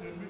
University.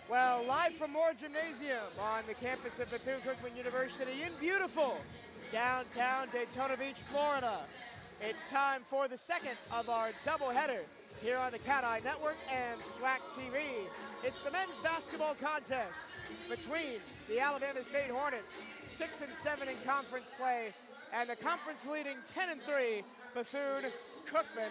Well, live from Moore Gymnasium on the campus of Bethune-Cookman University in beautiful downtown Daytona Beach, Florida. It's time for the second of our doubleheader here on the CatEye Network and SWAC TV. It's the men's basketball contest between the Alabama State Hornets, 6 and 7 in conference play, and the conference leading 10 and 3 Bethune-Cookman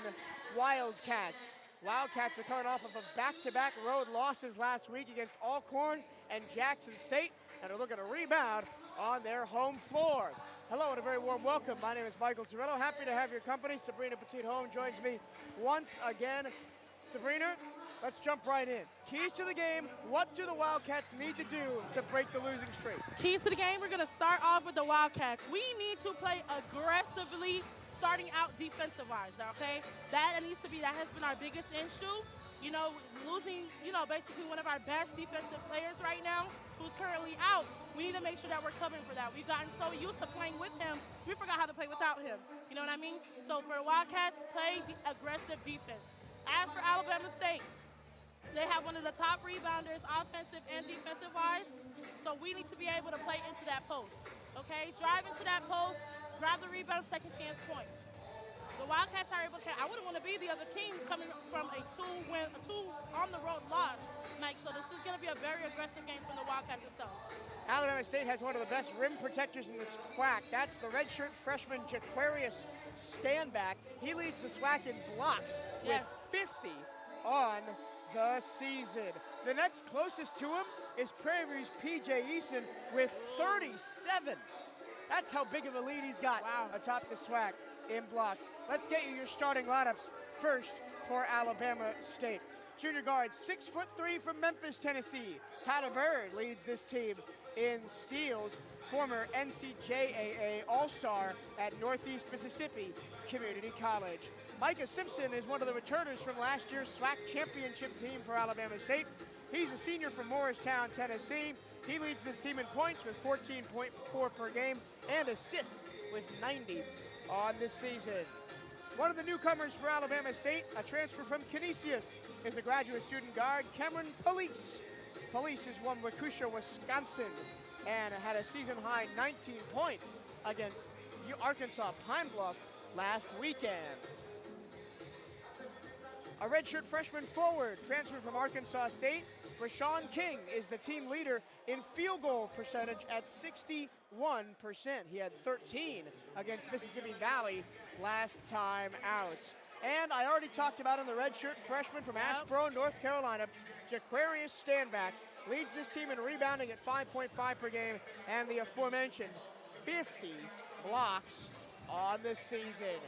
Wildcats. Wildcats are coming off of a back-to-back road losses last week against Alcorn and Jackson State, and are looking to rebound on their home floor. Hello and a very warm welcome. My name is Michael Toretto. Happy to have your company. Sabrina Petit-Home joins me once again. Sabrina, let's jump right in. Keys to the game, what do the Wildcats need to do to break the losing streak? Keys to the game, we're going to start off with the Wildcats. We need to play aggressively starting out defensive-wise, okay? That has been our biggest issue. You know, losing, basically one of our best defensive players right now, who's currently out. We need to make sure that we're covering for that. We've gotten so used to playing with him, we forgot how to play without him. You know what I mean? So for Wildcats, play aggressive defense. As for Alabama State, they have one of the top rebounders, offensive and defensive-wise, so we need to be able to play into that post, okay? Drive into that post, grab the rebound, second chance points. The Wildcats are able to, I wouldn't want to be the other team coming from a two on the road loss, Mike, so this is going to be a very aggressive game from the Wildcats itself. Alabama State has one of the best rim protectors in the SWAC. That's the redshirt freshman Jaquarius Standback. He leads the SWAC in blocks with 50 on the season. The next closest to him is Prairie View's P.J. Eason with 37. That's how big of a lead he's got atop the SWAC in blocks. Let's get you your starting lineups first for Alabama State. Junior guard, 6'3" from Memphis, Tennessee. Tyler Bird leads this team in steals, former NCJAA All-Star at Northeast Mississippi Community College. Micah Simpson is one of the returners from last year's SWAC championship team for Alabama State. He's a senior from Morristown, Tennessee. He leads this team in points with 14.4 per game and assists with 90 on this season. One of the newcomers for Alabama State, a transfer from Canisius, is a graduate student guard, Cameron Police. Police is won Waukesha, Wisconsin, and had a season-high 19 points against Arkansas Pine Bluff last weekend. A redshirt freshman forward, transferred from Arkansas State, Rashawn King is the team leader in field goal percentage at 61%. He had 13 against Mississippi Valley last time out. And I already talked about him, the redshirt freshman from Asheboro, North Carolina, Jaquarius Standback, leads this team in rebounding at 5.5 per game, and the aforementioned 50 blocks on the season.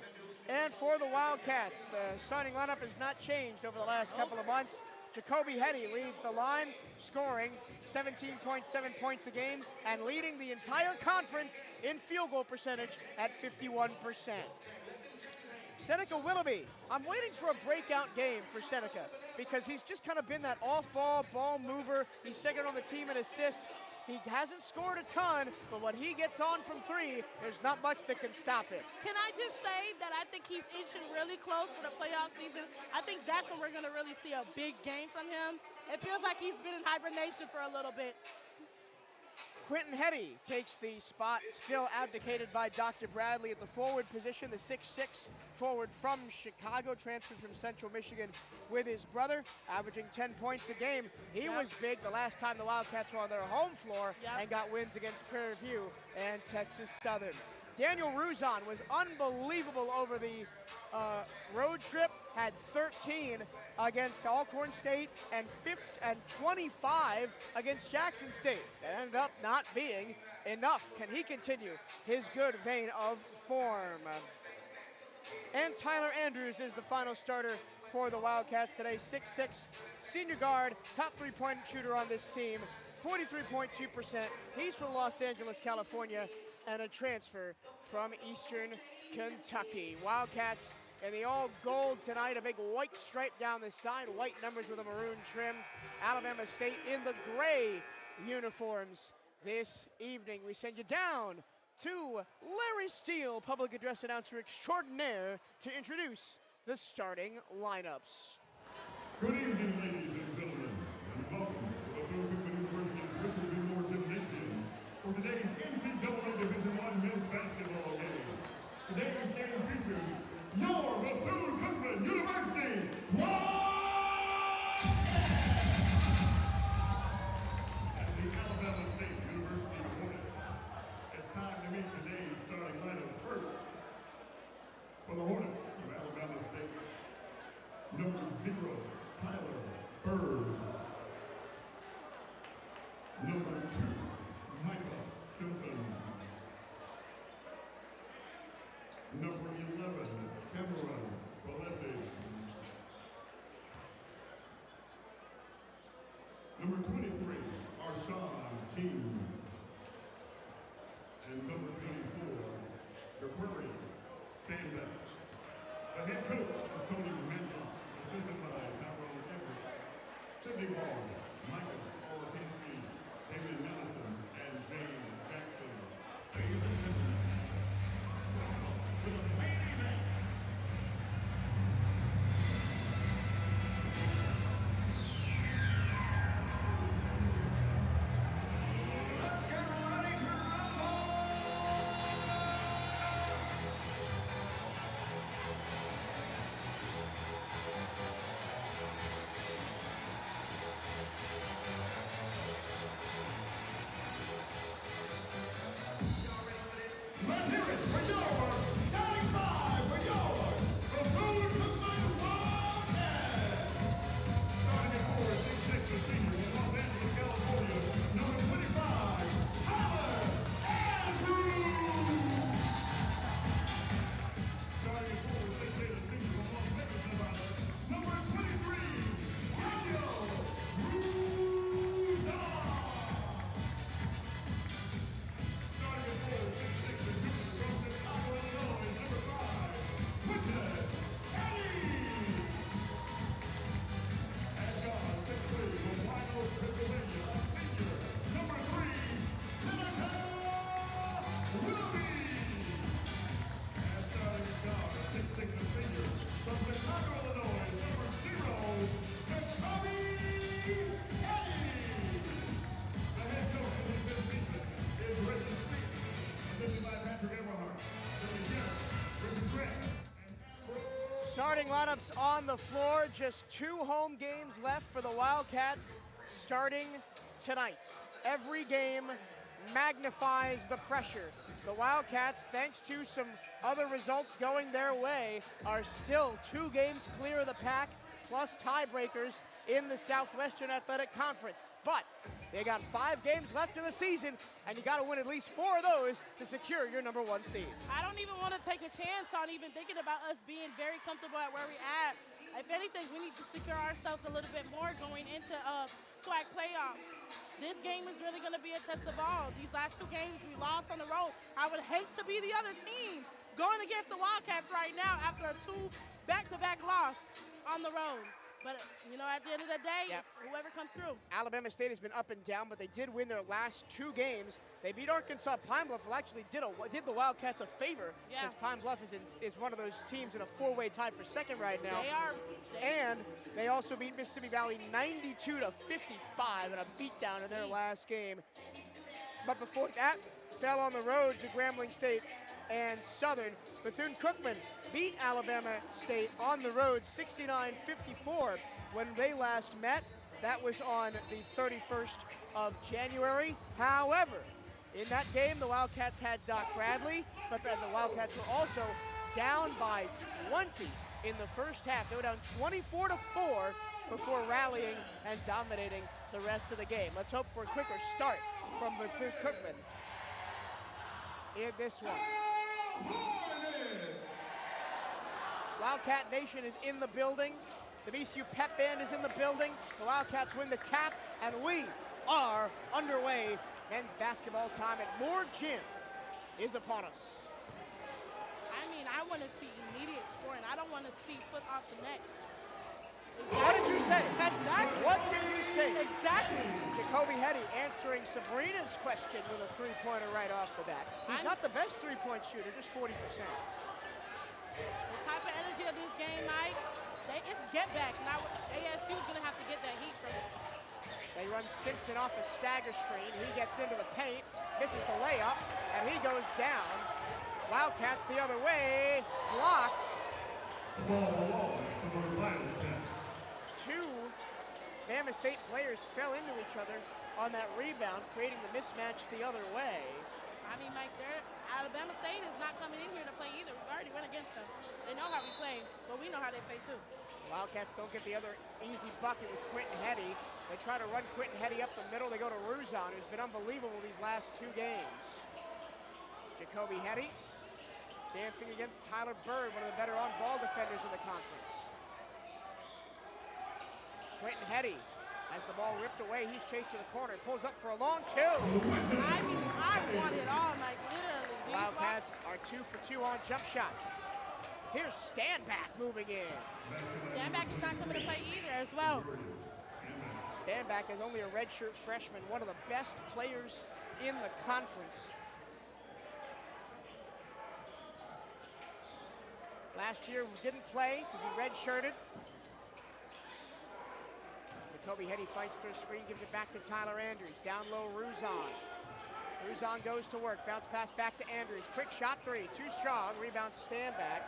And for the Wildcats, the starting lineup has not changed over the last couple of months. Jacoby Hetty leads the line, scoring 17.7 points a game and leading the entire conference in field goal percentage at 51%. Seneca Willoughby, I'm waiting for a breakout game for Seneca because he's just kind of been that off-ball ball mover. He's second on the team in assists. He hasn't scored a ton, but when he gets on from three, there's not much that can stop it. Can I just say that I think he's inching really close for the playoff season? I think that's when we're going to really see a big game from him. It feels like he's been in hibernation for a little bit. Quentin Hetty takes the spot still abdicated by Dr. Bradley at the forward position, the 6'6" forward from Chicago, transferred from Central Michigan with his brother, averaging 10 points a game. He was big the last time the Wildcats were on their home floor and got wins against Prairie View and Texas Southern. Daniel Ruzon was unbelievable over the road trip, had 13 against Alcorn State and 25 against Jackson State. That ended up not being enough. Can he continue his good vein of form? And Tyler Andrews is the final starter for the Wildcats today. 6'6", senior guard, top three-point shooter on this team, 43.2%. He's from Los Angeles, California, and a transfer from Eastern Kentucky. Wildcats in the all gold tonight, a big white stripe down the side, white numbers with a maroon trim. Alabama State in the gray uniforms this evening. We send you down to Larry Steele, public address announcer extraordinaire, to introduce the starting lineups. Good evening, ladies and gentlemen, and welcome to Bethune-Cookman University's Richard B. Moore Gymnasium for today's NCAA Division I men's basketball game. Today's game features your Bethune-Cookman University Wildcats and the Alabama State University Hornets. It's time to meet today's starting lineup first. For the Hornets of Alabama State, number 0, Tyler Bird. Number 2, Michael Johnson. Number 11, Cameron Valesi. Number 23, Arshawn King. And number 24, Jaquarius Standback. The head coach is Tony Menzel, assisted by Tyrone Everett, Sidney Ball, Michael Orkinski, David Nelson, and James Jackson. Ladies and gentlemen, welcome to the main event. Let's get ready to rumble! Starting lineups on the floor. Just 2 home games left for the Wildcats starting tonight. Every game magnifies the pressure. The Wildcats, thanks to some other results going their way, are still 2 games clear of the pack, plus tiebreakers in the Southwestern Athletic Conference. But they got 5 games left in the season, and you got to win at least 4 of those to secure your number 1 seed. I don't even want to take a chance on even thinking about us being very comfortable at where we're at. If anything, we need to secure ourselves a little bit more going into SWAC playoffs. This game is really going to be a test of all. These last 2 games we lost on the road. I would hate to be the other team going against the Wildcats right now after a 2 back-to-back loss on the road. But, you know, at the end of the day, it's whoever comes through. Alabama State has been up and down, but they did win their last 2 games. They beat Arkansas. Pine Bluff actually did the Wildcats a favor, because Pine Bluff is one of those teams in a 4-way tie for second right now. They are. And they also beat Mississippi Valley 92-55 in a beatdown in their last game. But before that, fell on the road to Grambling State and Southern. Bethune-Cookman beat Alabama State on the road 69-54 when they last met. That was on the 31st of January. However, in that game, the Wildcats had Doc Bradley, but then the Wildcats were also down by 20 in the first half. They were down 24-4 before rallying and dominating the rest of the game. Let's hope for a quicker start from Bethune-Cookman in this one. Wildcat Nation is in the building. The VCU Pep Band is in the building. The Wildcats win the tap, and we are underway. Men's basketball time at Moore Gym is upon us. I mean, I want to see immediate scoring. I don't want to see foot off the necks. Exactly. What did you say? Exactly. What did you say? Exactly. Jacoby Hetty answering Sabrina's question with a 3-pointer right off the bat. He's not the best 3-point shooter, just 40%. The type of energy of this game, Mike, it's get back. Now ASU is going to have to get that heat from it. They run Simpson off a stagger screen. He gets into the paint, misses the layup, and he goes down. Wildcats the other way, blocked. Two Bama State players fell into each other on that rebound, creating the mismatch the other way. I mean, Mike, Alabama State is not coming in here to play either. We already went against them. They know how we play, but we know how they play too. Wildcats don't get the other easy bucket with Quentin Hetty. They try to run Quentin Hetty up the middle. They go to Ruzon, who's been unbelievable these last 2 games. Jacoby Hetty dancing against Tyler Bird, one of the better on-ball defenders in the conference. Quentin Hetty has the ball ripped away. He's chased to the corner, pulls up for a long 2. I mean, I want it all, Mike, literally. Wildcats are 2 for 2 on jump shots. Here's Standback moving in. Standback is not coming to play either as well. Standback is only a redshirt freshman, one of the best players in the conference. Last year we didn't play because he redshirted. Jacoby Hetty fights through screen, gives it back to Tyler Andrews. Down low, Ruzon. Ruzon goes to work, bounce pass back to Andrews. Quick shot 3, too strong, rebound Standback.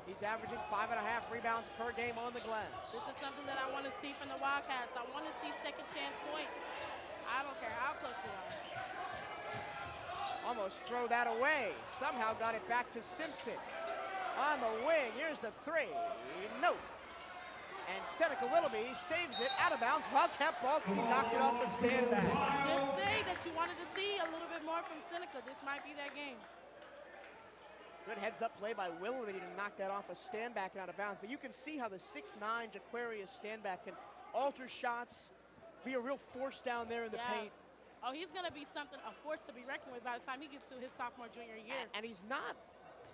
He's averaging 5.5 rebounds per game on the glass. This is something that I want to see from the Wildcats. I want to see second chance points. I don't care how close we are. Almost throw that away. Somehow got it back to Simpson. On the wing, here's the 3. No. And Seneca Willoughby saves it out of bounds. Wildcat ball, he knocked it off the Standback. You did say that you wanted to see a little bit more from Seneca. This might be that game. Good heads-up play by Willoughby to knock that off a Standback and out of bounds. But you can see how the 6'9" Jaquarius Standback can alter shots, be a real force down there in the paint. Oh, he's going to be something, a force to be reckoned with by the time he gets to his sophomore, junior year. And he's not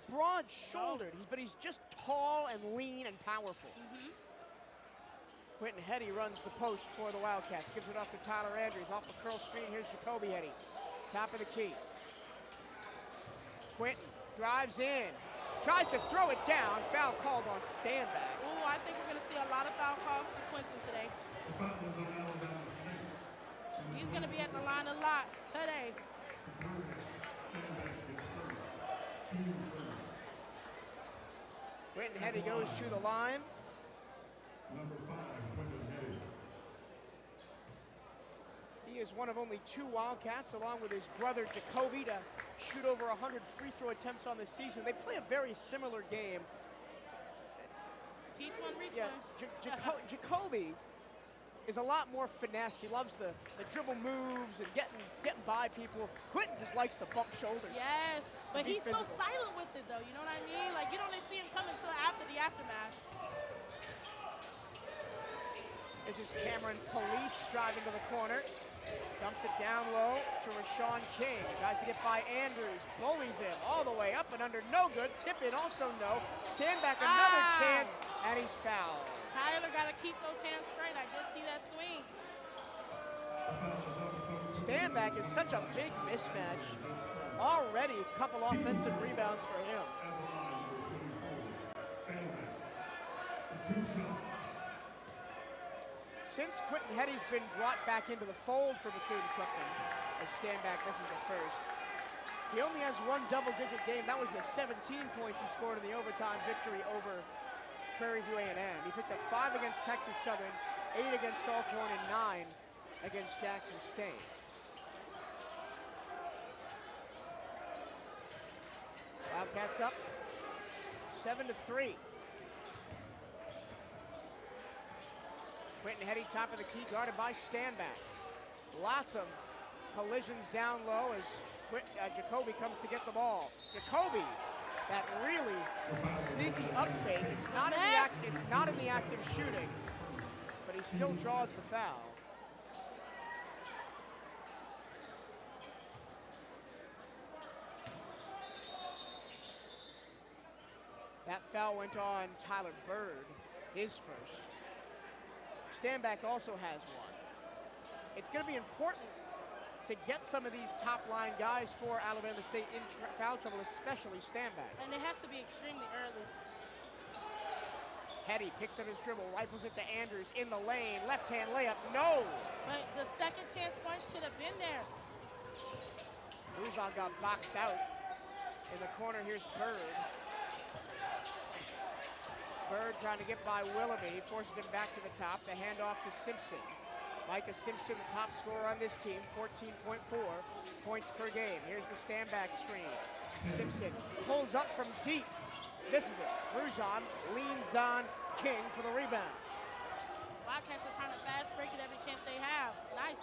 broad-shouldered, but he's just tall and lean and powerful. Quentin Hetty runs the post for the Wildcats. Gives it off to Tyler Andrews. Off the curl screen, here's Jacoby Hetty. Top of the key. Quentin drives in. Tries to throw it down. Foul called on Standback. Ooh, I think we're going to see a lot of foul calls for Quentin today. He's going to be at the line a lot today. Quentin Hetty goes to the line. Number 5, Quentin Hetty. He is one of only 2 Wildcats, along with his brother Jacoby, to shoot over 100 free throw attempts on the season. They play a very similar game. Teach one, reach Yeah, one. Jacoby is a lot more finesse. He loves the dribble moves and getting by people. Quentin just likes to bump shoulders. Yes, but Be he's so physical. silent with it, though. You know what I mean? Like, you don't really see him coming until after the aftermath. This is Cameron Police driving to the corner. Dumps it down low to Rashawn King. Tries to get by Andrews. Bullies him all the way up and under. No good. Tip in also no. Stand back, another chance, and he's fouled. Tyler got to keep those hands straight. I did see that swing. Stand back is such a big mismatch. Already a couple offensive rebounds for him. Since Quentin Hetty's been brought back into the fold for Bethune-Cookman, as Standback misses the first, he only has 1 double-digit game. That was the 17 points he scored in the overtime victory over Prairie View A&M. He picked up 5 against Texas Southern, 8 against Alcorn, and 9 against Jackson State. Wildcats up 7-3. Quentin Hetty, top of the key, guarded by Standback. Lots of collisions down low as Jacoby comes to get the ball. Jacoby, that really sneaky up fake. It's not in the active shooting, but he still draws the foul. That foul went on Tyler Bird, his first. Standback also has 1. It's going to be important to get some of these top-line guys for Alabama State in foul trouble, especially Standback. And it has to be extremely early. Hetty picks up his dribble, rifles it to Andrews in the lane, left-hand layup, no! But the second chance points could have been there. Ruzon got boxed out. In the corner, here's Bird. Bird trying to get by Willoughby, forces him back to the top. The handoff to Simpson. Micah Simpson, the top scorer on this team, 14.4 points per game. Here's the stand-back screen. Simpson pulls up from deep. Misses it. Ruzon leans on King for the rebound. Wildcats are trying to fast break it every chance they have. Nice.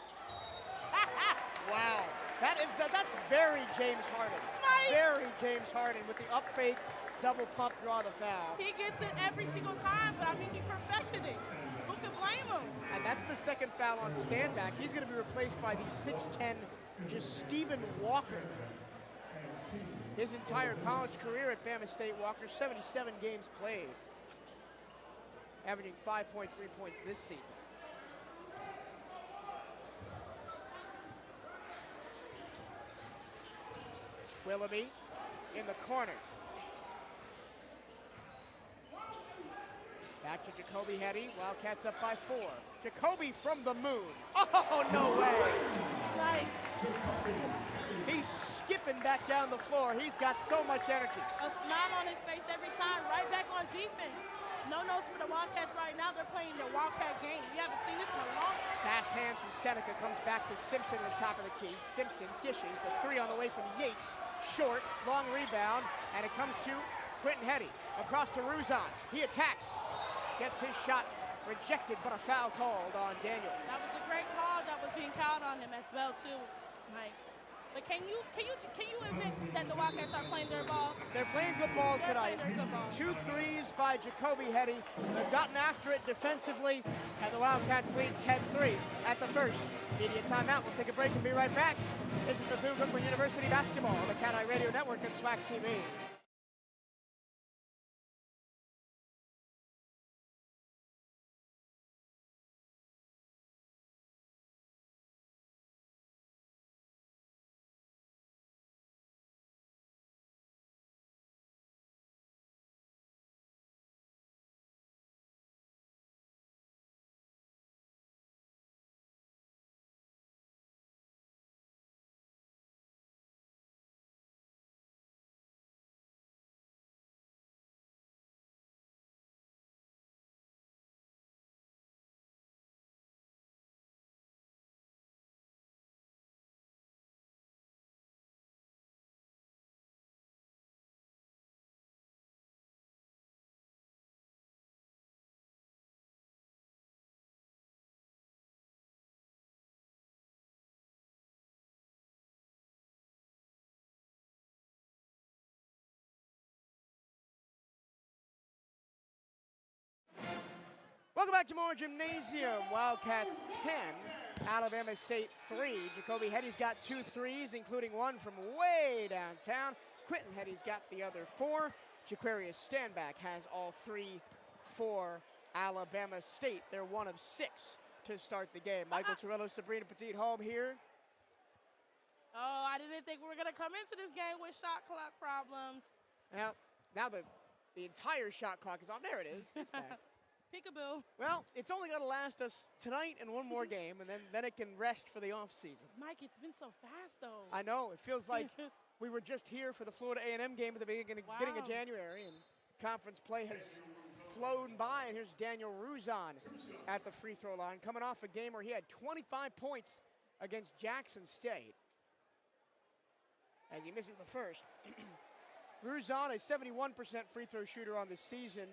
Wow. That's very James Harden. Right. Very James Harden with the up fake, double pump, draw the foul. He gets it every single time, but I mean, he perfected it. Who can blame him? And that's the second foul on Standback. He's going to be replaced by the 6'10", just Stephen Walker. His entire college career at Bama State, Walker, 77 games played, averaging 5.3 points this season. Willoughby in the corner. Back to Jacoby Hetty. Wildcats up by 4. Jacoby from the moon. Oh, no way. Like, he's skipping back down the floor. He's got so much energy. A smile on his face every time, right back on defense. No notes for the Wildcats right now. They're playing the Wildcat game. We haven't seen this in a long time. Fast hands from Seneca, comes back to Simpson at the top of the key. Simpson dishes the 3 on the way from Yates. Short, long rebound, and it comes to Quentin Hetty. Across to Ruzon. He attacks. Gets his shot rejected, but a foul called on Daniel. That was a great call that was being called on him as well, too, Mike. But can you admit that the Wildcats are playing their ball? They're playing good ball tonight. They're playing their good ball. 2 threes by Jacoby Hetty. They've gotten after it defensively, and the Wildcats lead 10-3 at the first. Media timeout. We'll take a break and be right back. This is Bethune-Cookman University basketball on the CatEye Radio Network and SWAC TV. Welcome back to Moore Gymnasium. Wildcats 10, Alabama State 3. Jacoby Hetty's got 2 threes, including one from way downtown. Quentin Hetty's got the other 4. Jaquarius Standback has all 3 for Alabama State. They're 1 of 6 to start the game. Michael Torello, Sabrina Petit home here. Oh, I didn't think we were going to come into this game with shot clock problems. Now the entire shot clock is on. There it is. It's back. Peekaboo. Well, it's only going to last us tonight and one more game, and then it can rest for the offseason. Mike, it's been so fast, though. I know. It feels like we were just here for the Florida A&M game at the beginning of January, and conference play has flown by. And here's Daniel Ruzon at the free throw line, coming off a game where he had 25 points against Jackson State, as he misses the first. Ruzon, a 71% free throw shooter on the season.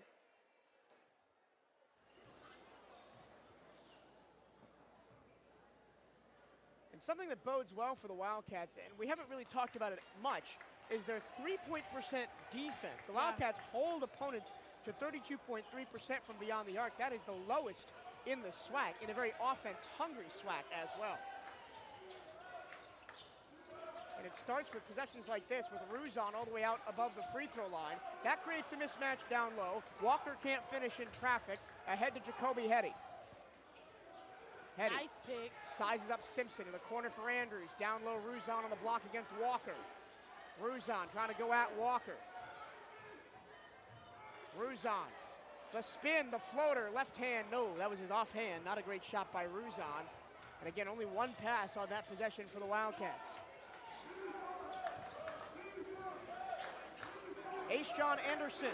And something that bodes well for the Wildcats, and we haven't really talked about it much, is their three-point percent defense. The Wildcats hold opponents to 32.3% from beyond the arc. That is the lowest in the SWAC, in a very offense-hungry SWAC as well. And it starts with possessions like this, with Ruzon all the way out above the free throw line. That creates a mismatch down low. Walker can't finish in traffic. Ahead to Jacoby Hetty. Hetty nice pick. Sizes up Simpson in the corner for Andrews. Down low, Ruzon on the block against Walker. Ruzon trying to go at Walker. Ruzon, the spin, the floater, left hand, no, that was his offhand. Not a great shot by Ruzon. And again, only one pass on that possession for the Wildcats. Ace John Anderson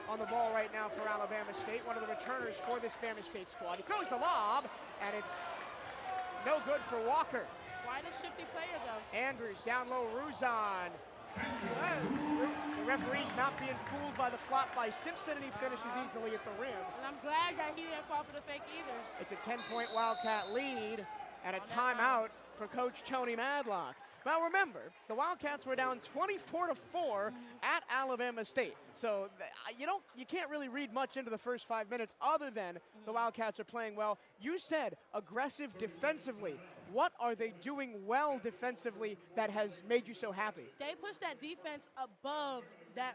on the ball right now for Alabama State, one of the returners for this Bama State squad. He throws the lob, and it's no good for Walker. Quite a shifty player, though. Andrews down low, Ruzon. The referee's not being fooled by the flop by Simpson, and he finishes easily at the rim. And I'm glad that he didn't fall for the fake either. It's a 10-point Wildcat lead and a timeout for Coach Tony Madlock. Now remember, the Wildcats were down 24-4 at Alabama State. So you can't really read much into the first 5 minutes other than the Wildcats are playing well. You said aggressive defensively. What are they doing well defensively that has made you so happy? They pushed that defense above the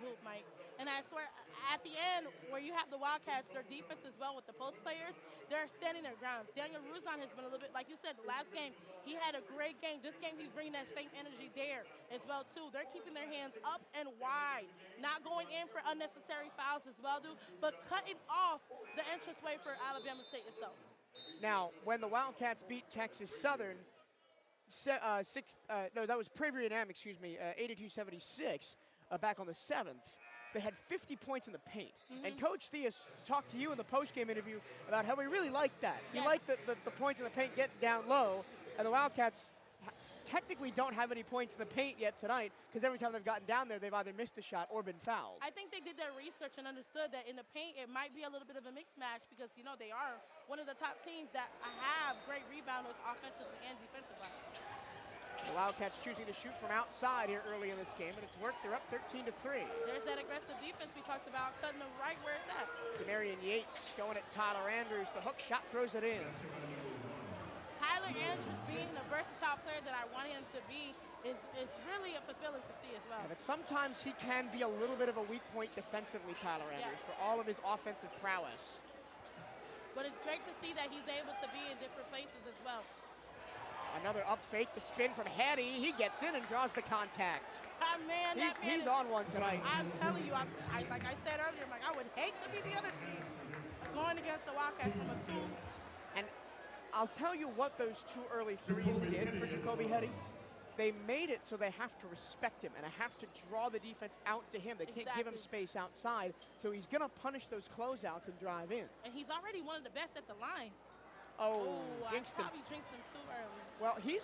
hoop, Mike. And I swear, at the end, where you have the Wildcats, their defense as well with the post players, they're standing their grounds. Daniel Ruzon has been a little bit, like you said, the last game, he had a great game. This game, he's bringing that same energy there as well, too. They're keeping their hands up and wide, not going in for unnecessary fouls as well, but cutting off the entranceway for Alabama State itself. Now, when the Wildcats beat Texas Southern, that was Prairie and 82-76, back on the 7th. They had 50 points in the paint. And Coach Theus talked to you in the post-game interview about how he really liked that. He liked the points in the paint getting down low, and the Wildcats technically don't have any points in the paint yet tonight, because every time they've gotten down there, they've either missed a shot or been fouled. I think they did their research and understood that in the paint, it might be a little bit of a mixed match, because, they are one of the top teams that have great rebounders offensively and defensively. The Wildcats choosing to shoot from outside here early in this game, and it's worked. They're up 13-3. There's that aggressive defense we talked about, cutting them right where it's at. Demarion Yates going at Tyler Andrews. The hook shot throws it in. Tyler Andrews being the versatile player that I want him to be is really fulfilling to see as well. Yeah, but sometimes he can be a little bit of a weak point defensively, Tyler Andrews, for all of his offensive prowess. But it's great to see that he's able to be in different places as well. Another up fake, the spin from Hetty. He gets in and draws the contact. Man, he's on one tonight. I'm telling you, like I said earlier, I would hate to be the other team going against the Wildcats from a 2. And I'll tell you what those 2 early threes did for Jacoby Hetty. They made it so they have to respect him and have to draw the defense out to him. They can't give him space outside, so he's going to punish those closeouts and drive in. And he's already one of the best at the lines. Jinxed him. I probably jinxed him too early. Well, he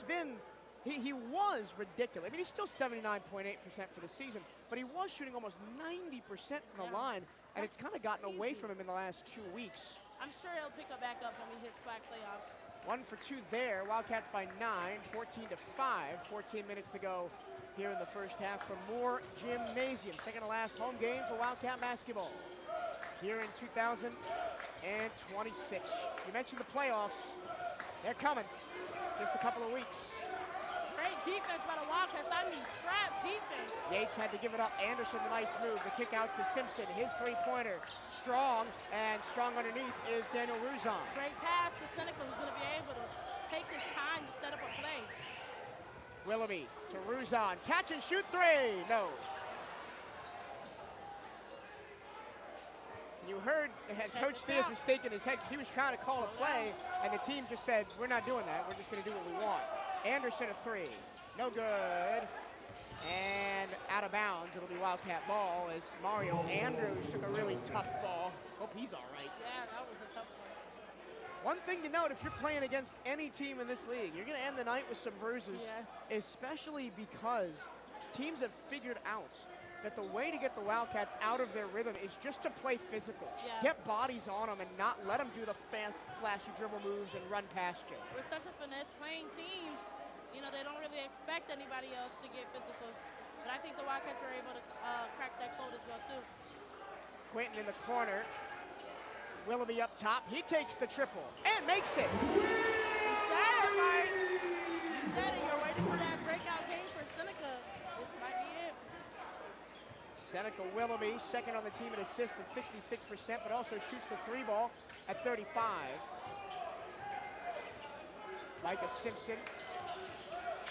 was ridiculous. I mean, he's still 79.8% for the season, but he was shooting almost 90% from the line, and it's kind of gotten away from him in the last 2 weeks. I'm sure he'll pick it back up when we hit SWAC playoffs. 1 for 2 there. Wildcats by 9, 14-5. 14 minutes to go here in the first half from Moore Gymnasium. Second to last home game for Wildcat basketball here in 2023. and 26. You mentioned the playoffs. They're coming. Just a couple of weeks. Great defense by the Wildcats. I mean, trap defense. Yates had to give it up. Anderson, the nice move. The kick out to Simpson. His three-pointer. Strong, and strong underneath is Daniel Ruzon. Great pass to Seneca, who's going to be able to take his time to set up a play. Willoughby to Ruzon. Catch and shoot three. No. You heard Coach Theus was shaking his head because he was trying to call a play, and the team just said, we're not doing that. We're just going to do what we want. Anderson a three. No good. And out of bounds. It'll be Wildcat ball as Mario Andrews took a really tough fall. Hope he's all right. Yeah, that was a tough one. One thing to note, if you're playing against any team in this league, you're going to end the night with some bruises, especially because teams have figured out that the way to get the Wildcats out of their rhythm is just to play physical. Get bodies on them and not let them do the fast, flashy dribble moves and run past you. We're such a finesse-playing team. You know, they don't really expect anybody else to get physical. But I think the Wildcats were able to crack that code as well, too. Quentin in the corner. Willoughby up top. He takes the triple and makes it. You said it, Mike. You said it. You're waiting for that breakout game for Seneca. This might be it. Seneca Willoughby, second on the team in assists at 66%, but also shoots the three ball at 35. Micah Simpson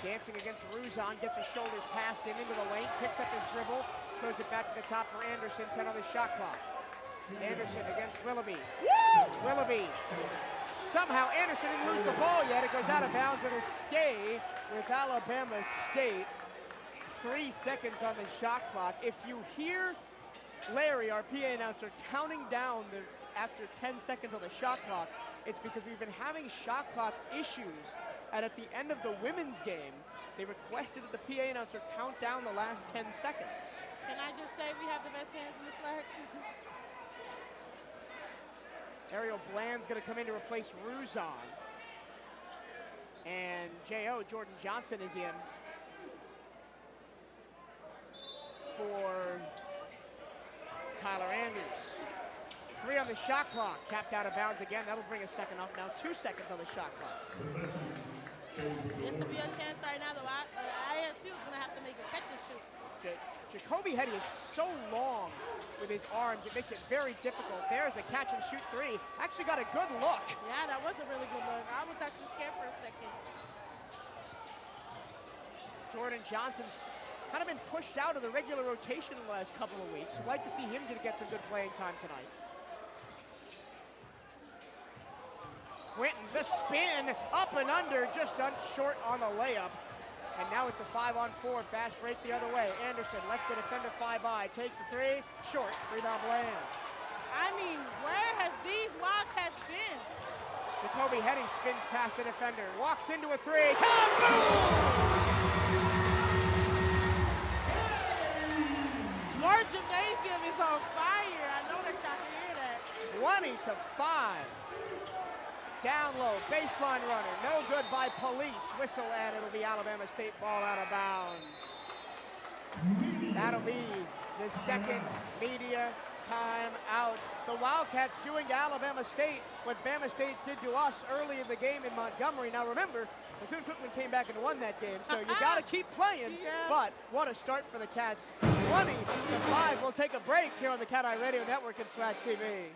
dancing against Ruzon, gets his shoulders past him into the lane, picks up his dribble, throws it back to the top for Anderson, 10 on the shot clock. Anderson against Willoughby. Willoughby. Somehow Anderson didn't lose the ball yet. It goes out of bounds. It'll stay with Alabama State. 3 seconds on the shot clock. If you hear Larry, our PA announcer, counting down after 10 seconds on the shot clock, it's because we've been having shot clock issues. And at the end of the women's game, they requested that the PA announcer count down the last 10 seconds. Can I just say we have the best hands in the slack? Ariel Bland's going to come in to replace Ruzon. And J.O. Jordan Johnson is in for Tyler Andrews. 3 on the shot clock. Tapped out of bounds again. That'll bring a second off. Now 2 seconds on the shot clock. This will be a chance right now. The ISC was going to have to make a catch and shoot. Jacoby Hetty is so long with his arms, it makes it very difficult. There's a catch and shoot three. Actually got a good look. Yeah, that was a really good look. I was actually scared for a second. Jordan Johnson's kind of been pushed out of the regular rotation in the last couple of weeks. I'd like to see him get some good playing time tonight. Quentin, the spin, up and under, just short on the layup. And now it's a 5-on-4, fast break the other way. Anderson lets the defender fly by, takes the three, short, rebound Bland. I mean, where has these Wildcats been? Jacoby Hetty spins past the defender, walks into a three, boom! Your gymnasium is on fire. I know that y'all can hear that. 20-5. Down low, baseline runner, no good by Police. Whistle, and it'll be Alabama State ball out of bounds. That'll be the second media timeout. The Wildcats doing to Alabama State what Bama State did to us early in the game in Montgomery. Now remember, Bethune-Cookman came back and won that game, so you gotta keep playing, but what a start for the Cats. 20-5, we'll take a break here on the CatEye Radio Network and SWAC TV.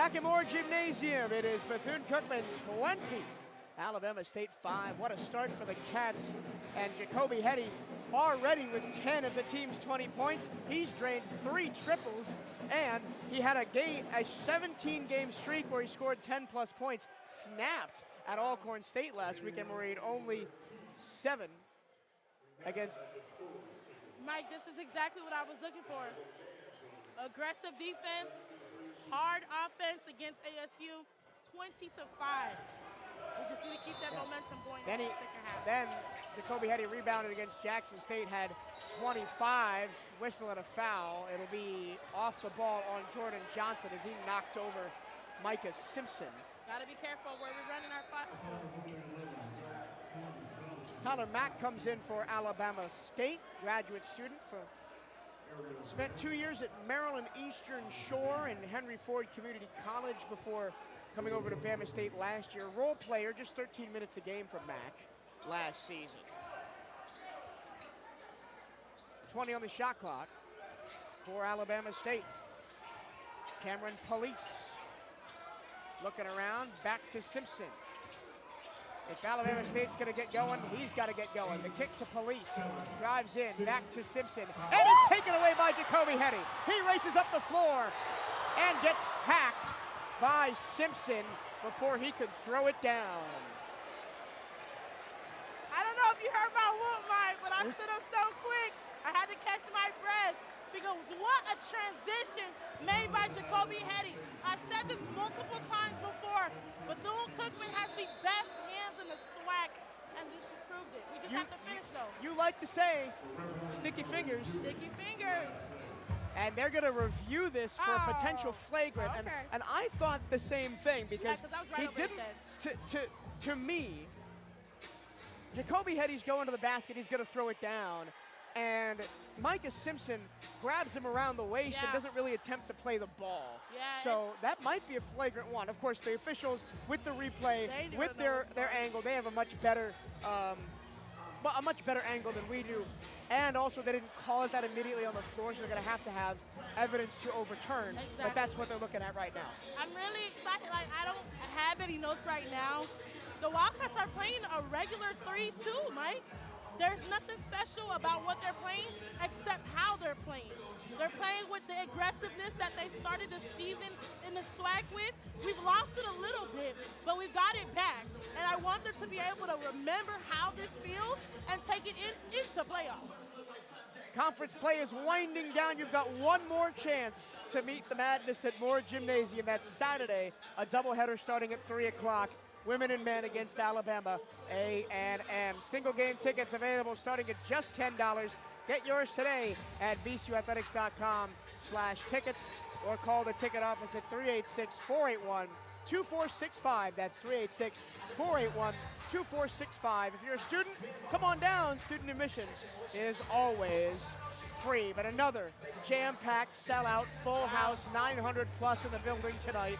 Back at Moore Gymnasium, it is Bethune-Cookman 20, Alabama State 5. What a start for the Cats. And Jacoby Hetty already with 10 of the team's 20 points. He's drained 3 triples, and he had a 17-game streak where he scored 10-plus points, snapped at Alcorn State last weekend where he had only 7 against. Mike, this is exactly what I was looking for. Aggressive defense, hard offense against ASU, 20-5. We just need to keep that momentum going in the second half. Then Jacoby Hetty rebounded against Jackson State, had 25, whistle and a foul. It'll be off the ball on Jordan Johnson as he knocked over Micah Simpson. Gotta be careful where we're running our fouls. Tyler Mack comes in for Alabama State, graduate student spent 2 years at Maryland Eastern Shore and Henry Ford Community College before coming over to Bama State last year. Role player, just 13 minutes a game for Mack last season. 20 on the shot clock for Alabama State. Cameron Police looking around, back to Simpson. If Alabama State's gonna get going, he's gotta get going. The kick to Police, drives in, back to Simpson, and it's taken away by Jacoby Hetty. He races up the floor and gets hacked by Simpson before he could throw it down. I don't know if you heard my whoop, Mike, but I stood up so quick, I had to catch my breath because what a transition made by Jacoby Hetty. I've said this multiple times before, Bethune-Cookman has the best hands in the SWAC, and this just proved it. We just have to finish, though. You like to say, sticky fingers. Sticky fingers. And they're going to review this for a potential flagrant. Okay. And I thought the same thing because that was right he didn't, to me, Jacoby Hetty's going to the basket, he's going to throw it down. And Micah Simpson grabs him around the waist and doesn't really attempt to play the ball. Yeah, so that might be a flagrant one. Of course, the officials with the replay, with their angle, they have a much better angle than we do. And also, they didn't call us that immediately on the floor, so they're going to have evidence to overturn. Exactly. But that's what they're looking at right now. I'm really excited. Like, I don't have any notes right now. The Wildcats are playing a regular 3-2, Mike. There's nothing special about what they're playing except how they're playing. They're playing with the aggressiveness that they started the season in the SWAC with. We've lost it a little bit, but we've got it back. And I want them to be able to remember how this feels and take it into playoffs. Conference play is winding down. You've got one more chance to meet the madness at Moore Gymnasium. That's Saturday, a doubleheader starting at 3 o'clock. Women and men against Alabama A&M. Single game tickets available starting at just $10. Get yours today at bcuathletics.com/tickets or call the ticket office at 386-481-2465. That's 386-481-2465. If you're a student, come on down. Student admission is always free. But another jam-packed, sellout, full house, 900 plus in the building tonight.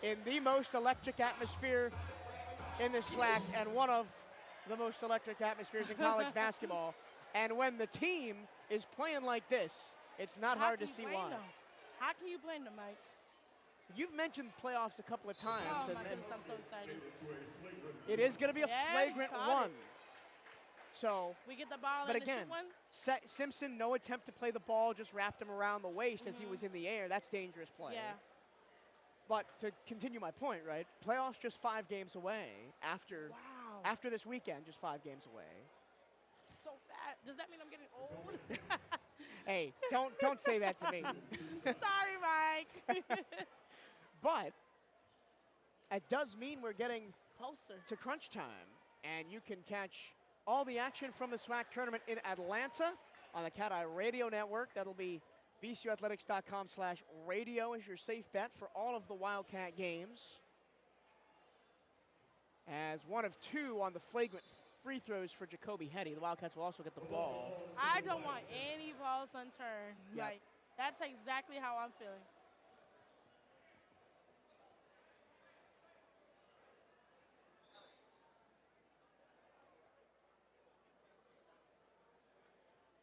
In the most electric atmosphere in the SWAC and one of the most electric atmospheres in college basketball. And when the team is playing like this, it's not hard to see why. How can you blame them, Mike? You've mentioned playoffs a couple of times. Oh, my goodness, I'm so excited. It is going to be a flagrant one. So, we get the ball but and again, one. Simpson, no attempt to play the ball, just wrapped him around the waist as he was in the air. That's dangerous play. Yeah. But to continue my point, right? Playoffs just 5 games away after this weekend, just 5 games away. So fast. Does that mean I'm getting old? Hey, don't say that to me. Sorry, Mike. But it does mean we're getting closer to crunch time, and you can catch all the action from the SWAC tournament in Atlanta on the CatEye Radio Network. That'll be bcuathletics.com/radio is your safe bet for all of the Wildcat games. As one of 2 on the flagrant free throws for Jacoby Hetty. The Wildcats will also get the ball. I don't want any balls unturned. Yep. Like, that's exactly how I'm feeling.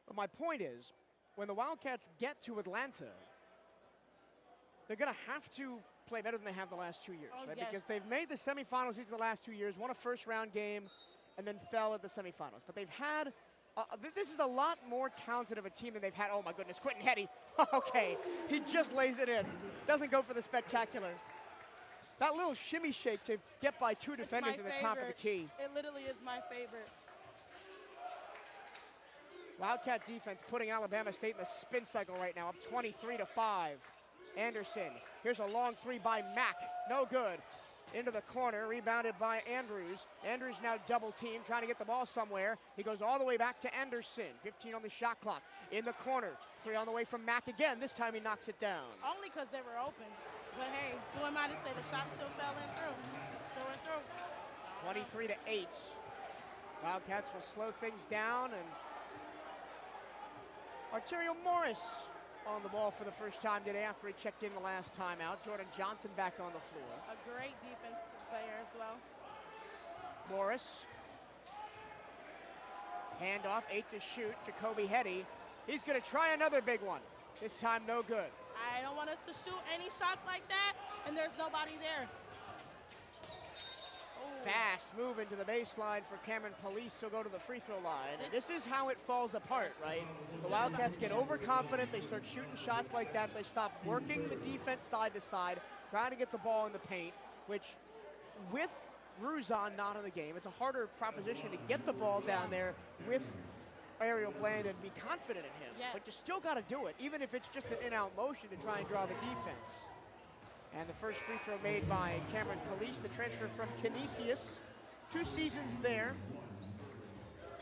But my point is, when the Wildcats get to Atlanta, they're going to have to play better than they have the last 2 years, right? Yes. Because they've made the semifinals each of the last 2 years, won a first-round game, and then fell at the semifinals. But they've had, this is a lot more talented of a team than they've had. Oh my goodness, Quentin Hetty. Okay, he just lays it in. Doesn't go for the spectacular. That little shimmy shake to get by two defenders at the top of the key. It literally is my favorite. Wildcat defense putting Alabama State in the spin cycle right now, up 23-5. Anderson, here's a long three by Mack, no good. Into the corner, rebounded by Andrews. Andrews now double team, trying to get the ball somewhere. He goes all the way back to Anderson, 15 on the shot clock. In the corner, three on the way from Mack again. This time he knocks it down. Only because they were open. But hey, who am I to say the shot still fell in through? Still went through. 23-8. Wildcats will slow things down, and Arterio Morris on the ball for the first time today after he checked in the last time out. Jordan Johnson back on the floor. A great defensive player as well. Morris. Handoff, 8 to shoot. Jacoby Hetty. He's going to try another big one. This time no good. I don't want us to shoot any shots like that, and there's nobody there. Fast move into the baseline for Cameron Police. He'll go to the free throw line. And this is how it falls apart, right? The Wildcats get overconfident. They start shooting shots like that. They stop working the defense side to side, trying to get the ball in the paint, which with Ruzon not in the game, it's a harder proposition to get the ball down there with Ariel Bland and be confident in him. Yes. But you still got to do it, even if it's just an in-out motion to try and draw the defense. And the first free throw made by Cameron Police, the transfer from Canisius. 2 seasons there.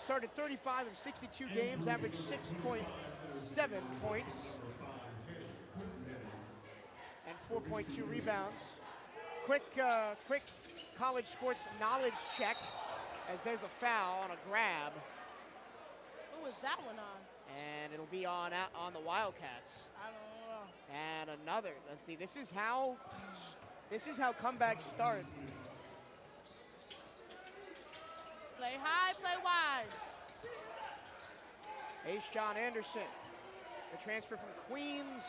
Started 35 of 62 games, averaged 6.7 points. And 4.2 rebounds. Quick college sports knowledge check, as there's a foul on a grab. Who was that one on? And it'll be on the Wildcats. I don't know. And another. Let's see. This is how comebacks start. Play high, play wide. Ace John Anderson, the transfer from Queens,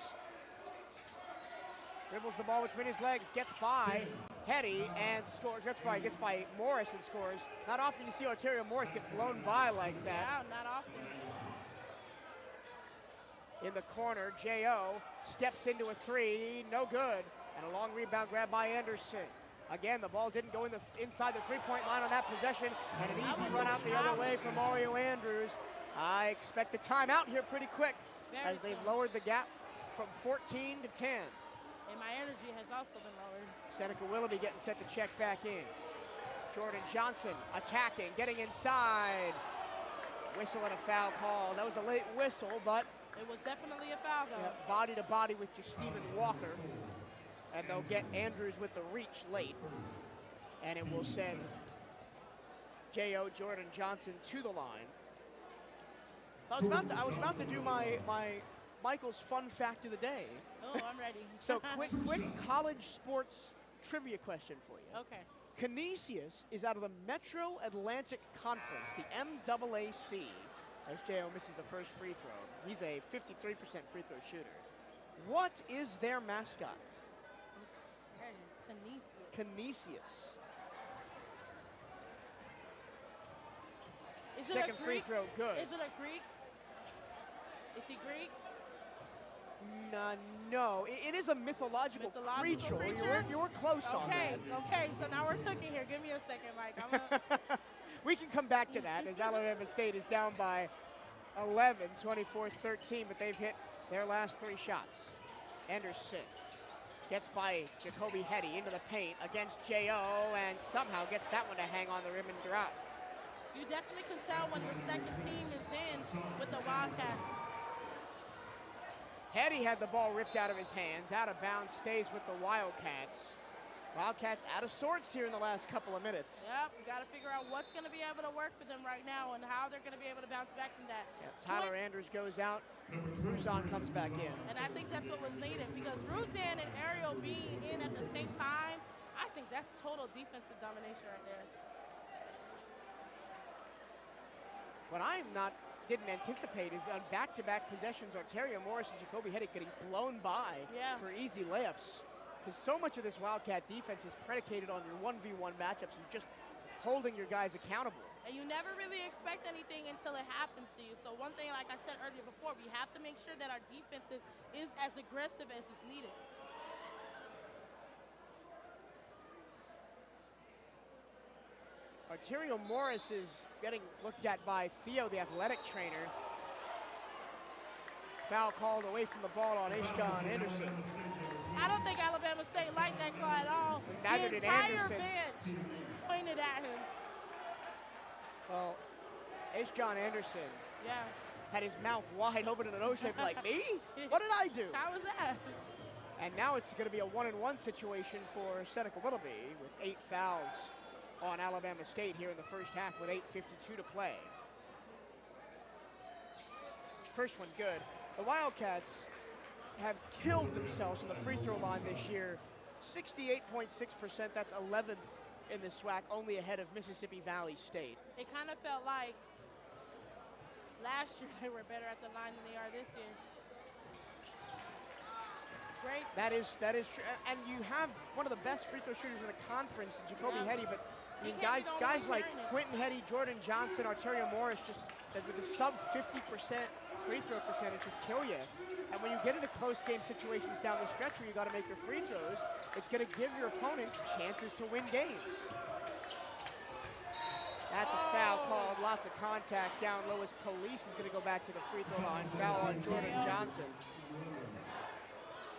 dribbles the ball between his legs, gets by Hetty and scores. Gets by Morris and scores. Not often you see Arterio Morris get blown by like that. Yeah, not often. In the corner, J.O. steps into a three, no good. And a long rebound grab by Anderson. Again, the ball didn't go inside the three-point line on that possession, and an easy run out the other way from Mario Andrews. I expect a timeout here pretty quick as they've lowered the gap from 14 to 10. And my energy has also been lowered. Seneca Willoughby getting set to check back in. Jordan Johnson attacking, getting inside. Whistle and a foul call. That was a late whistle, but it was definitely a foul, though. Yeah, body to body with Stephen Walker. And they'll get Andrews with the reach late. And it will send J.O. Jordan Johnson to the line. I was about to do my Michael's fun fact of the day. Oh, I'm ready. So quick college sports trivia question for you. Okay. Canisius is out of the Metro Atlantic Conference, the MAAC, as J.O. misses the first free throw. He's a 53% free throw shooter. What is their mascot? Okay, Canisius. Is it Second a free Greek? throw, good. Is it a Greek? Is he Greek? No, it is a mythological creature. You were close on that. Okay, so now we're cooking here. Give me a second, Mike. We can come back to that as Alabama State is down by 11, 24-13, but they've hit their last 3 shots. Anderson gets by Jacoby Hetty into the paint against J.O. and somehow gets that one to hang on the rim and drop. You definitely can tell when the second team is in with the Wildcats. Hetty had the ball ripped out of his hands, out of bounds, stays with the Wildcats. Wildcats out of sorts here in the last couple of minutes. Yep, we got to figure out what's going to be able to work for them right now and how they're going to be able to bounce back from that. Yep, Tyler Andrews goes out, Ruzon comes back in. And I think that's what was needed because Ruzon and Ariel being in at the same time, I think that's total defensive domination right there. What I'm not didn't anticipate is on back-to-back possessions, Arterio Morris and Jacoby Hedrick getting blown by for easy layups. Because so much of this Wildcat defense is predicated on your 1v1 matchups and just holding your guys accountable. And you never really expect anything until it happens to you. So one thing, like I said earlier before, we have to make sure that our defense is as aggressive as is needed. Arterio Morris is getting looked at by Theo, the athletic trainer. Foul called away from the ball on John Anderson. I don't think Alabama State liked that call at all. Neither did Anderson. The entire bench pointed at him. Well, John Anderson had his mouth wide open in an O shape like, me? What did I do? How was that? And now it's going to be a 1-and-1 situation for Seneca Willoughby with 8 fouls on Alabama State here in the first half with 8:52 to play. First one good. The Wildcats have killed themselves on the free throw line this year. 68.6%, that's 11th in the SWAC, only ahead of Mississippi Valley State. It kind of felt like last year they were better at the line than they are this year. Great. That is true. And you have one of the best free throw shooters in the conference, Jacoby Heddy, but I mean, guys like Quentin Heddy, Jordan Johnson, Arterio Morris, just with a sub 50% free throw percentage just kill you. And when you get into close game situations down the stretch where you got to make your free throws, it's going to give your opponents chances to win games. That's a foul called, lots of contact down low as Police is going to go back to the free throw line. Foul on Jordan Johnson.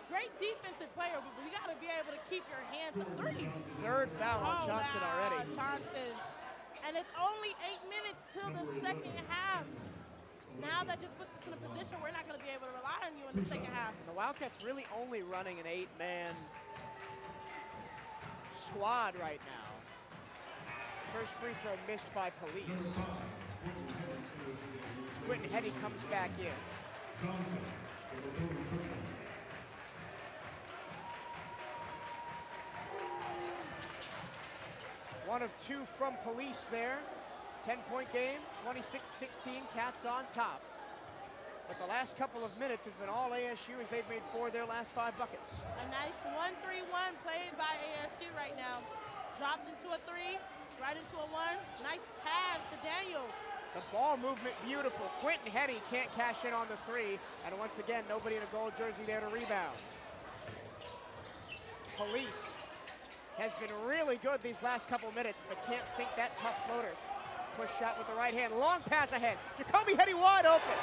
Great defensive player, but you got to be able to keep your hands up. Third foul on Johnson already. Johnson. And it's only 8 minutes till the second half. Now that just puts us in a position we're not going to be able to rely on you in the second half. The Wildcats really only running an 8-man squad right now. First free throw missed by Police. Quentin Heddy comes back in. One of 2 from Police there. 10-point game, 26-16, Cats on top. But the last couple of minutes has been all ASU as they've made 4 of their last 5 buckets. A nice 1-3-1 played by ASU right now. Dropped into a 3, right into a 1. Nice pass to Daniel. The ball movement beautiful. Quentin Heddy can't cash in on the 3. And once again, nobody in a gold jersey there to rebound. Police has been really good these last couple minutes, but can't sink that tough floater. Push shot with the right hand, long pass ahead. Jacoby Heddy wide open.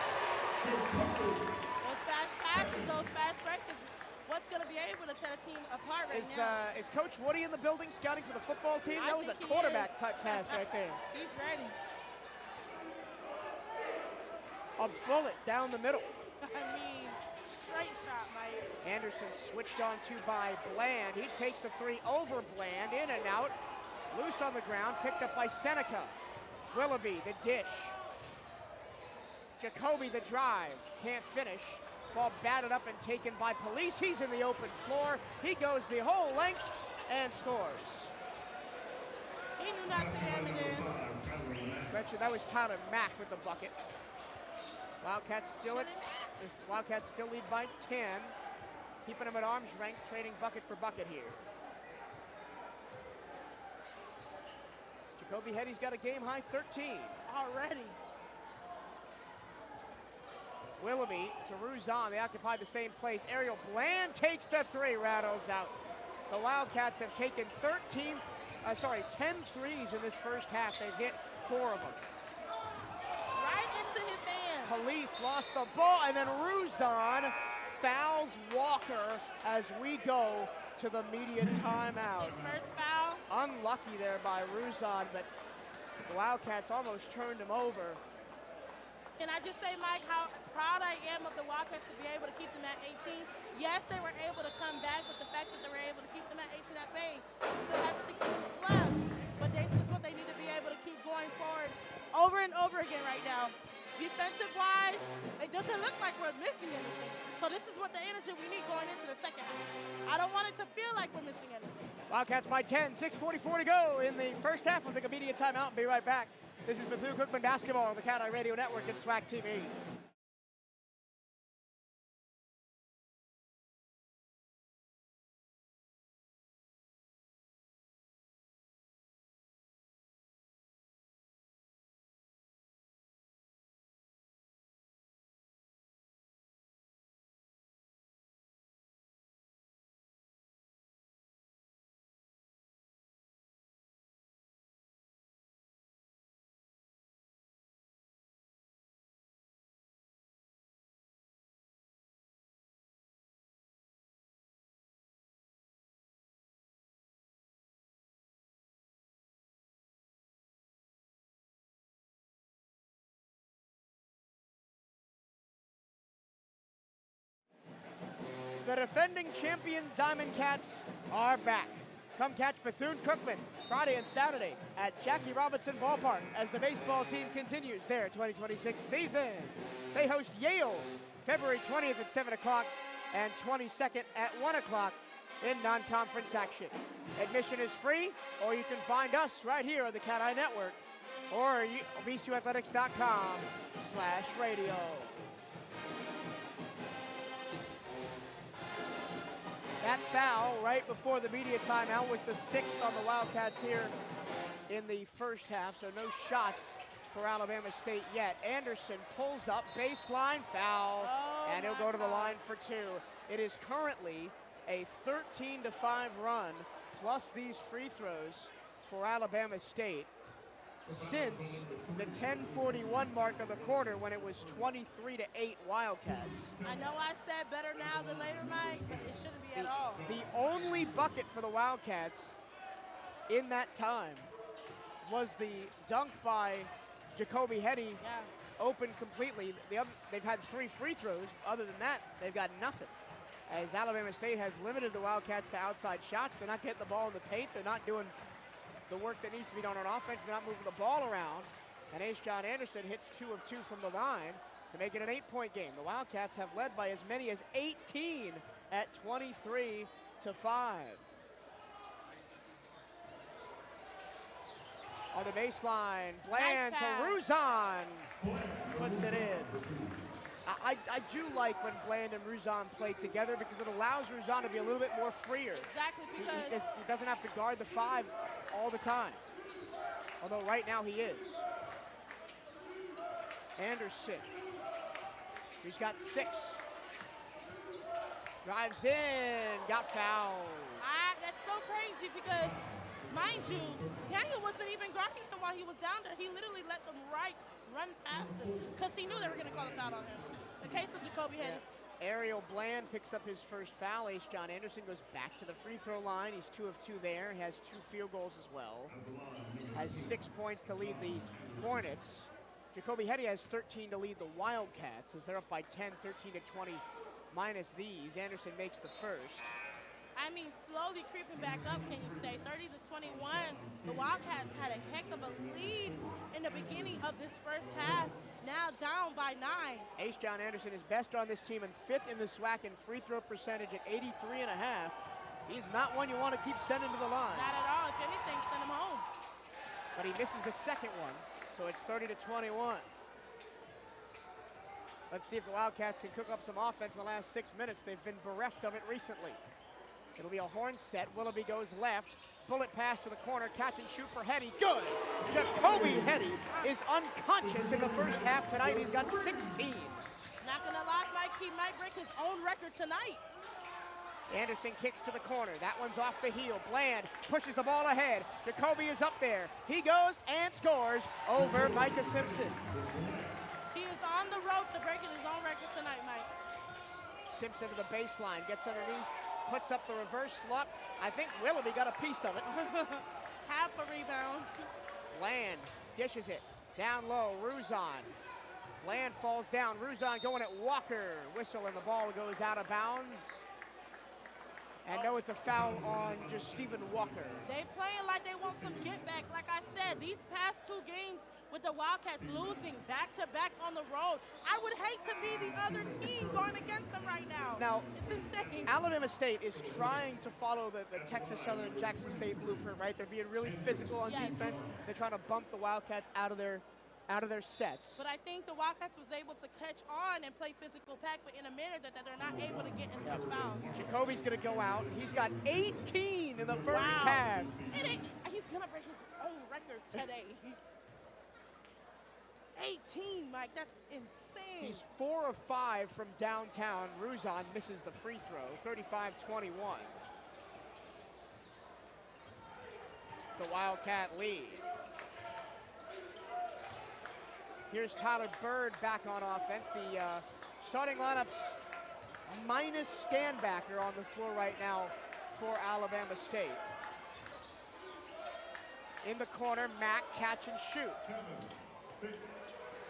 Those fast passes, those fast breaks is what's going to be able to set a team apart right now. Is Coach Woody in the building scouting for the football team? That was a quarterback type pass right there. He's ready. A bullet down the middle. I mean, straight shot, Mike. Anderson switched on to by Bland. He takes the 3 over Bland, in and out. Loose on the ground, picked up by Seneca. Willoughby, the dish. Jacoby, the drive. Can't finish. Ball batted up and taken by Police. He's in the open floor. He goes the whole length and scores. He knew not to jam it in. Betcha that was Tyler Mack with the bucket. Wildcats still lead by 10. Keeping them at arm's length, trading bucket for bucket here. Jacoby Heddy's got a game-high 13. Already. Willoughby to Ruzon. They occupy the same place. Ariel Bland takes the 3, rattles out. The Wildcats have taken 10 threes in this first half. They've hit 4 of them. Right into his hand. Police lost the ball, and then Ruzon fouls Walker as we go to the media timeout. His first foul. Unlucky there by Ruzon, but the Wildcats almost turned him over. Can I just say, Mike, how proud I am of the Wildcats to be able to keep them at 18. Yes, they were able to come back, but the fact that they were able to keep them at 18 at bay, still have 6 minutes left. But this is what they need to be able to keep going forward over and over again right now. Defensive-wise, it doesn't look like we're missing anything. So this is what the energy we need going into the second half. I don't want it to feel like we're missing anything. Wildcats by 10, 6:44 to go in the first half. We'll take a media timeout and be right back This is Bethune-Cookman basketball on the CatEye Radio Network and SWAC TV. The defending champion Diamond Cats are back. Come catch Bethune-Cookman Friday and Saturday at Jackie Robinson Ballpark as the baseball team continues their 2026 season. They host Yale February 20th at 7 o'clock and 22nd at 1 o'clock in non-conference action. Admission is free, or you can find us right here on the CatEye Network or bcuathletics.com/radio. That foul right before the media timeout was the 6th on the Wildcats here in the first half, so no shots for Alabama State yet. Anderson pulls up, baseline foul, and he'll go to the line for 2. It is currently a 13-5 run, plus these free throws for Alabama State since the 10:41 mark of the quarter when it was 23-8 Wildcats. I know I said better now than later, Mike, but it shouldn't be at all. The only bucket for the Wildcats in that time was the dunk by Jacoby Hetty, open completely. They've had 3 free throws. Other than that, they've got nothing. As Alabama State has limited the Wildcats to outside shots, they're not getting the ball in the paint. They're not doing the work that needs to be done on offense. They're not moving the ball around. And Ace John Anderson hits 2 of 2 from the line to make it an 8-point game. The Wildcats have led by as many as 18 at 23-5. On the baseline, Bland Nice to pass. Ruzan. Puts it in. I do like when Bland and Ruzan play together because it allows Ruzan to be a little bit more freer. Exactly, because He doesn't have to guard the 5 all the time. Although right now he is. Anderson. He's got 6. Drives in, got fouled. That's so crazy because, mind you, Daniel wasn't even guarding him while he was down there. He literally let them run past him because he knew they were going to call a foul on him. The case of Jacoby Hetty. Ariel Bland picks up his first foul. Ace John Anderson goes back to the free throw line. He's 2 of 2 there. He has 2 field goals as well. Has 6 points to lead the Hornets. Jacoby Hetty has 13 to lead the Wildcats as they're up by 10, 13-20 minus these. Anderson makes the first. I mean, slowly creeping back up, can you say? 30-21. The Wildcats had a heck of a lead in the beginning of this first half. Now down by 9. Ace John Anderson is best on this team and 5th in the SWAC in free throw percentage at 83.5. He's not one you want to keep sending to the line. Not at all. If anything, send him home. But he misses the second one, so it's 30-21. Let's see if the Wildcats can cook up some offense in the last 6 minutes. They've been bereft of it recently. It'll be a horn set. Willoughby goes left. Bullet pass to the corner. Catch and shoot for Hetty. Good. Jacoby Hetty is unconscious in the first half tonight. He's got 16. Not going to lie, Mike, he might break his own record tonight. Anderson kicks to the corner. That one's off the heel. Bland pushes the ball ahead. Jacoby is up there. He goes and scores over Micah Simpson. He is on the road to breaking his own record tonight, Mike. Simpson to the baseline. Gets underneath. Puts up the reverse slump. I think Willoughby got a piece of it. Half a rebound. Bland dishes it. Down low, Ruzan. Bland falls down. Ruzan going at Walker. Whistle and the ball goes out of bounds. And no, it's a foul on just Stephen Walker. They playing like they want some get back. Like I said, these past 2 games with the Wildcats losing back-to-back on the road. I would hate to be the other team going against them right now. Now, it's insane. Alabama State is trying to follow the Texas Southern Jackson State blueprint, right? They're being really physical on defense. They're trying to bump the Wildcats out of their sets. But I think the Wildcats was able to catch on and play physical pack, but in a manner that they're not able to get as much fouls. Jacoby's going to go out. He's got 18 in the first half. He's going to break his own record today. 18, Mike, that's insane. He's 4 of 5 from downtown. Ruzon misses the free throw, 35-21. The Wildcat lead. Here's Tyler Bird back on offense. The starting lineup's minus Stanbacker on the floor right now for Alabama State. In the corner, Mack catch and shoot.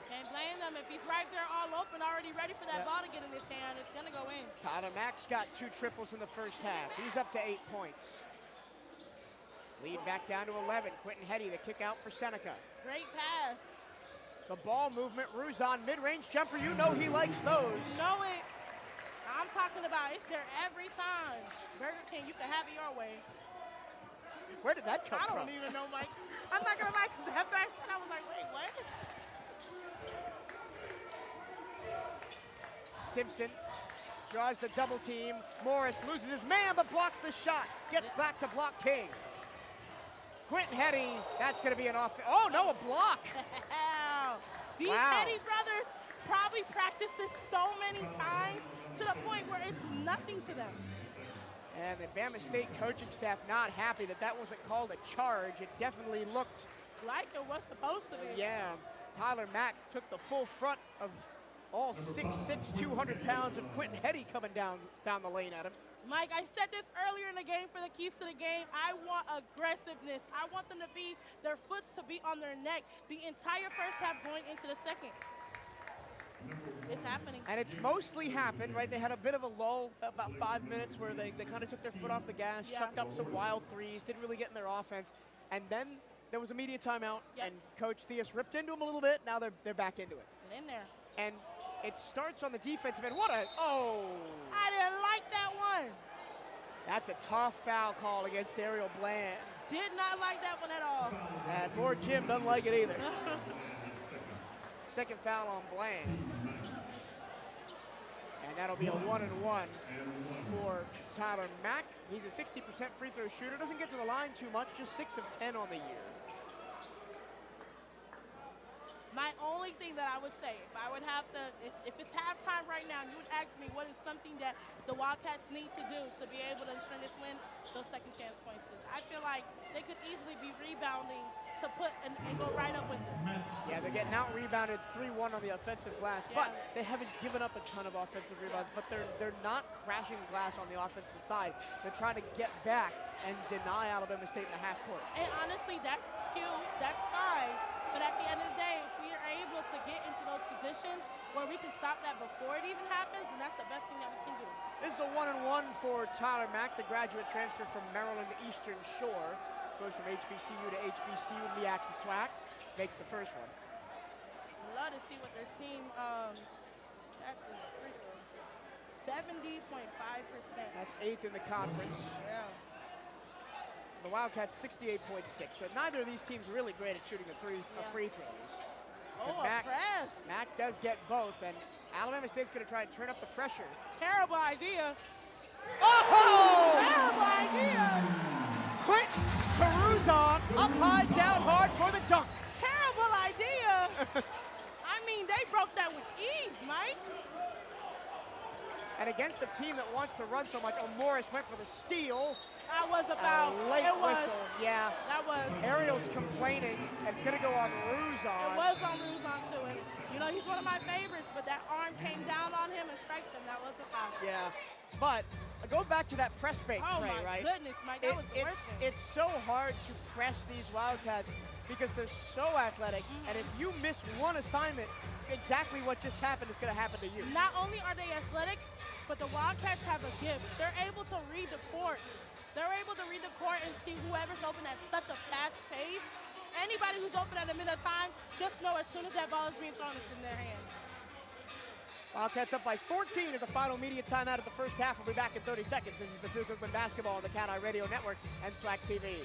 Can't blame them. If he's right there all open, already ready for that ball to get in his hand, it's going to go in. Tyler Mack's got 2 triples in the first half. He's up to 8 points. Lead back down to 11. Quentin Hetty, the kick out for Seneca. Great pass. The ball movement, Ruzon, mid-range jumper. You know he likes those. You know it. I'm talking about it's there every time. Burger King, you can have it your way. Where did that come from? I don't even know, Mike. I'm not going to lie, because after I said, I was like, wait, what? Simpson draws the double team. Morris loses his man, but blocks the shot. Gets back to block King. Quentin Hetty, that's going to be an off. Oh, no, a block. These Hetty brothers probably practiced this so many times to the point where it's nothing to them. And the Bama State coaching staff not happy that that wasn't called a charge. It definitely looked like it was supposed to be. Yeah, Tyler Mack took the full front of all 6'6", 200 pounds of Quentin Hetty coming down the lane at him. Mike, I said this earlier in the game for the keys to the game. I want aggressiveness. I want them to be, their foots to be on their neck the entire first half going into the second. It's happening. And it's mostly happened, right? They had a bit of a lull, about 5 minutes, where they kind of took their foot off the gas, chucked up some wild threes, didn't really get in their offense. And then there was a media timeout, and Coach Theus ripped into them a little bit. Now they're back into it. In there. And it starts on the defensive end. I didn't like that one. That's a tough foul call against Ariel Bland. Did not like that one at all. And more Jim doesn't like it either. Second foul on Bland. And that'll be a 1-and-1 for Tyler Mack. He's a 60% free throw shooter. Doesn't get to the line too much, just 6 of 10 on the year. My only thing that I would say, if I would have to, if it's halftime right now, and you would ask me what is something that the Wildcats need to do to be able to ensure this win, those second chance points is. I feel like they could easily be rebounding to put and go right up with it. Yeah, they're getting out rebounded 3-1 on the offensive glass, but they haven't given up a ton of offensive rebounds, but they're not crashing glass on the offensive side. They're trying to get back and deny Alabama State in the half court. And honestly, that's cute, that's fine, but at the end of the day, if we are able to get into those positions where we can stop that before it even happens, and that's the best thing that we can do. This is a 1-and-1 for Tyler Mack, the graduate transfer from Maryland Eastern Shore. Goes from HBCU to HBCU and MEAC to SWAC. Makes the first one. Love to see what their team stats is. 70.5%. That's 8th in the conference. Yeah. The Wildcats 68.6. So neither of these teams are really great at shooting the free throws. Oh, Mack does get both, and Alabama State's going to try and turn up the pressure. Terrible idea. Oh! Terrible idea. Quentin Ruzon up high, down hard for the dunk. Terrible idea. I mean, they broke that with ease, Mike. And against the team that wants to run so much, Morris went for the steal. That was about late whistle. Yeah. That was. Ariel's complaining, and it's going to go on Ruzon. It was on Ruzon too. And, you know, he's one of my favorites, but that arm came down on him and struck him. That was a foul. Yeah. But go back to that press bait play, right? Oh, my goodness, Mike. That was the worst thing. It's so hard to press these Wildcats because they're so athletic, and if you miss one assignment, exactly what just happened is going to happen to you. Not only are they athletic, but the Wildcats have a gift. They're able to read the court. They're able to read the court and see whoever's open at such a fast pace anybody who's open at a minute of time, just know as soon as that ball is being thrown, it's in their hands. Wildcats up by 14 at the final media timeout of the first half. We'll be back in 30 seconds. This is Bethune-Cookman basketball on the CatEye Radio Network and SWAC TV.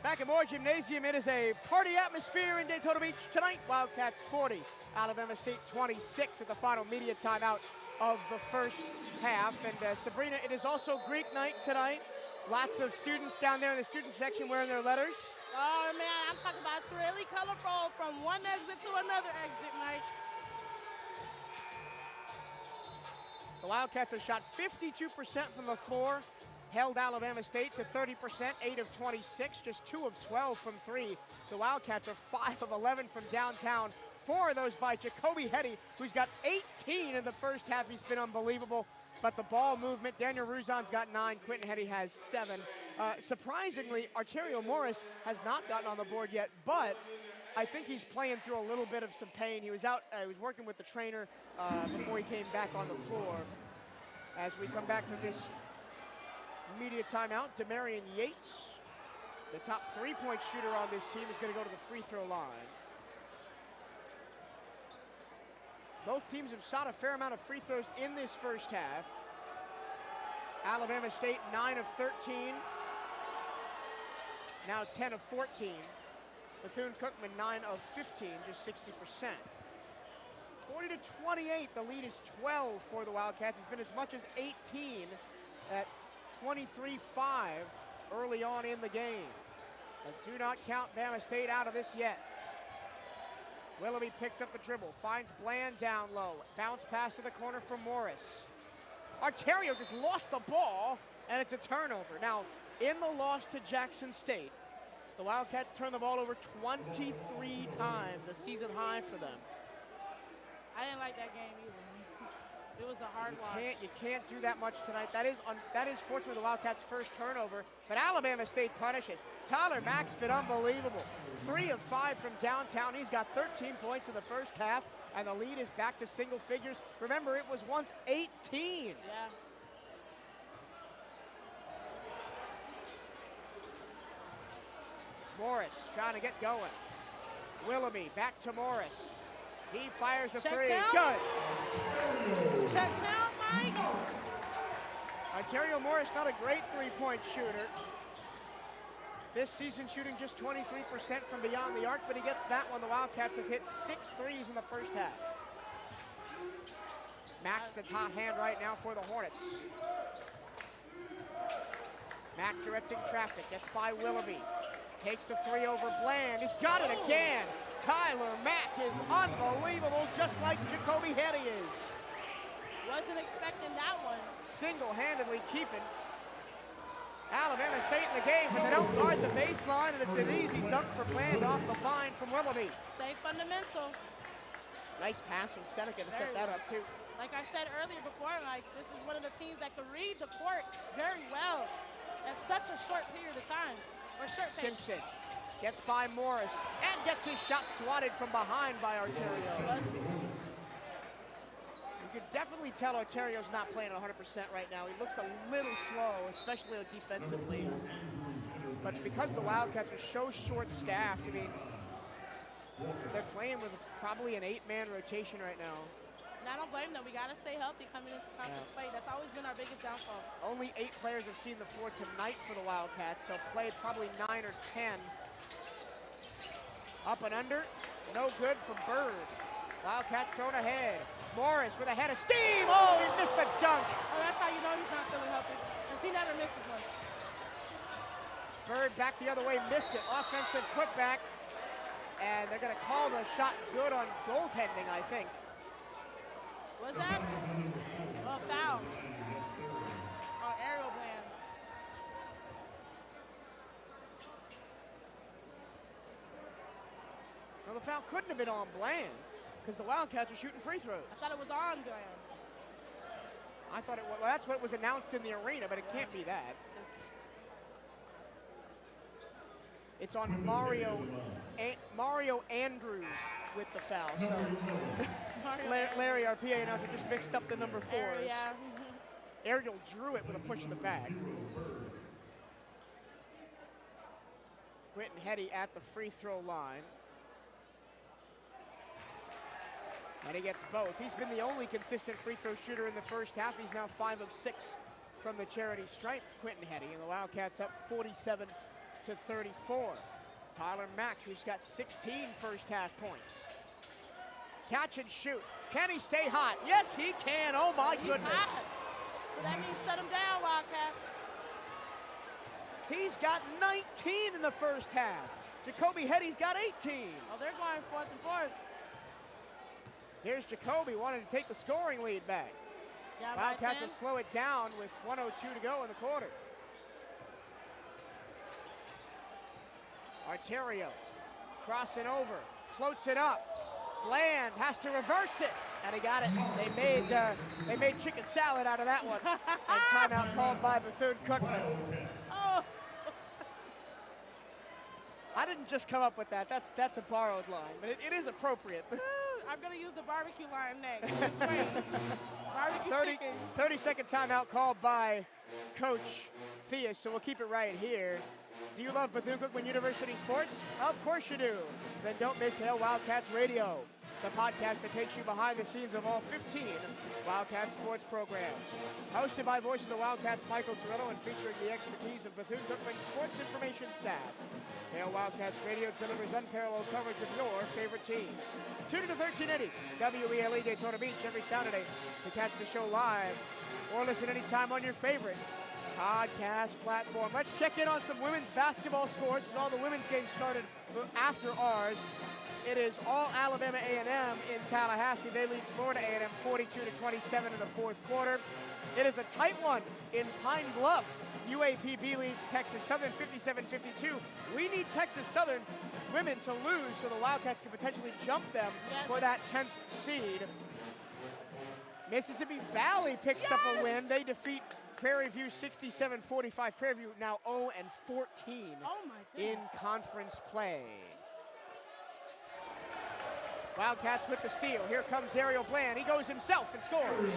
Back at Moore Gymnasium, it is a party atmosphere in Daytona Beach tonight. Wildcats 40, Alabama State 26 at the final media timeout of the first half. And Sabrina, it is also Greek night tonight. Lots of students down there in the student section wearing their letters. Oh man, I'm talking about it's really colorful from one exit to another exit, Mike. The Wildcats have shot 52% from the floor, held Alabama State to 30%, 8 of 26, just 2 of 12 from 3. The Wildcats are 5 of 11 from downtown, 4 of those by Jacoby Hetty, who's got 18 in the first half. He's been unbelievable. But the ball movement, Daniel Ruzon's got 9, Quentin Hetty has 7. Surprisingly, Arterio Morris has not gotten on the board yet, but I think he's playing through a little bit of some pain. He was out, he was working with the trainer before he came back on the floor. As we come back from this media timeout, Demarion Yates, the top three-point shooter on this team, is going to go to the free throw line. Both teams have shot a fair amount of free throws in this first half. Alabama State 9 of 13, now 10 of 14. Bethune-Cookman 9 of 15, just 60%. 40 to 28, the lead is 12 for the Wildcats. It's been as much as 18 at 23-5 early on in the game. But do not count Bama State out of this yet. Willoughby picks up the dribble, finds Bland down low. Bounce pass to the corner from Morris. Arterio just lost the ball, and it's a turnover. Now, in the loss to Jackson State, the Wildcats turned the ball over 23 times, a season high for them. I didn't like that game either. It was a hard watch. You can't do that much tonight. That is fortunately the Wildcats' first turnover, but Alabama State punishes. Tyler Mack's been unbelievable. 3 of 5 from downtown. He's got 13 points in the first half, and the lead is back to single figures. Remember, it was once 18. Yeah. Morris trying to get going. Willoughby back to Morris. He fires a three. Down. Good. Check down, Mike. Arterio Morris, not a great three-point shooter. This season shooting just 23% from beyond the arc, but he gets that one. The Wildcats have hit 6 threes in the first half. Mack's the hot hand right now for the Hornets. Mack directing traffic, gets by Willoughby. Takes the 3 over Bland. He's got it again. Tyler Mack is unbelievable, just like Jacoby Hetty is. Wasn't expecting that one. Single-handedly keeping Alabama State in the game, but they don't guard the baseline, and it's an easy dunk for Bland off the fine from Willoughby. Stay fundamental. Nice pass from Seneca to set that up, too. Like I said earlier before, like, this is one of the teams that can read the court very well at such a short period of time. Or short pace. Simpson gets by Morris and gets his shot swatted from behind by Arterio. You can definitely tell Arterio's not playing 100% right now. He looks a little slow, especially defensively. But because the Wildcats are so short-staffed, I mean, they're playing with probably an 8-man rotation right now. And I don't blame them. We got to stay healthy coming into conference play. That's always been our biggest downfall. Only 8 players have seen the floor tonight for the Wildcats. They'll play probably 9 or 10. Up and under, no good from Bird. Wildcats thrown ahead. Morris with a head of steam. Oh, he missed the dunk. Oh, that's how you know he's not feeling healthy, because he never misses one. Bird back the other way, missed it. Offensive putback. And they're going to call the shot good on goaltending, I think. Was that? Oh, foul. Oh, aerial Bland. Well, the foul couldn't have been on Bland because the Wildcats are shooting free throws. I thought it was on Bland. I thought it was, well, that's what was announced in the arena, but it can't be that. It's on Mario Andrews with the foul. So Larry, our PA announcer, just mixed up the number 4s. Yeah. Ariel drew it with a push in the bag. Quentin Hetty at the free throw line. And he gets both. He's been the only consistent free throw shooter in the first half. He's now 5 of 6 from the charity stripe, Quentin Hetty. And the Wildcats up 47-34. Tyler Mack, who's got 16 first half points. Catch and shoot. Can he stay hot? Yes, he can. Oh, my goodness. Hot. So that means shut him down, Wildcats. He's got 19 in the first half. Jacoby Hetty's got 18. Oh, they're going 4th and 4th. Here's Jacoby wanting to take the scoring lead back. Yeah, Wildcats will slow it down with 1:02 to go in the quarter. Arterio crossing over, floats it up. Bland has to reverse it, and he got it. They made chicken salad out of that one. And timeout called by Bethune-Cookman. Oh. I didn't just come up with that. That's a borrowed line, but it is appropriate. I'm gonna use the barbecue line next. It's great. Barbecue chicken. 30-second timeout called by Coach Theus, so we'll keep it right here. Do you love Bethune-Cookman University sports? Of course you do. Then don't miss Hail Wildcats Radio, the podcast that takes you behind the scenes of all 15 Wildcat sports programs. Hosted by voice of the Wildcats, Michael Cirillo, and featuring the expertise of Bethune-Cookman sports information staff. Hail Wildcats Radio delivers unparalleled coverage of your favorite teams. Tune in to 1380 WELE Daytona Beach every Saturday to catch the show live or listen anytime on your favorite podcast platform. Let's check in on some women's basketball scores because all the women's games started after ours. It is all Alabama A&M in Tallahassee. They lead Florida A&M 42-27 in the fourth quarter. It is a tight one in Pine Bluff. UAPB leads Texas Southern 57-52. We need Texas Southern women to lose so the Wildcats can potentially jump them for that 10th seed. Mississippi Valley picks up a win. They defeat Prairie View 67-45. Prairie View now 0-14 in conference play. Wildcats with the steal. Here comes Ariel Bland. He goes himself and scores.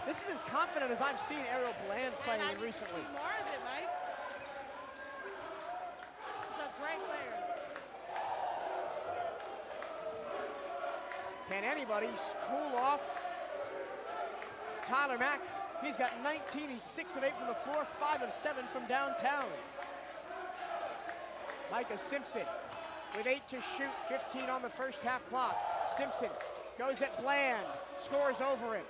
This is as confident as I've seen Ariel Bland play recently. See more of it, Mike. He's a great player. Can anybody cool off Tyler Mack? He's got 19. He's 6 of 8 from the floor, 5 of 7 from downtown. Micah Simpson with 8 to shoot, 15 on the first half clock. Simpson goes at Bland, scores over him.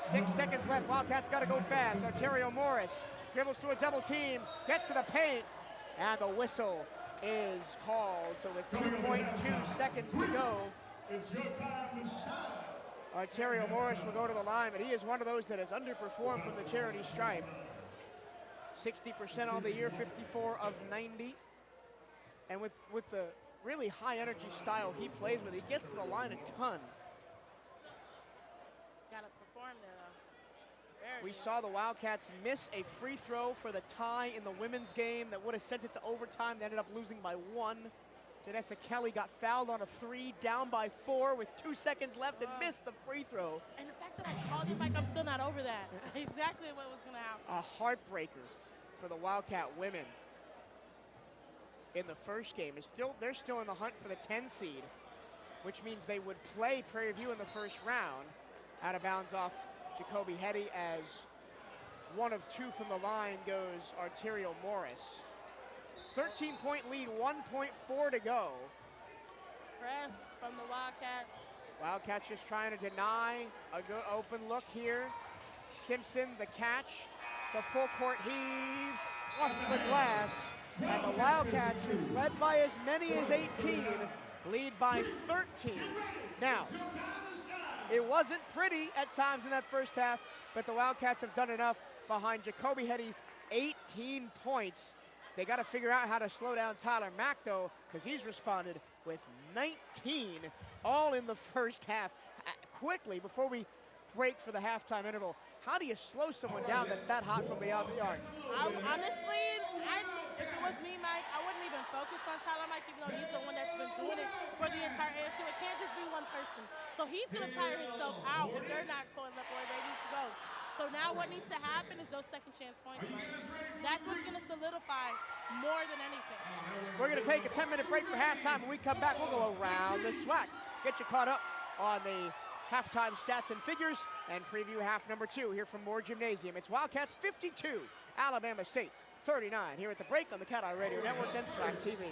6 seconds left. Wildcats got to go fast. Arterio Morris dribbles through a double team, gets to the paint, and the whistle is called. So with 2.2 seconds to go, It's your time to shine. Arterio Morris will go to the line, but he is one of those that has underperformed from the charity stripe. 60% on the year, 54 of 90. And with the really high energy style he plays with, he gets to the line a ton. Got to perform there, though. We saw the Wildcats miss a free throw for the tie in the women's game that would have sent it to overtime. They ended up losing by 1. Janessa Kelly got fouled on a 3, down by 4 with 2 seconds left and missed the free throw. And the fact that I called you, Mike, I'm still not over that. Exactly what was going to happen. A heartbreaker for the Wildcat women in the first game. They're still in the hunt for the 10 seed, which means they would play Prairie View in the first round. Out of bounds off Jacoby Hetty as 1 of 2 from the line goes Arterio Morris. 13-point lead, 1.4 to go. Press from the Wildcats. Wildcats just trying to deny a good open look here. Simpson, the catch, the full court heave, off the glass. And the Wildcats, who've led by as many as 18, lead by 13. Now, it wasn't pretty at times in that first half, but the Wildcats have done enough behind Jacoby Hetty's 18 points. They got to figure out how to slow down Tyler Mack, though, because he's responded with 19, all in the first half. Quickly, before we break for the halftime interval, how do you slow someone down that's that hot from beyond the arc? Honestly, if it was me, Mike, I wouldn't even focus on Tyler Mike, even though he's the one that's been doing it for the entire ASU. It can't just be one person. So he's going to tire himself out if they're not pulling up where they need to go. So now what needs to happen is those second chance points. That's what's going to solidify more than anything. We're going to take a 10-minute break for halftime. When we come back, we'll go around the SWAC. Get you caught up on the halftime stats and figures and preview half number 2 here from Moore Gymnasium. It's Wildcats 52, Alabama State 39 here at the break on the CatEye Radio Network and SWAC TV.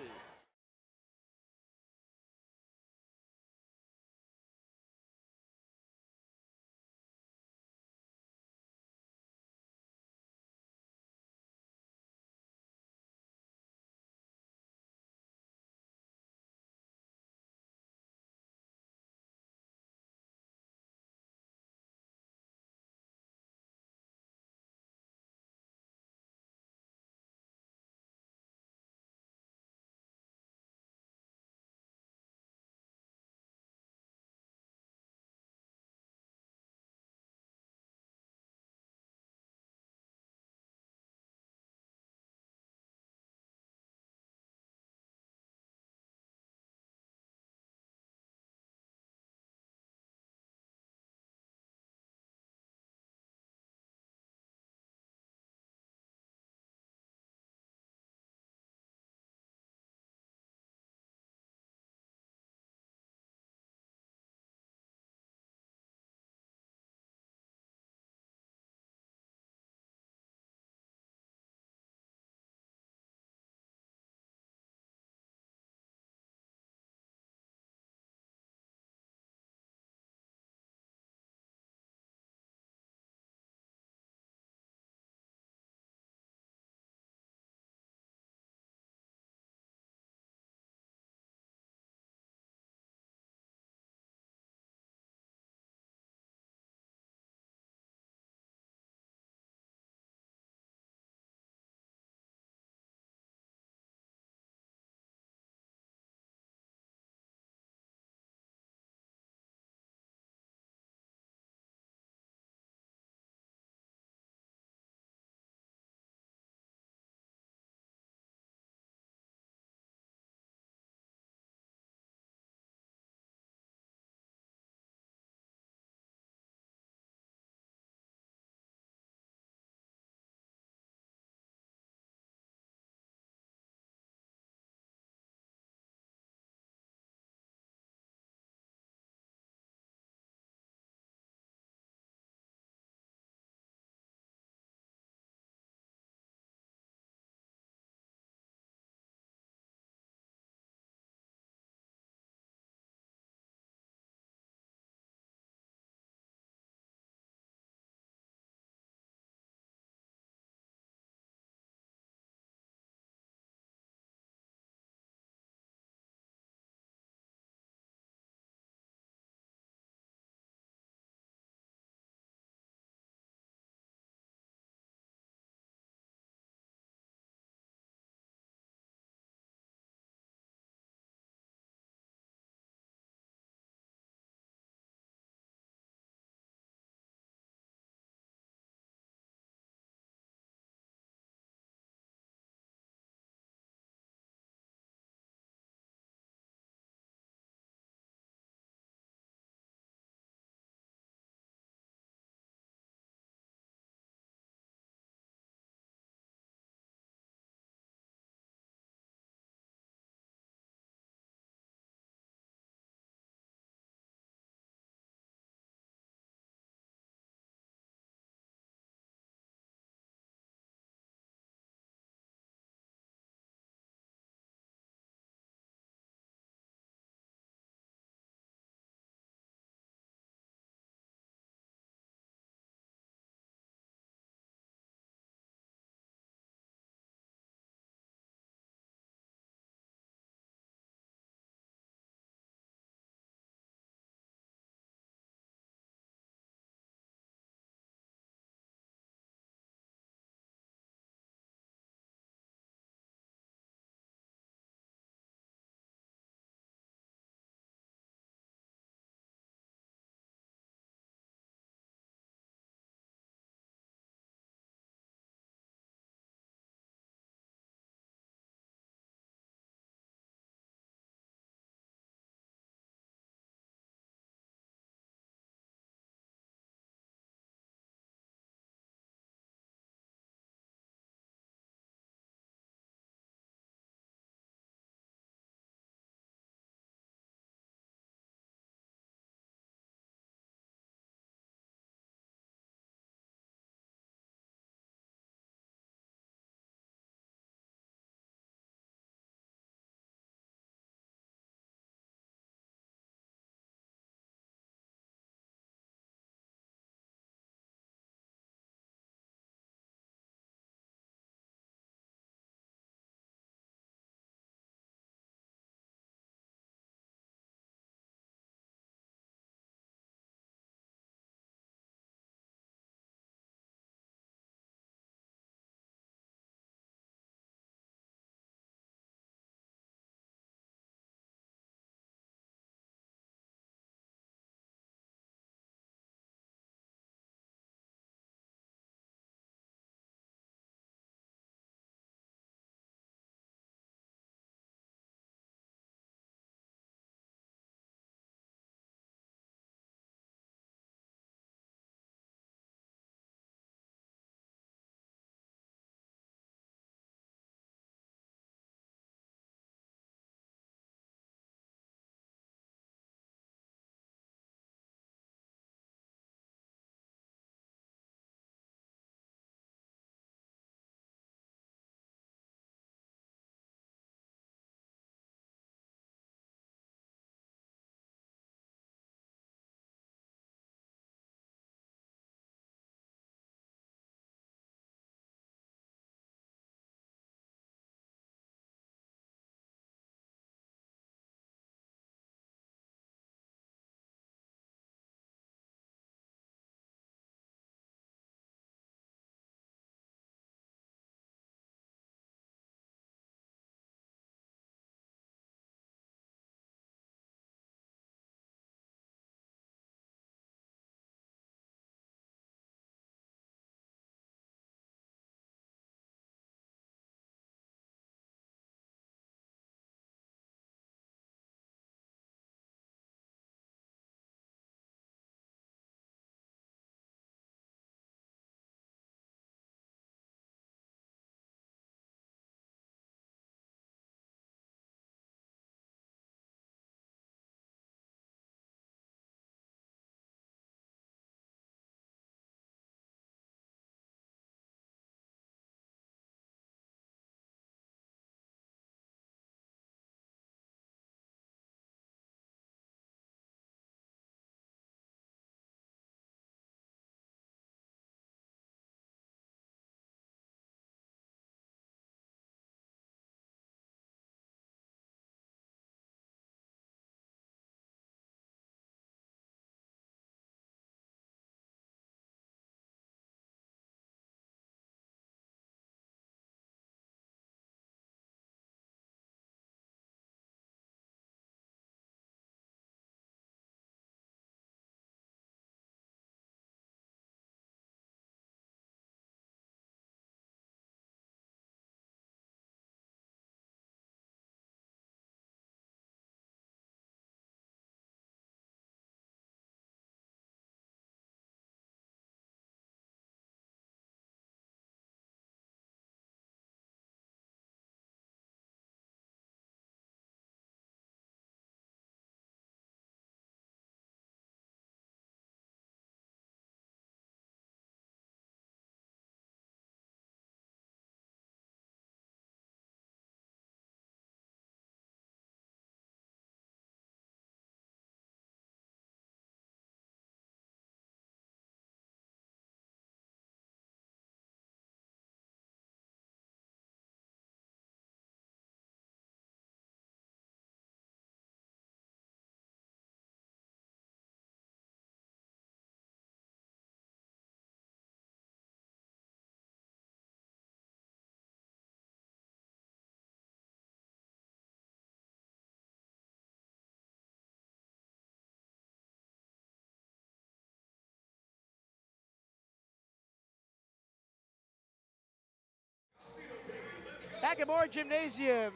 Hackamore Gymnasium,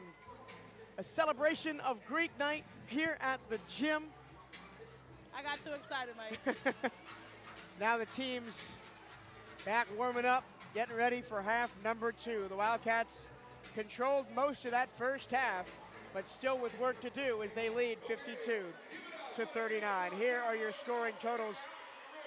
a celebration of Greek night here at the gym. I got too excited, Mike. Now the team's back warming up, getting ready for half number 2. The Wildcats controlled most of that first half, but still with work to do as they lead 52-39. Here are your scoring totals.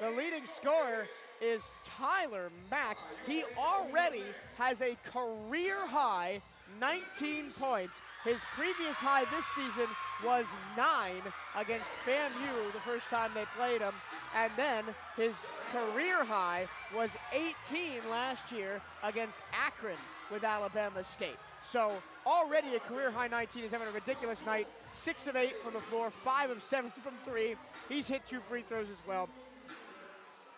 The leading scorer is Tyler Mack. He already has a career-high 19 points. His previous high this season was 9 against FAMU the first time they played him. And then his career high was 18 last year against Akron with Alabama State. So already a career high 19. He's having a ridiculous night. 6 of 8 from the floor, 5 of 7 from 3. He's hit 2 free throws as well.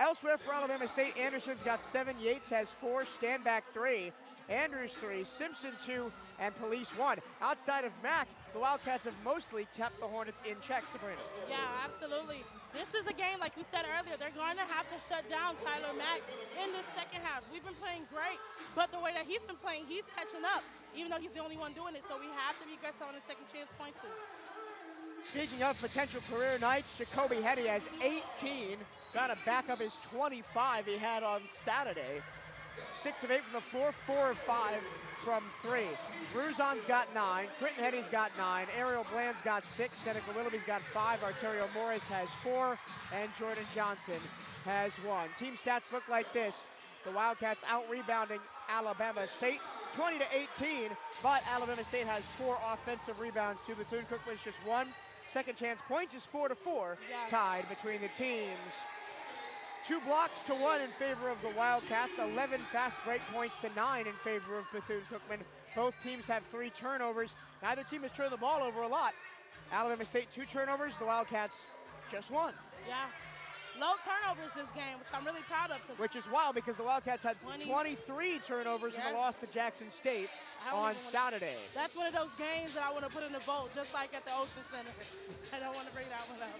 Elsewhere for Alabama State, Anderson's got 7, Yates has 4, Standback 3, Andrews 3, Simpson 2, and Police 1. Outside of Mack, the Wildcats have mostly kept the Hornets in check, Sabrina. Yeah, absolutely. This is a game, like we said earlier, they're going to have to shut down Tyler Mack in the second half. We've been playing great, but the way that he's been playing, he's catching up, even though he's the only one doing it. So we have to be aggressive on the second chance points. Speaking of potential career nights, Jacoby Hetty has 18. Got to back up his 25 he had on Saturday. 6 of 8 from the floor, 4 of 5 from 3. Bruzon's got 9, Quentin Hetty's got 9, Ariel Bland's got 6, Seneca Willoughby's got 5, Arterio Morris has 4, and Jordan Johnson has 1. Team stats look like this. The Wildcats out-rebounding Alabama State, 20-18, but Alabama State has 4 offensive rebounds to Bethune-Cookman's just 1. Second chance points is 4-4, tied between the teams. 2 blocks to 1 in favor of the Wildcats, 11 fast break points to 9 in favor of Bethune-Cookman. Both teams have 3 turnovers. Neither team has turned the ball over a lot. Alabama State 2 turnovers, the Wildcats just 1. Yeah, low turnovers this game, which I'm really proud of. Which is wild because the Wildcats had 23 turnovers in the loss to Jackson State on Saturday. That's one of those games that I want to put in the vote, just like at the Ocean Center. I don't want to bring that one up.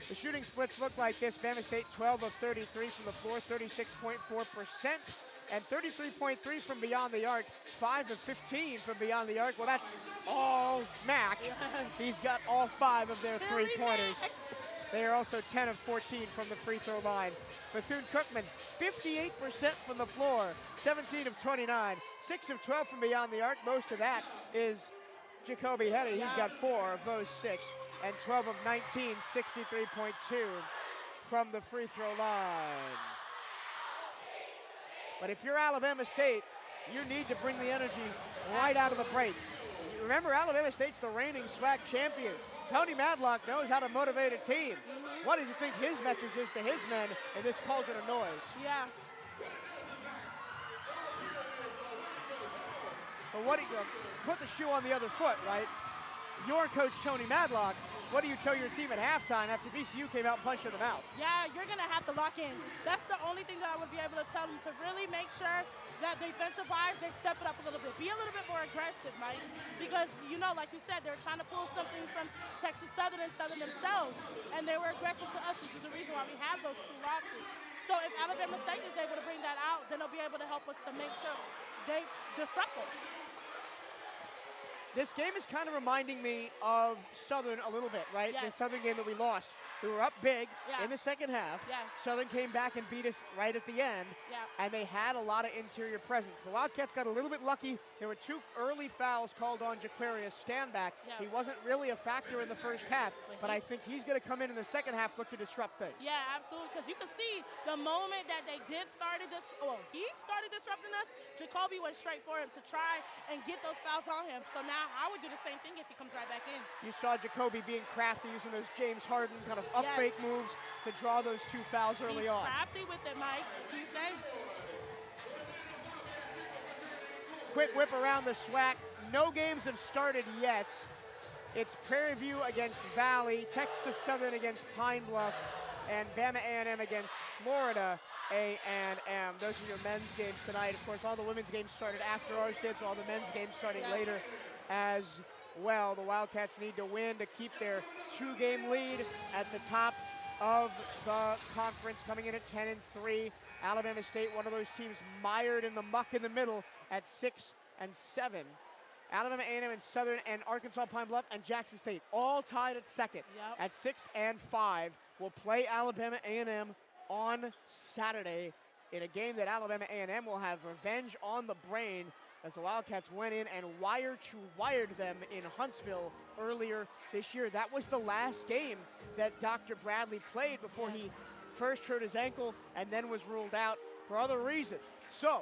The shooting splits look like this. Bama State 12 of 33 from the floor, 36.4%, and 33.3 from beyond the arc, 5 of 15 from beyond the arc. Well, that's all Mack. He's got all 5 of their 3-pointers. They are also 10 of 14 from the free throw line. Bethune-Cookman, 58% from the floor, 17 of 29, 6 of 12 from beyond the arc. Most of that is Jacoby Hetty. He's got 4 of those 6. And 12 of 19, 63.2 from the free throw line. But if you're Alabama State, you need to bring the energy right out of the break. Remember, Alabama State's the reigning SWAC champions. Tony Madlock knows how to motivate a team. What do you think his message is to his men in this cauldron of noise? Yeah. But what do you put the shoe on the other foot, right? Your coach, Tony Madlock, what do you tell your team at halftime after BCU came out and punched in the mouth? Yeah, you're going to have to lock in. That's the only thing that I would be able to tell them, to really make sure that defensive-wise, they step it up a little bit. Be a little bit more aggressive, Mike, because, you know, like you said, they were trying to pull something from Texas Southern and Southern themselves, and they were aggressive to us, which is the reason why we have those 2 losses. So if Alabama State is able to bring that out, then they'll be able to help us to make sure they disrupt us. This game is kind of reminding me of Southern a little bit, right? Yes. The Southern game that we lost. We were up big in the second half. Yes. Southern came back and beat us right at the end. And they had a lot of interior presence. The Wildcats got a little bit lucky. There were 2 early fouls called on Jaquarius Standback. He wasn't really a factor in the first half, but I think he's going to come in the second half, look to disrupt things. Yeah, absolutely, because you can see the moment that they he started disrupting us, Jacoby went straight for him to try and get those fouls on him. So now I would do the same thing if he comes right back in. You saw Jacoby being crafty, using those James Harden kind of up fake moves to draw those 2 fouls early on. He's crafty with it, Mike. He's saying. Quick whip around the SWAC. No games have started yet. It's Prairie View against Valley, Texas Southern against Pine Bluff, and Bama A&M against Florida A&M. Those are your men's games tonight. Of course, all the women's games started after ours did, so all the men's games starting later as well. The Wildcats need to win to keep their 2-game lead at the top of the conference, coming in at 10-3. Alabama State, one of those teams mired in the muck in the middle at 6 and 7. Alabama A&M and Southern and Arkansas Pine Bluff and Jackson State all tied at second at 6 and 5 will play Alabama A&M on Saturday in a game that Alabama A&M will have revenge on the brain as the Wildcats went in and wire-to-wired them in Huntsville earlier this year. That was the last game that Dr. Bradley played before he first hurt his ankle and then was ruled out for other reasons. So,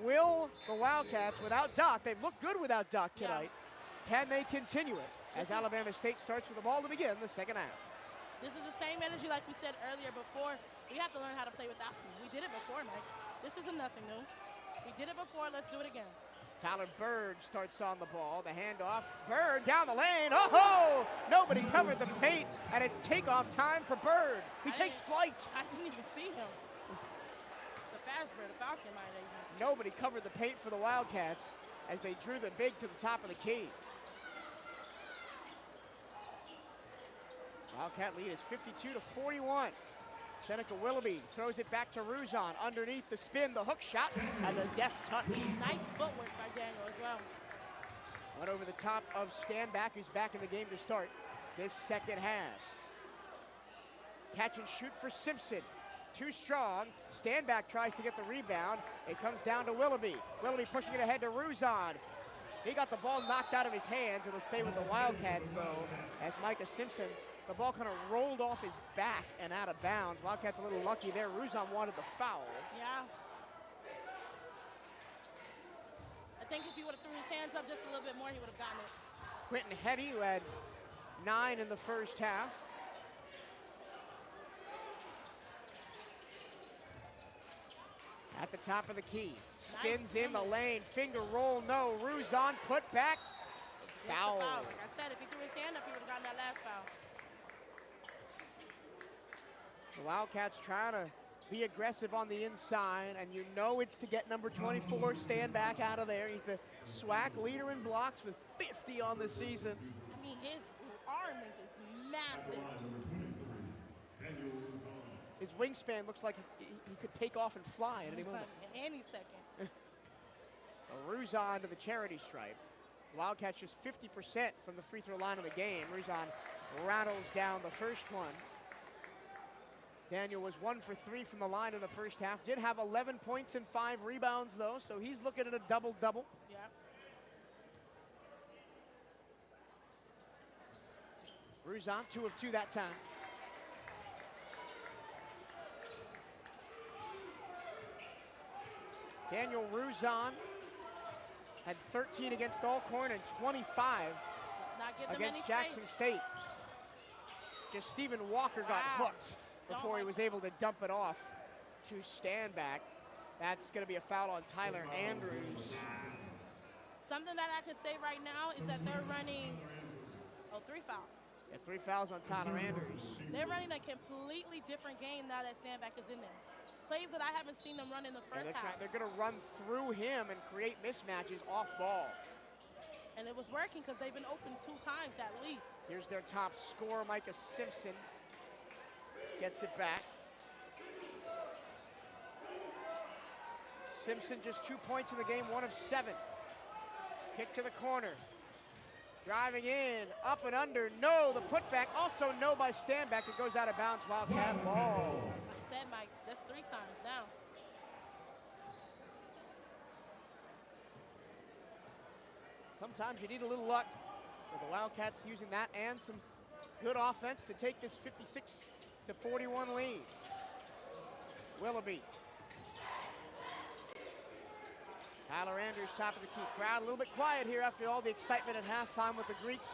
will the Wildcats, without Doc, they've looked good without Doc tonight, can they continue it as Alabama State starts with the ball to begin the second half? This is the same energy like we said earlier before. We have to learn how to play without them. We did it before, Mike. This isn't nothing new. We did it before, let's do it again. Tyler Bird starts on the ball. The handoff. Bird down the lane. Oh-ho! Nobody covered the paint, and it's takeoff time for Bird. He takes flight. I didn't even see him. It's a fast bird, a falcon, might even. Nobody covered the paint for the Wildcats as they drew the big to the top of the key. Wildcat lead is 52-41. Seneca Willoughby throws it back to Ruzon. Underneath the spin, the hook shot, and the deft touch. Nice footwork by Daniel as well. Went over the top of Stanback, who's back in the game to start this second half. Catch and shoot for Simpson. Too strong. Stanback tries to get the rebound. It comes down to Willoughby. Willoughby pushing it ahead to Ruzon. He got the ball knocked out of his hands. It'll stay with the Wildcats, though, as Micah Simpson, the ball kind of rolled off his back and out of bounds. Wildcats a little lucky there. Ruzon wanted the foul. Yeah. I think if he would have threw his hands up just a little bit more, he would have gotten it. Quentin Hetty, who had 9 in the first half. At the top of the key. Spins in the lane. Finger roll, no. Ruzon put back. Foul. Like I said, if he threw his hand up, he would have gotten that last foul. The Wildcats trying to be aggressive on the inside, and you know it's to get number 24, Stanback, out of there. He's the SWAC leader in blocks with 50 on the season. I mean, his arm length is massive. His wingspan looks like he could take off and fly at any moment. Any second. Ruzon to the charity stripe. Wildcats just 50% from the free throw line of the game. Ruzon rattles down the first one. Daniel was 1 for 3 from the line in the first half. Did have 11 points and 5 rebounds, though, so he's looking at a double-double. Yeah. Ruzon, 2 of 2 that time. Daniel Ruzon had 13 against Alcorn and 25 against Jackson State. Just Stephen Walker got hooked before he was able to dump it off to Stanback. That's going to be a foul on Tyler Andrews. Something that I can say right now is that they're running 3 fouls. Yeah, 3 fouls on Tyler Andrews. They're running a completely different game now that Stanback is in there. Plays that I haven't seen them run in the first half. They're going to run through him and create mismatches off ball. And it was working because they've been open 2 times at least. Here's their top scorer, Micah Simpson. Gets it back. Simpson just 2 points in the game, 1 of 7. Kick to the corner. Driving in, up and under, no. The putback, also no by Stanback. It goes out of bounds, Wildcat ball. Like I said, Mike, that's 3 times now. Sometimes you need a little luck. With the Wildcats using that and some good offense to take this 56-41 lead. Willoughby. Tyler Andrews, top of the key. Crowd a little bit quiet here after all the excitement at halftime with the Greeks.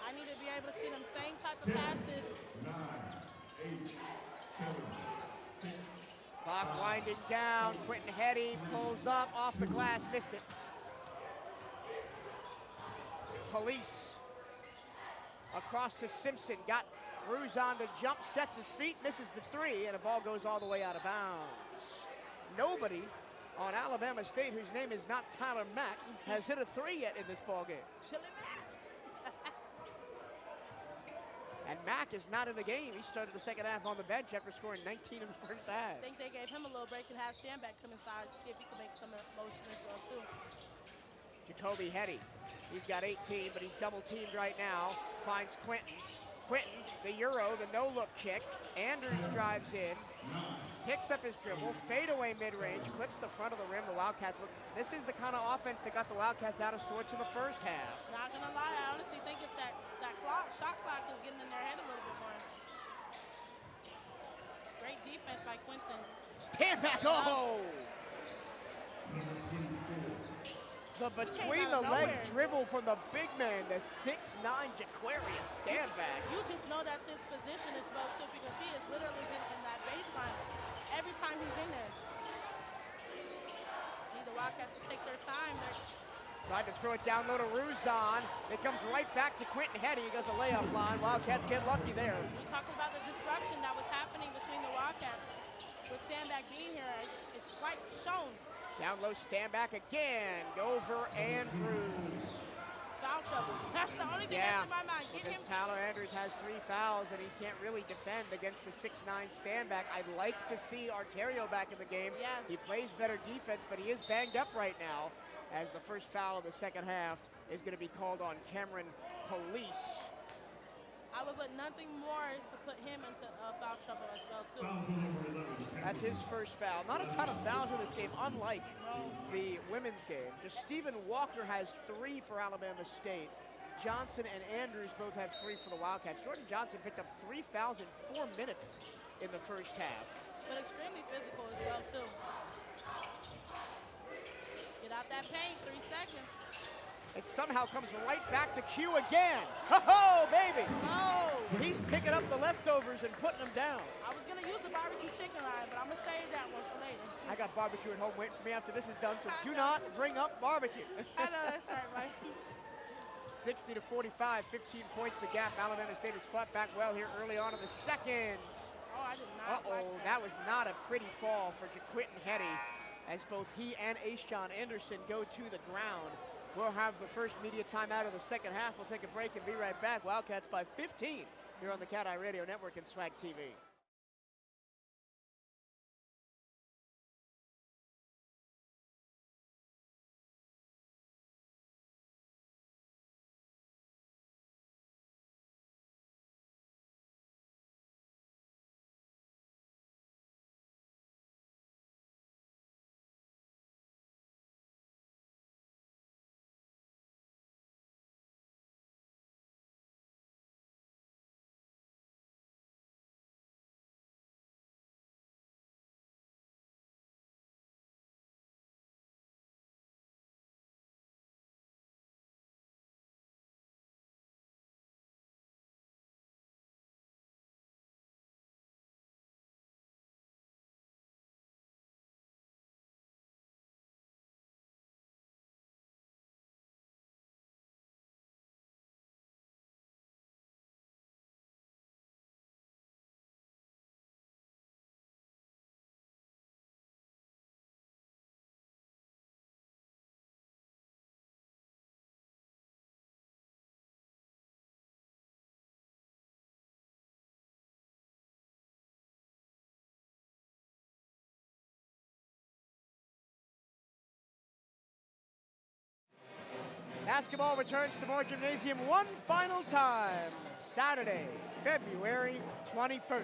I need to be able to see them same type of passes. 9, 8, 7, 6. Clock winding down. Quentin Hetty pulls up off the glass, missed it. Police across to Simpson. Got Ruzon to jump, sets his feet, misses the 3, and the ball goes all the way out of bounds. Nobody on Alabama State, whose name is not Tyler Mack, has hit a 3 yet in this ballgame. Chili Mack. And Mack is not in the game. He started the second half on the bench after scoring 19 in the first half. I think they gave him a little break and have Stanback come inside to see if he can make some motion as well, too. Jacoby Hetty. He's got 18, but he's double teamed right now. Finds Quentin. Quentin, the Euro, the no-look kick. Andrews drives in, picks up his dribble, fadeaway mid-range, clips the front of the rim. The Wildcats look, this is the kind of offense that got the Wildcats out of sorts in the first half. Not gonna lie, I honestly think it's that clock, shot clock is getting in their head a little bit more. Great defense by Quentin. Stand back, oh! The between the leg dribble from the big man, the 6'9" Jaquarius stand back. You just know that's his position as well too, because he has literally been in that baseline every time he's in there. Need the Wildcats to take their time. Tried to throw it down low to Ruzon. It comes right back to Quentin Hetty. He goes a layup line. Wildcats get lucky there. We talked about the disruption that was happening between the Wildcats with Standback being here. It's quite shown. Down low, stand back again. Over Andrews. Foul trouble. That's the only thing that's in my mind. Because Tyler Andrews has 3 fouls and he can't really defend against the 6'9" stand back. I'd like to see Arterio back in the game. Yes. He plays better defense, but he is banged up right now, as the first foul of the second half is going to be called on Cameron Police. I would put nothing more to put him into foul trouble as well too. That's his first foul. Not a ton of fouls in this game, unlike the women's game. Just Stephen Walker has 3 for Alabama State. Johnson and Andrews both have 3 for the Wildcats. Jordan Johnson picked up 3 fouls in 4 minutes in the first half. But extremely physical as well too. Get out that paint, 3 seconds. It somehow comes right back to Q again. Ho-ho, baby! Oh! He's picking up the leftovers and putting them down. I was going to use the barbecue chicken line, but I'm going to save that one for later. I got barbecue at home waiting for me after this is done, so do not bring up barbecue. I know, that's right, Mike. 60 to 45, 15 points the gap. Alabama State has fought back well here early on in the second. Oh, I did not Uh-oh, that was not a pretty fall for Jaquinton Hetty, as both he and Aishon Anderson go to the ground. We'll have the first media timeout of the second half. We'll take a break and be right back. Wildcats by 15 here on the CatEye Radio Network and Swag TV. Basketball returns to Moore Gymnasium one final time, Saturday, February 21st,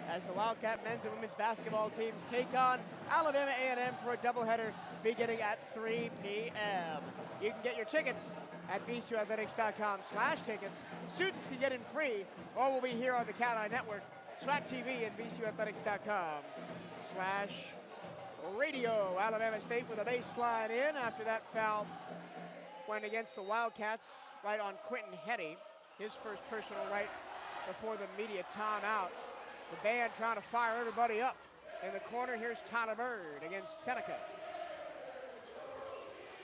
as the Wildcat men's and women's basketball teams take on Alabama A&M for a doubleheader beginning at 3 p.m. You can get your tickets at bcuathletics.com/tickets. Students can get in free, or we'll be here on the CatEye Network, Swag TV, and bcuathletics.com/radio. Alabama State with a baseline in after that foul went against the Wildcats right on Quentin Hetty, his first personal right before the media timeout. The band trying to fire everybody up. In the corner, here's Tyler Bird against Seneca.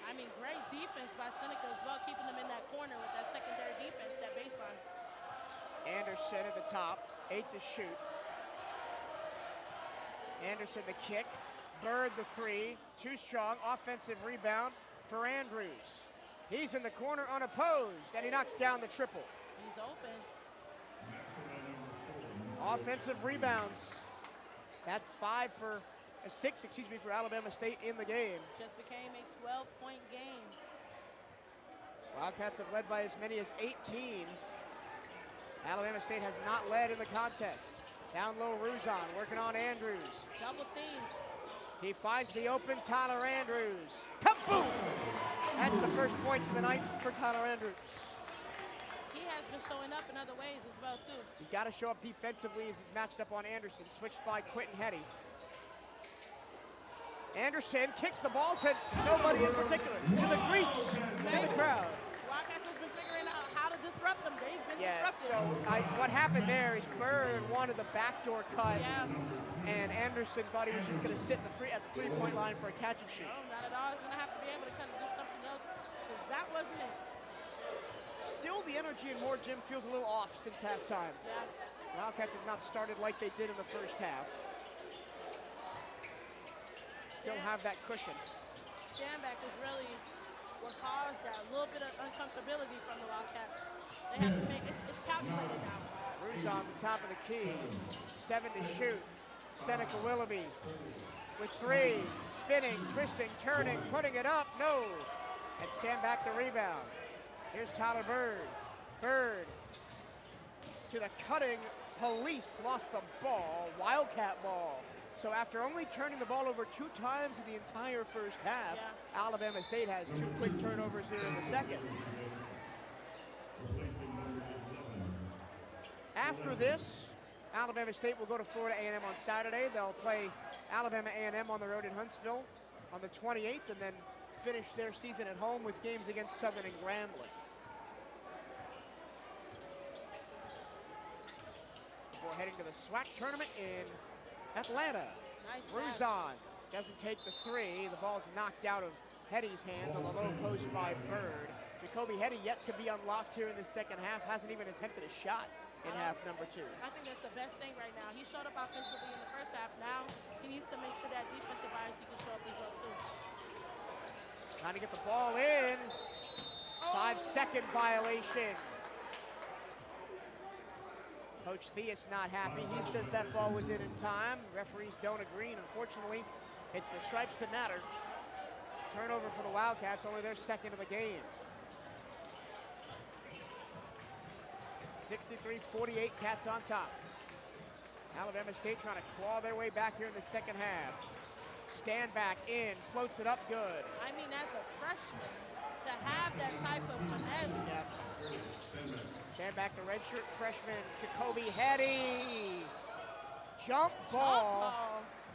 I mean, great defense by Seneca as well, keeping them in that corner with that secondary defense, that baseline. Anderson at the top, 8 to shoot. Anderson the kick, Bird the 3, too strong, offensive rebound for Andrews. He's in the corner unopposed, and he knocks down the triple. He's open. Offensive rebounds. That's 6 for Alabama State in the game. Just became a 12-point game. Wildcats have led by as many as 18. Alabama State has not led in the contest. Down low, Ruzon working on Andrews. Double team. He finds the open Tyler Andrews. Kaboom! That's the first point of the night for Tyler Andrews. He has been showing up in other ways as well, too. He's got to show up defensively as he's matched up on Anderson. Switched by Quentin Hetty. Anderson kicks the ball to nobody in particular, to the Greeks in the crowd. Wildcats has been figuring out how to disrupt them. They've been disrupted. So what happened there is Bird wanted the backdoor cut, and Anderson thought he was just going to sit at the three-point line for a catch and shoot. No, not at all. He's going to have to be able to kind of do something else, because that wasn't it. Still, the energy in Moore Gym feels a little off since halftime. Yeah. Wildcats have not started like they did in the first half. Still have that cushion. Stand back is really what caused that little bit of uncomfortability from the Wildcats. They have to make it's calculated now. Ruzon, the top of the key. 7 to shoot. Seneca Willoughby with 3. Spinning, twisting, turning, putting it up. No. And stand back the rebound. Here's Tyler Bird. Bird to the cutting police. Lost the ball. Wildcat ball. So after only turning the ball over 2 times in the entire first half, Alabama State has 2 quick turnovers here in the second. After this, Alabama State will go to Florida A&M on Saturday. They'll play Alabama A&M on the road in Huntsville on the 28th, and then finish their season at home with games against Southern and Grambling. Before heading to the SWAC tournament in Atlanta. Nice Ruzon doesn't take the 3. The ball's knocked out of Hetty's hands on the low post by Bird. Jacoby Hetty yet to be unlocked here in the second half. Hasn't even attempted a shot in half number 2. I think that's the best thing right now. He showed up offensively in the first half. Now he needs to make sure that defensive wise he can show up as well too. Trying to get the ball in. 5-second violation. Coach Theus not happy. He says that ball was in time. Referees don't agree, and unfortunately, it's the stripes that matter. Turnover for the Wildcats, only their second of the game. 63-48, Cats on top. Alabama State trying to claw their way back here in the second half. Stand back in, floats it up good. I mean, as a freshman, to have that type of finesse. Stand back the redshirt freshman, Jacoby Hetty. Jump ball.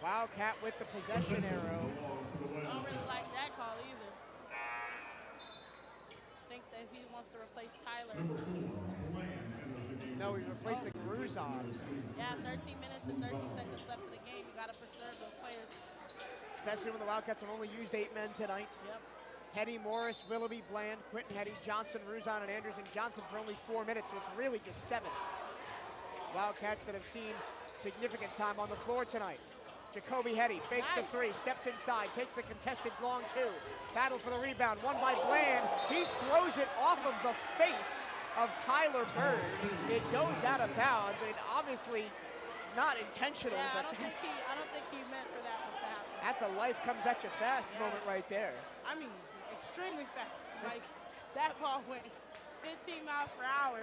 Wildcat with the possession arrow. I don't really like that call either. I think that he wants to replace Tyler. No, he's replacing Ruzon. Yeah, 13 minutes and 13 seconds left in the game. You got to preserve those players. Especially when the Wildcats have only used 8 men tonight. Yep. Hetty, Morris, Willoughby, Bland, Quentin Hetty, Johnson, Ruzon, and Anderson. Johnson for only 4 minutes, so it's really just 7. Wildcats that have seen significant time on the floor tonight. Jacoby Hetty fakes the 3, steps inside, takes the contested long 2. Battle for the rebound, won by Bland. He throws it off of the face of Tyler Bird. It goes out of bounds, and obviously not intentional. Yeah, but I don't think he meant for that one to happen. That's a life comes at you fast moment right there. I mean, extremely fast. Like, that ball went 15 miles per hour.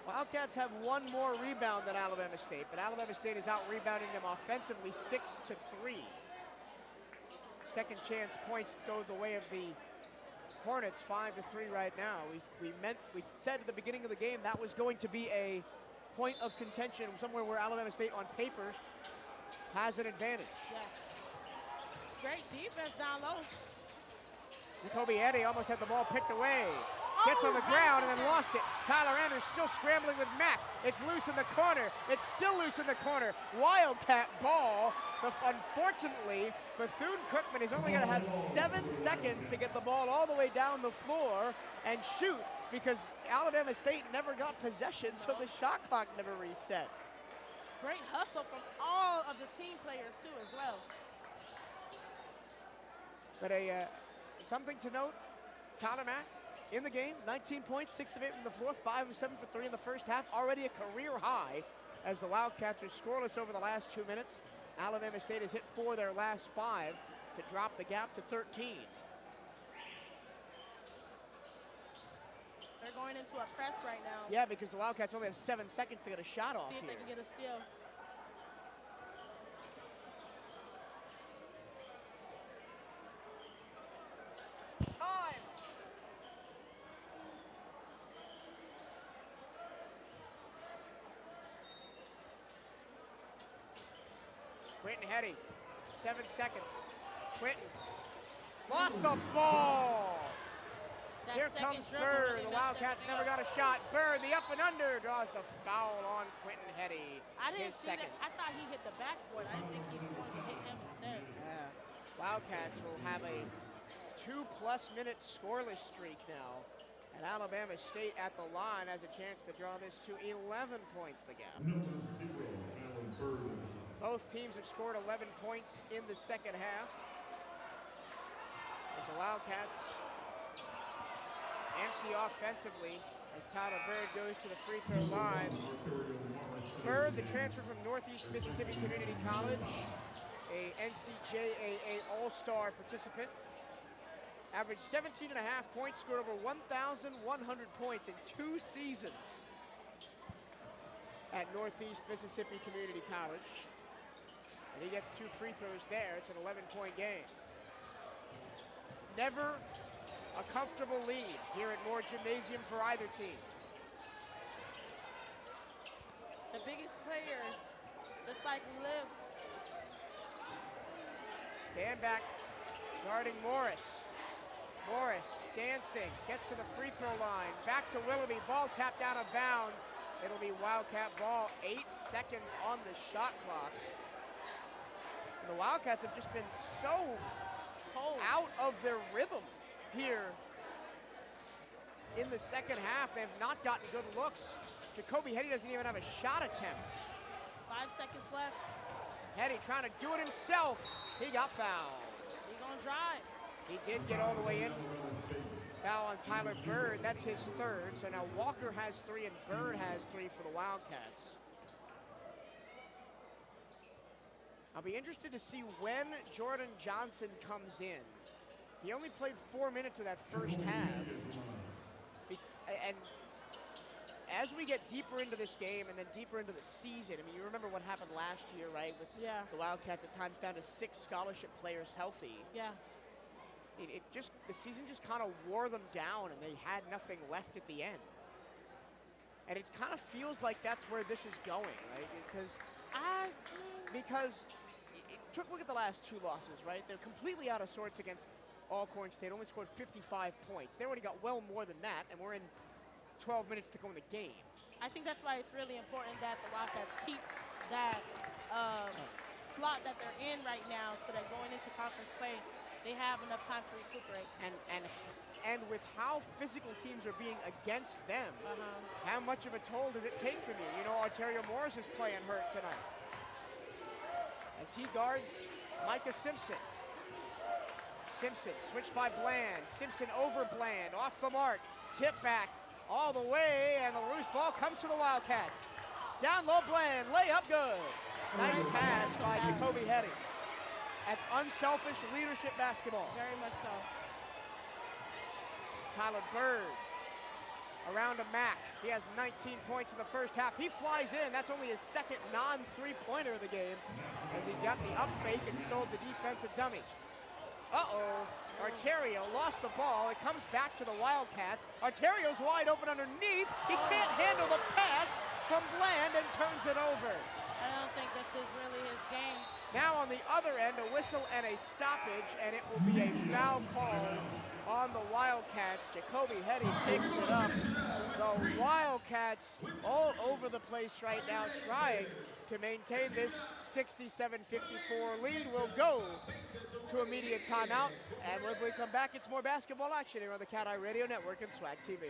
Wildcats have 1 more rebound than Alabama State, but Alabama State is out rebounding them offensively 6-3. Second chance points go the way of the Hornets, 5-3 right now. We said at the beginning of the game that was going to be a point of contention, somewhere where Alabama State on paper has an advantage. Yes. Great defense down low. Jacoby Hetty almost had the ball picked away. Gets on the ground and then lost it. Tyler Anders still scrambling with Mack. It's loose in the corner. It's still loose in the corner. Wildcat ball. Unfortunately, Bethune-Cookman is only going to have 7 seconds to get the ball all the way down the floor and shoot, because Alabama State never got possession, so the shot clock never reset. Great hustle from all of the team players too as well. But something to note, Tyler Mack in the game, 19 points, 6 of 8 from the floor, 5 of 7 for 3 in the first half, already a career high as the Wildcats are scoreless over the last 2 minutes. Alabama State has hit 4 their last 5. to drop the gap to 13. They're going into a press right now. Yeah, because the Wildcats only have 7 seconds to get a shot off See if here. they can get a steal. Time! Quentin Hetty, 7 seconds. Quentin lost the ball. That Here second comes dribble Bird. really The messed Wildcats everything never up. got a shot. Bird, the up and under, draws the foul on Quentin Hetty. I didn't his see second. that. I thought he hit the backboard. I didn't think he swung to hit him instead. Yeah. Wildcats will have a 2+ minute scoreless streak now. And Alabama State at the line has a chance to draw this to 11 points the gap. Number 0, Alan Bird. Both teams have scored 11 points in the second half. But the Wildcats empty offensively as Tyler Bird goes to the free throw line. Bird, the transfer from Northeast Mississippi Community College, a NCJAA All-Star participant, averaged 17.5 points, scored over 1,100 points in 2 seasons at Northeast Mississippi Community College. And he gets 2 free throws there. It's an 11-point game. Never a comfortable lead here at Moore Gymnasium for either team. The biggest player, the cycle live. Stand back, guarding Morris. Morris dancing, gets to the free throw line. Back to Willoughby, ball tapped out of bounds. It'll be Wildcat ball, 8 seconds on the shot clock. And the Wildcats have just been so Cold. out of their rhythm here in the second half. They have not gotten good looks. Jacoby Hetty doesn't even have a shot attempt. 5 seconds left. Hetty trying to do it himself. He got fouled. He gonna drive. He did get all the way in. Foul on Tyler Bird, that's his 3rd. So now Walker has 3 and Bird has 3 for the Wildcats. I'll be interested to see when Jordan Johnson comes in. He only played 4 minutes of that first half. And as we get deeper into this game and then deeper into the season, I mean, you remember what happened last year, right? With Yeah. the Wildcats at times down to 6 scholarship players healthy. Yeah. The season just kind of wore them down and they had nothing left at the end. And it kind of feels like that's where this is going, right? Because look at the last 2 losses, right? They're completely out of sorts against Alcorn State, only scored 55 points. They already got well more than that, and we're in 12 minutes to go in the game. I think that's why it's really important that the Wildcats keep that slot that they're in right now so that going into conference play, they have enough time to recuperate. And with how physical teams are being against them, how much of a toll does it take from you? You know, Arterio Morris is playing hurt tonight as he guards Micah Simpson. Simpson switched by Bland. Simpson over Bland, off the mark, tip back all the way, and the loose ball comes to the Wildcats. Down low, Bland, layup good. Nice pass by Jacoby Hetty. That's unselfish leadership basketball. Very much so. Tyler Bird around to Mack. He has 19 points in the first half. He flies in. That's only his 2nd non-3-pointer of the game as he got the up fake and sold the defense a dummy. Uh-oh. Arterio lost the ball. It comes back to the Wildcats. Arterio's wide open underneath. He can't handle the pass from Bland and turns it over. I don't think this is really his game. Now on the other end, a whistle and a stoppage, and it will be a foul call on the Wildcats. Jacoby Hetty picks it up. The Wildcats all over the place right now trying to maintain this 67-54 lead. Will go to immediate timeout, and when we come back, it's more basketball action here on the CatEye Radio Network and Swag TV.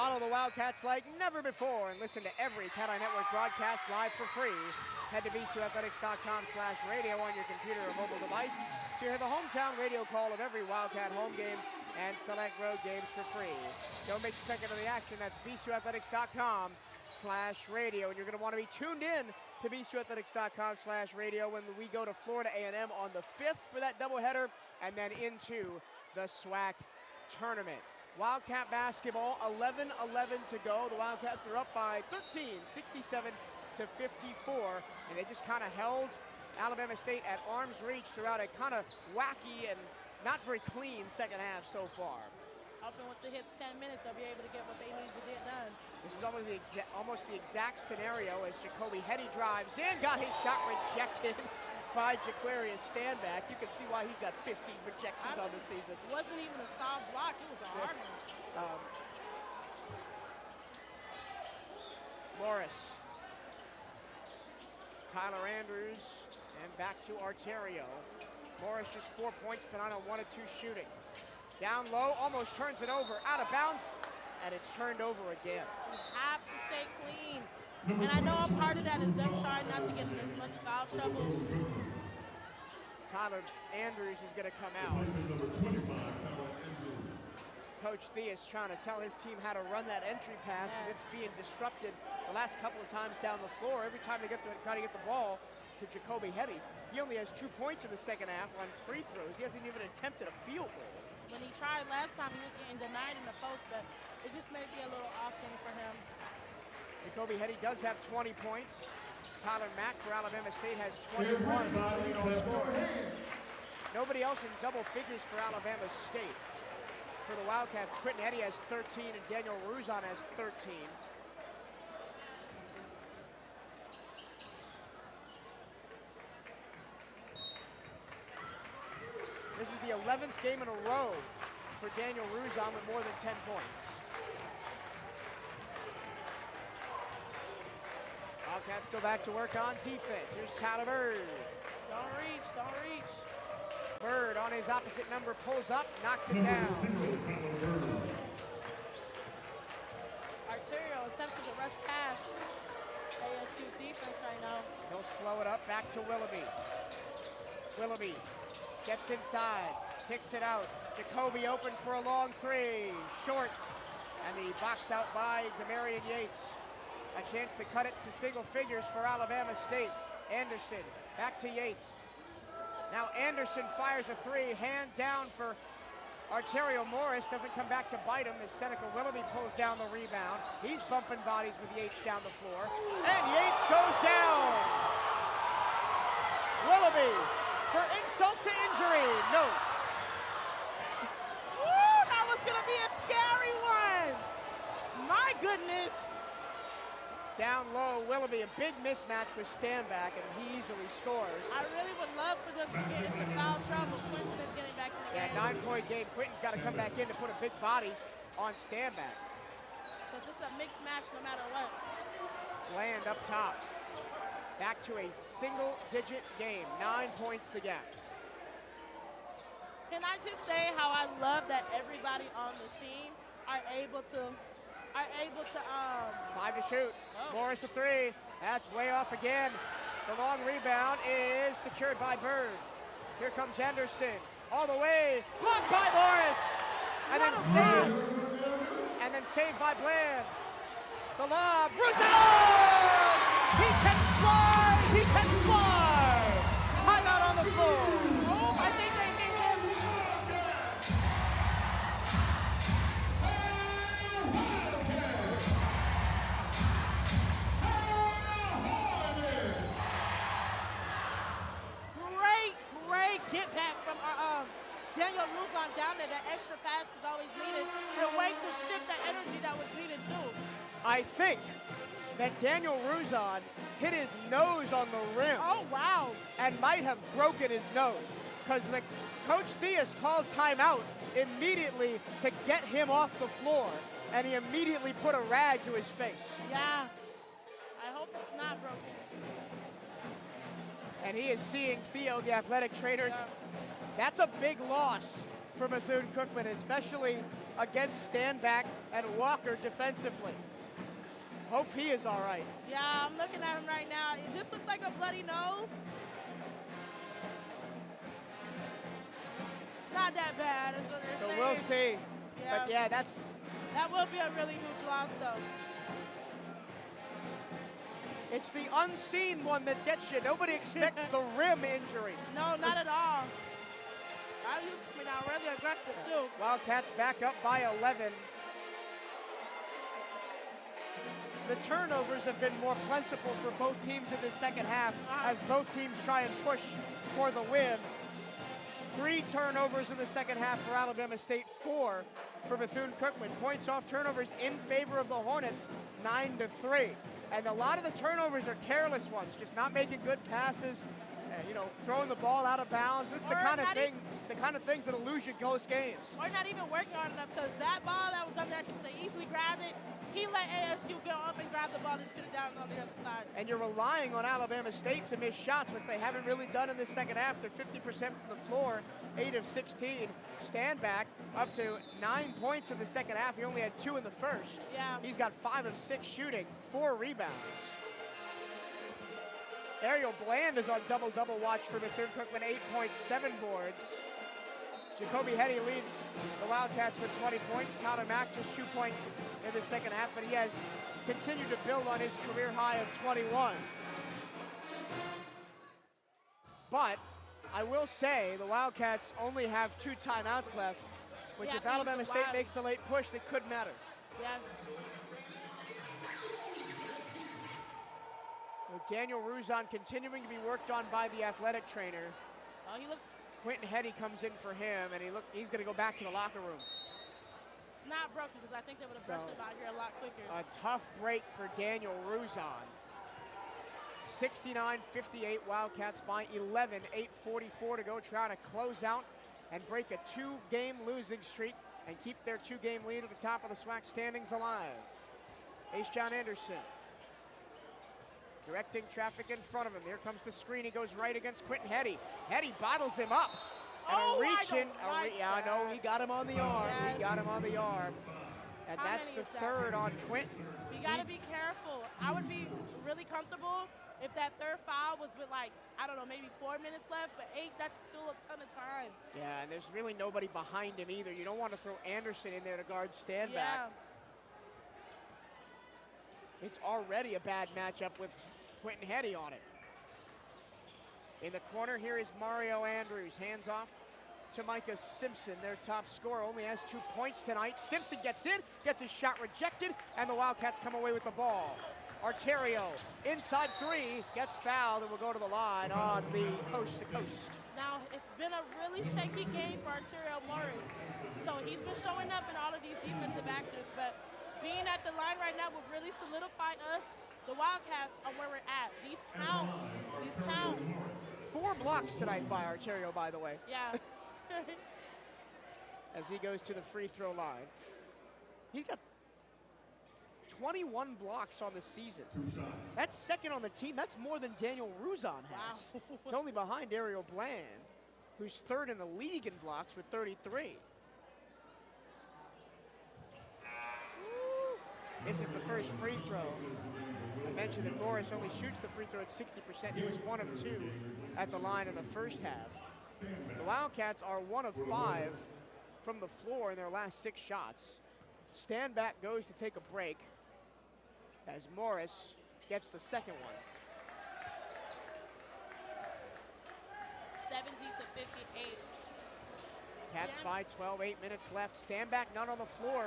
Follow the Wildcats like never before and listen to every CatEye Network broadcast live for free. Head to bcuathletics.com/radio on your computer or mobile device to hear the hometown radio call of every Wildcat home game and select road games for free. Don't miss a second of the action. That's bcuathletics.com/radio. And you're going to want to be tuned in to bcuathletics.com/radio when we go to Florida A&M on the 5th for that doubleheader and then into the SWAC tournament. Wildcat basketball, 11-11 to go. The Wildcats are up by 13, 67-54, and they just kind of held Alabama State at arm's reach throughout a kind of wacky and not very clean second half so far. Hoping once it hits 10 minutes, they'll be able to get what they need to get done. This is almost the exact scenario as Jacoby Hetty drives in, got his shot rejected by Jaquarius Standback. You can see why he's got 15 rejections on the season. It wasn't even a soft block, it was a hard one. Morris. Tyler Andrews, and back to Arterio. Morris just 4 points tonight on 1 of 2 shooting. Down low, almost turns it over, out of bounds, and it's turned over again. You have to stay clean. And I know a part of that is them trying not to get in as much foul trouble. Tyler Andrews is going to come out. Coach Theus trying to tell his team how to run that entry pass because it's being disrupted the last couple of times down the floor. Every time they try to get the ball to Jacoby Hetty, he only has 2 points in the second half on free throws. He hasn't even attempted a field goal. When he tried last time, he was getting denied in the post, but it just may be a little off game for him. Jacoby Hetty does have 20 points. Tyler Mack for Alabama State has 21 to lead all scores. Nobody else in double figures for Alabama State. For the Wildcats, Quentin Hetty has 13 and Daniel Ruzon has 13. This is the 11th game in a row for Daniel Ruzon with more than 10 points. Wildcats go back to work on defense. Here's Tyler Bird. Don't reach, don't reach. Bird on his opposite number pulls up, knocks it down. Arterio attempted to rush past ASU's defense right now. He'll slow it up, back to Willoughby. Willoughby gets inside, kicks it out. Jacoby open for a long three, short. And the box out by Demarion Yates. A chance to cut it to single figures for Alabama State. Anderson, back to Yates. Now Anderson fires a three, hand down for Arterio Morris. Doesn't come back to bite him as Seneca Willoughby pulls down the rebound. He's bumping bodies with Yates down the floor. And Yates goes down. Willoughby for insult to injury. No. Woo, that was gonna be a scary one. My goodness. Down low, Willoughby, a big mismatch with Standback, and he easily scores. I really would love for them to get into foul trouble. Quinton is getting back in the game. 9-point game. Quinton's got to come back in to put a big body on Standback. Because it's a mixed match no matter what. Land up top. Back to a single-digit game. 9 points the gap. Can I just say how I love that everybody on the team are able to 5 to shoot. Oh. Morris a three. That's way off again. The long rebound is secured by Bird. Here comes Anderson. All the way. Blocked by Morris. And then saved by Bland. The lob. Ruzon! He can fly! He can fly! Timeout on the floor. Oh, I think they hit him. Great get back from Daniel Ruzon down there. That extra pass is always needed. The way to shift the energy that was needed too. I think that Daniel Ruzon hit his nose on the rim. Oh, wow. And might have broken his nose because the Coach Theus called timeout immediately to get him off the floor, and he immediately put a rag to his face. Yeah. I hope it's not broken. And he is seeing Theo, the athletic trainer. Yeah. That's a big loss for Bethune-Cookman, especially against Stanback and Walker defensively. Hope he is all right. Yeah, I'm looking at him right now. It just looks like a bloody nose. It's not that bad, is what they're saying. So we'll see. Yeah. But yeah, that will be a really huge loss, though. It's the unseen one that gets you. Nobody expects the rim injury. No, not at all. I used to be now really aggressive, too. Wildcats back up by 11. The turnovers have been more plentiful for both teams in the second half as both teams try and push for the win. 3 turnovers in the second half for Alabama State, 4 for Bethune-Cookman. Points off turnovers in favor of the Hornets, 9-3. And a lot of the turnovers are careless ones, just not making good passes, you know, throwing the ball out of bounds. This is the kind of things that'll lose you close games. Or not even working on enough, because that ball that was under there, they easily grabbed it. He let ASU go up and grab the ball and shoot it down on the other side. And you're relying on Alabama State to miss shots, which they haven't really done in the second half. They're 50% from the floor, 8 of 16. Stanback up to 9 points in the second half. He only had 2 in the first. Yeah. He's got 5 of 6 shooting, 4 rebounds. Ariel Bland is on double-double watch for Bethune-Cookman, 8.7 boards. Jacoby Hetty leads the Wildcats with 20 points. Tyler Mack just 2 points in the second half, but he has continued to build on his career high of 21. But I will say the Wildcats only have 2 timeouts left, which if Alabama State makes a late push, it could matter. Yes. With Daniel Ruzon continuing to be worked on by the athletic trainer. Oh, he looks. Quentin Hetty comes in for him, and he's going to go back to the locker room. It's not broken, because I think they would have brushed him out here a lot quicker. A tough break for Daniel Ruzon. 69-58, Wildcats by 11, 8:44 to go, trying to close out and break a 2-game losing streak and keep their 2-game lead at the top of the SWAC standings alive. Ace John Anderson directing traffic in front of him. Here comes the screen. He goes right against Quentin Hetty. Hetty bottles him up. And a reach in. Yeah, I know, he got him on the arm. Yes. He got him on the arm. And that's the third on Quentin. You got to be careful. I would be really comfortable if that third foul was with, like, I don't know, maybe 4 minutes left, but 8, that's still a ton of time. Yeah, and there's really nobody behind him either. You don't want to throw Anderson in there to guard Stanback. Yeah. It's already a bad matchup with Quentin Hetty on it. In the corner here is Mario Andrews. Hands off to Micah Simpson, their top scorer. Only has 2 points tonight. Simpson gets in, gets his shot rejected, and the Wildcats come away with the ball. Arterio, inside 3, gets fouled and will go to the line on the coast-to-coast. Now, it's been a really shaky game for Arterio Morris. So he's been showing up in all of these defensive actors, but being at the line right now will really solidify us. The Wildcats are where we're at. These count. These count. 4 blocks tonight by Arterio, by the way. Yeah. As he goes to the free throw line. He's got 21 blocks on the season. That's second on the team. That's more than Daniel Ruzon has. Wow. He's only behind Ariel Bland, who's third in the league in blocks with 33. This is the first free throw. I mentioned that Morris only shoots the free throw at 60%. He was 1 of 2 at the line in the first half. The Wildcats are 1 of 5 from the floor in their last 6 shots. Stanback goes to take a break as Morris gets the second one. 70-58. Cats by 12, 8 minutes left. Stanback not on the floor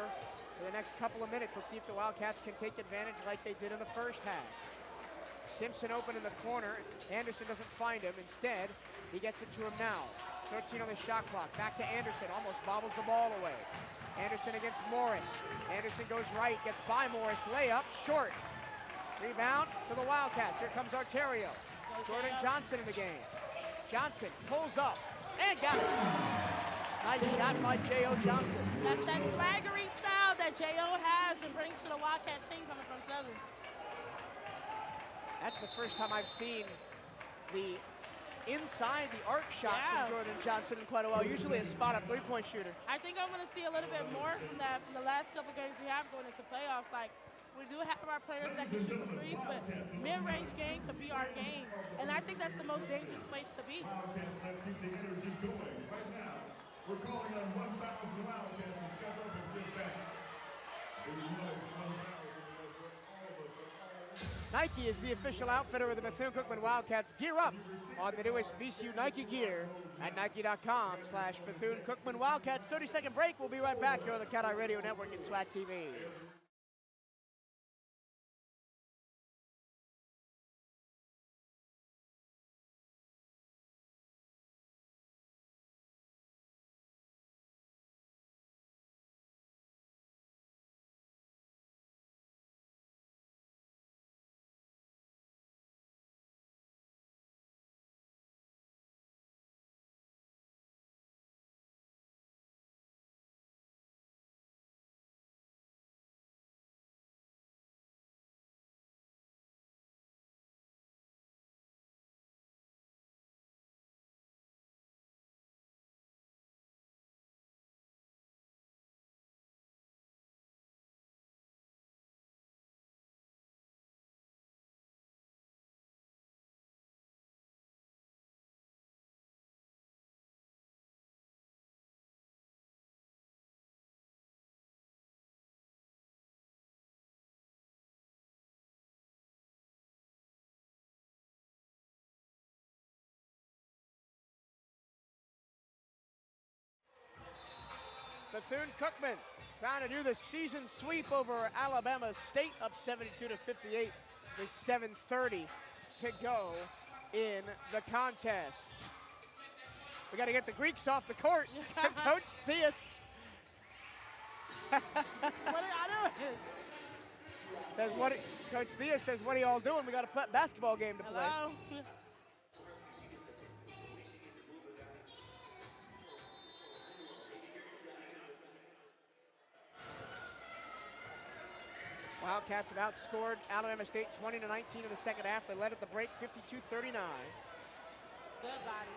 for the next couple of minutes. Let's see if the Wildcats can take advantage like they did in the first half. Simpson open in the corner. Anderson doesn't find him. Instead, he gets it to him now. 13 on the shot clock. Back to Anderson. Almost bobbles the ball away. Anderson against Morris. Anderson goes right. Gets by Morris. Layup. Short. Rebound to the Wildcats. Here comes Arterio. Jordan Johnson in the game. Johnson pulls up and got it. Nice shot by J.O. Johnson. That's that swaggering style that J.O. has and brings to the Wildcat team coming from Southern. That's the first time I've seen the inside the arc shot from Jordan Johnson in quite a while. Usually a spot-up three-point shooter. I think I'm going to see a little bit more from that from the last couple games we have going into playoffs. Like, we do have our players that can shoot for threes, but mid-range game could be our game. And I think that's the most dangerous place to be. Let's keep the energy going. Right now, we're calling on 1,000 Wildcats to step up and give back. Nike is the official outfitter of the Bethune-Cookman Wildcats. Gear up on the newest BCU Nike gear at Nike.com/Bethune-Cookman Wildcats. 30-second break. We'll be right back here on the CatEye Radio Network and SWAT TV. Bethune-Cookman trying to do the season sweep over Alabama State, up 72-58. There's 7:30 to go in the contest. We got to get the Greeks off the court. Coach Theus. What are y'all doing? Coach Theus says, what are y'all doing? We got a basketball game to play. Hello? Wildcats have outscored Alabama State 20-19 in the second half. They led at the break 52-39. Good body.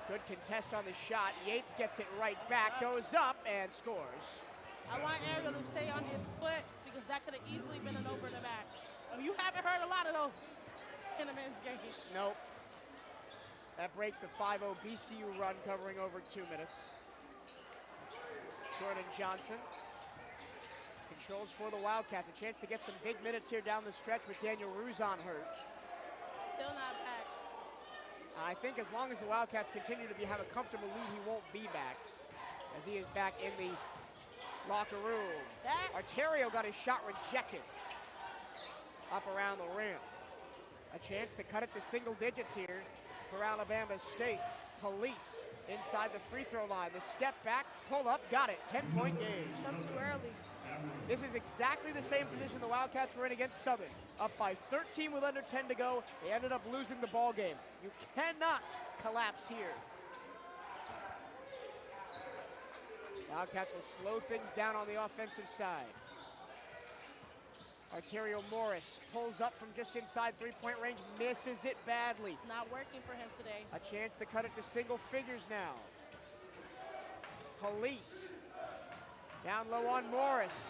Good contest on the shot. Yates gets it right back, goes up and scores. I want Ariel to stay on his foot because that could have easily been an over the back. I mean, you haven't heard a lot of those in a men's game. Nope. That breaks a 5-0 BCU run covering over 2 minutes. Jordan Johnson controls for the Wildcats. A chance to get some big minutes here down the stretch with Daniel Ruzon hurt. Still not back. I think as long as the Wildcats continue to have a comfortable lead, he won't be back, as he is back in the locker room. Arterio got his shot rejected up around the rim. A chance to cut it to single digits here for Alabama State. Police inside the free throw line. The step back, pull up, got it. 10-point game. Come too early. This is exactly the same position the Wildcats were in against Southern. Up by 13 with under 10 to go. They ended up losing the ball game. You cannot collapse here. Wildcats will slow things down on the offensive side. Arterio Morris pulls up from just inside three-point range, misses it badly. It's not working for him today. A chance to cut it to single figures now. Police down low on Morris.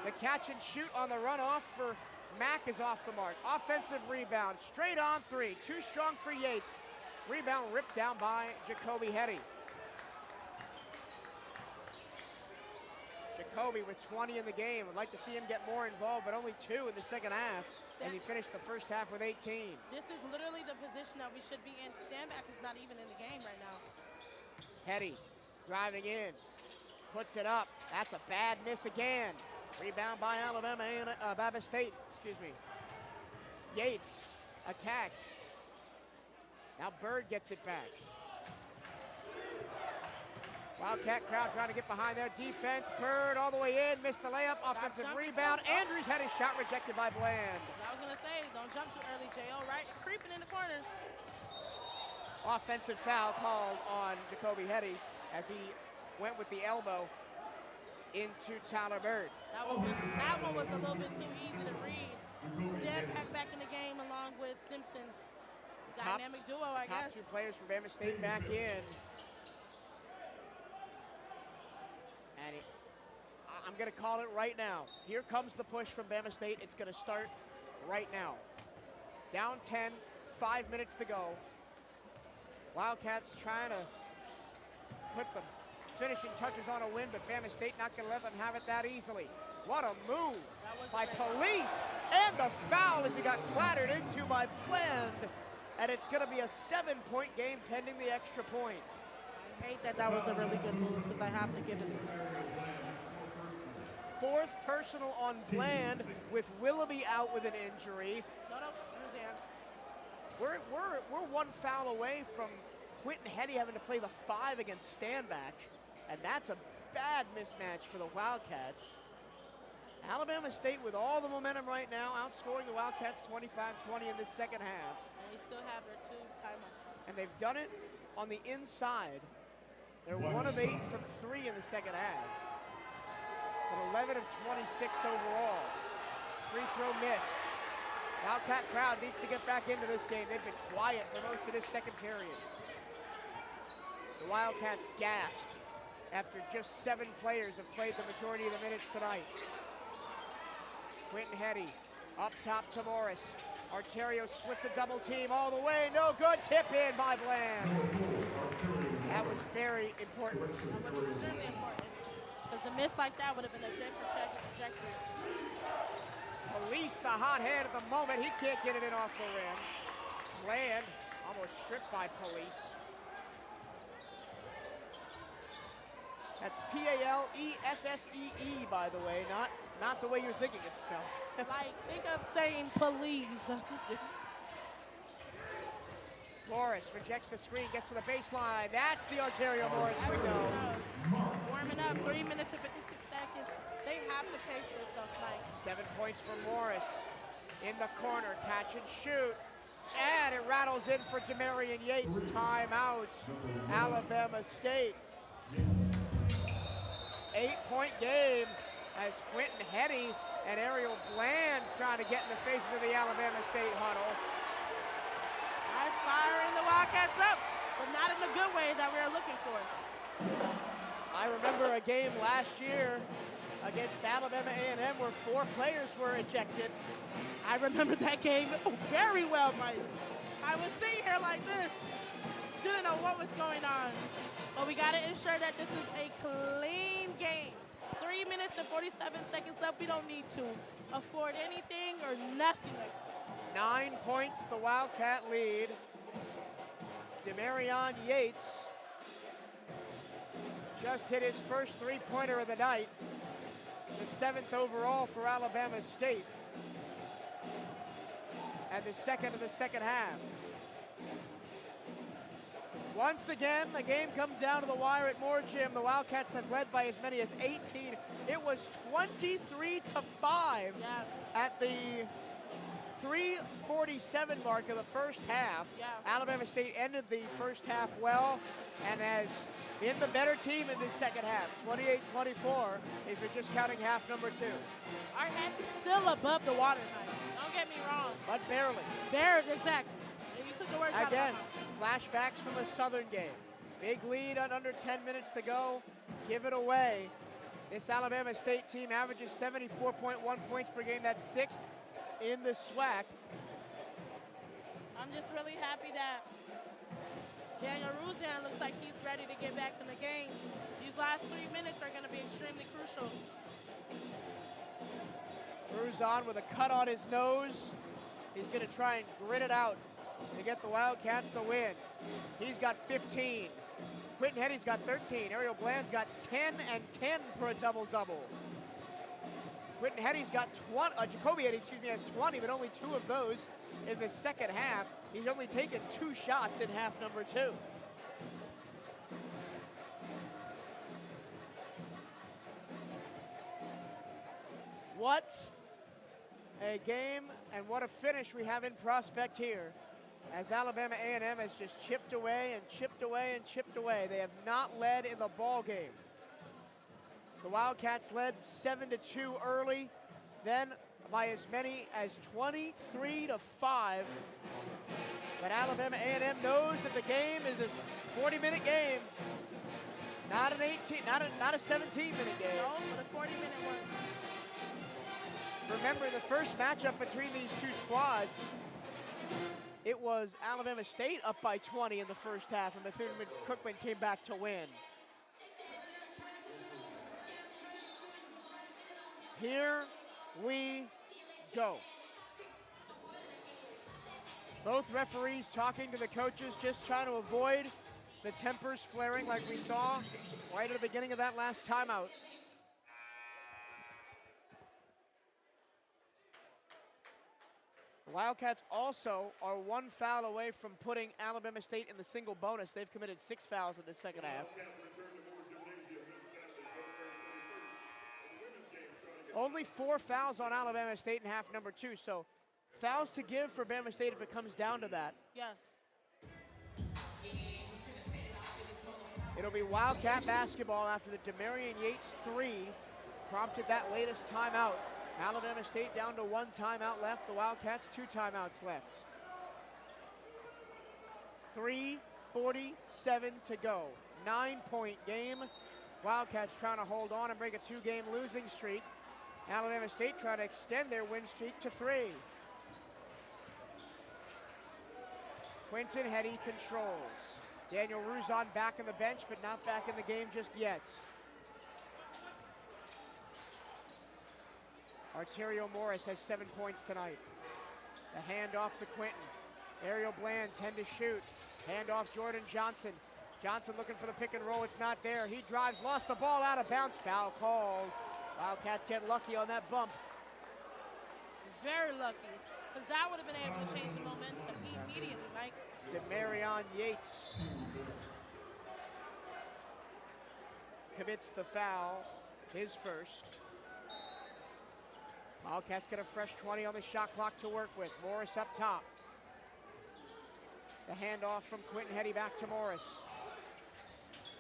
The catch and shoot on the runoff for Mack is off the mark. Offensive rebound, straight on three. Too strong for Yates. Rebound ripped down by Jacoby Hetty. Jacoby with 20 in the game. Would like to see him get more involved, but only 2 in the second half. And he finished the first half with 18. This is literally the position that we should be in. Standback is not even in the game right now. Hetty driving in. Puts it up. That's a bad miss again. Rebound by Alabama State, excuse me. Yates attacks. Now Bird gets it back. Wildcat crowd trying to get behind their defense. Bird all the way in, missed the layup, offensive rebound. Andrews had his shot rejected by Bland. I was gonna say, don't jump too early, J.O., right? Creeping in the corner. Offensive foul called on Jacoby Hetty as he went with the elbow into Tyler Bird. That one was a little bit too easy to read. Standback back in the game along with Simpson. Dynamic duo, I top guess. 2 players for Bama State back in. And I'm going to call it right now. Here comes the push from Bama State. It's going to start right now. Down 10, 5 minutes to go. Wildcats trying to put the finishing touches on a win, but Bama State not going to let them have it that easily. What a move by Police, and the foul as he got clattered into by Bland, and it's going to be a 7-point game pending the extra point. I hate that was a really good move because I have to give it to him. 4th personal on Bland with Willoughby out with an injury. No, Roseanne. We're 1 foul away from Quentin Hetty having to play the 5 against Standback, and that's a bad mismatch for the Wildcats. Alabama State with all the momentum right now, outscoring the Wildcats 25-20 in this second half. And they still have their 2 timeouts. And they've done it on the inside. They're 1 of 8 from 3 in the second half. But 11 of 26 overall. Free throw missed. Wildcat crowd needs to get back into this game. They've been quiet for most of this second period. The Wildcats gassed after just 7 players have played the majority of the minutes tonight. Quentin Hetty up top to Morris. Arterio splits a double team all the way. No good. Tip in by Bland. That was very important. That was extremely important because a miss like that would have been a different trajectory. Police, the hot hand at the moment. He can't get it in off the rim. Bland almost stripped by Police. That's P-A-L-E-S-S-E-E, by the way, not the way you're thinking it's spelled. Like, think of saying police. Morris rejects the screen, gets to the baseline. That's the Arterio Morris we know. Warming up, 3 minutes and 56 seconds. They have to pace themselves like. 7 points for Morris. In the corner, catch and shoot. And it rattles in for Demarion Yates. Timeout, Alabama State. 8-point game as Quentin Hetty and Ariel Bland trying to get in the faces of the Alabama State huddle. Nice firing the Wildcats up, but not in the good way that we were looking for. I remember a game last year against Alabama A&M where 4 players were ejected. I remember that game very well, Mike. I was sitting here like this, didn't know what was going on. But we got to ensure that this is a clean game. 3 minutes and 47 seconds left. We don't need to afford anything or nothing. 9 points, the Wildcat lead. Demarion Yates just hit his first 3-pointer of the night. The 7th overall for Alabama State. And the 2nd of the second half. Once again, the game comes down to the wire at Moore Gym. The Wildcats have led by as many as 18. It was 23-5 at the 3:47 mark of the first half. Alabama State ended the first half well and has been the better team in this second half. 28-24 if you're just counting half number 2. Our head is still above the water, Mike. Don't get me wrong. But barely. Barely, exactly. You took the words out of my Again, mouth. flashbacks from the Southern game. Big lead on under 10 minutes to go. Give it away. This Alabama State team averages 74.1 points per game. That's 6th in the SWAC. I'm just really happy that Daniel Ruzan looks like he's ready to get back in the game. These last 3 minutes are going to be extremely crucial. Ruzan with a cut on his nose. He's going to try and grit it out to get the Wildcats the win. He's got 15. Quentin Hetty's got 13. Ariel Bland's got 10 and 10 for a double-double. Quentin Hetty's got 20. Jacoby Hetty, has 20, but only 2 of those in the second half. He's only taken 2 shots in half number 2. What a game and what a finish we have in prospect here, as Alabama A&M has just chipped away and chipped away and chipped away. They have not led in the ball game. The Wildcats led 7-2 early, then by as many as 23-5. But Alabama A&M knows that the game is a 40-minute game, not a 17-minute game. No, but a 40-minute one. Remember, the first matchup between these two squads, it was Alabama State up by 20 in the first half, and Bethune-Cookman came back to win. Here we go. Both referees talking to the coaches, just trying to avoid the tempers flaring like we saw right at the beginning of that last timeout. The Wildcats also are one foul away from putting Alabama State in the single bonus. They've committed 6 fouls in the second half. Only 4 fouls on Alabama State in half number 2, so fouls to give for Bama State if it comes down to that. Yes. It'll be Wildcat basketball after the Demarion Yates 3 prompted that latest timeout. Alabama State down to 1 timeout left. The Wildcats 2 timeouts left. 3:47 to go. 9-point game. Wildcats trying to hold on and break a 2-game losing streak. Alabama State trying to extend their win streak to 3. Quinton Heddy controls. Daniel Ruzon back on the bench, but not back in the game just yet. Arterio Morris has 7 points tonight. The handoff to Quinton. Ariel Bland, 10 to shoot. Handoff Jordan Johnson. Johnson looking for the pick and roll, it's not there. He drives, lost the ball, out of bounds, foul called. Wildcats get lucky on that bump. Very lucky, because that would have been able to change the momentum immediately, Mike. Demarion Yates commits the foul, his first. Wildcats get a fresh 20 on the shot clock to work with. Morris up top. The handoff from Quinton Heddy back to Morris.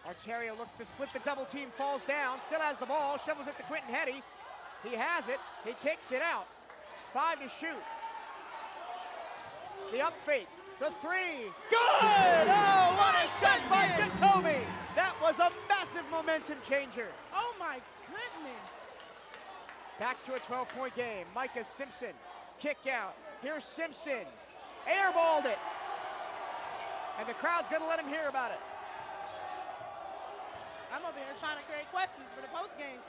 Arterio looks to split the double team, falls down, still has the ball, shovels it to Quinton Heddy. He has it, he kicks it out. 5 to shoot. The up fake, the 3, good! Oh, what a shot by Jacoby! That was a massive momentum changer. Oh my goodness. Back to a 12-point game. Micah Simpson, kick out. Here's Simpson, airballed it. And the crowd's gonna let him hear about it. I'm over here trying to create questions for the postgame.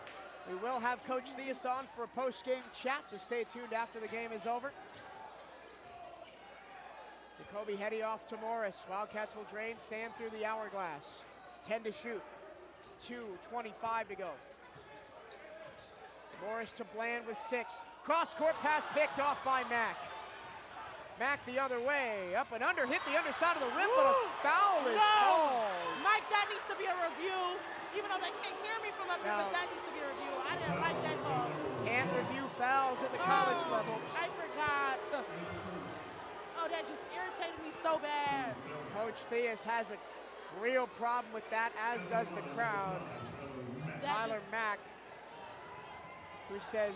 We will have Coach Theus on for a post-game chat, so stay tuned after the game is over. Jacoby Heddy off to Morris. Wildcats will drain Sam through the hourglass. 10 to shoot. 2:25 to go. Morris to Bland with 6. Cross-court pass picked off by Mack. Mack the other way. Up and under, hit the underside of the rim, but a foul is called. Mike, that needs to be a review. Even though they can't hear me from up here, but that needs to be a review. I didn't like that call. Can't review fouls at the college level. I forgot. Oh, that just irritated me so bad. Coach Theus has a real problem with that, as does the crowd. Tyler Mack, who says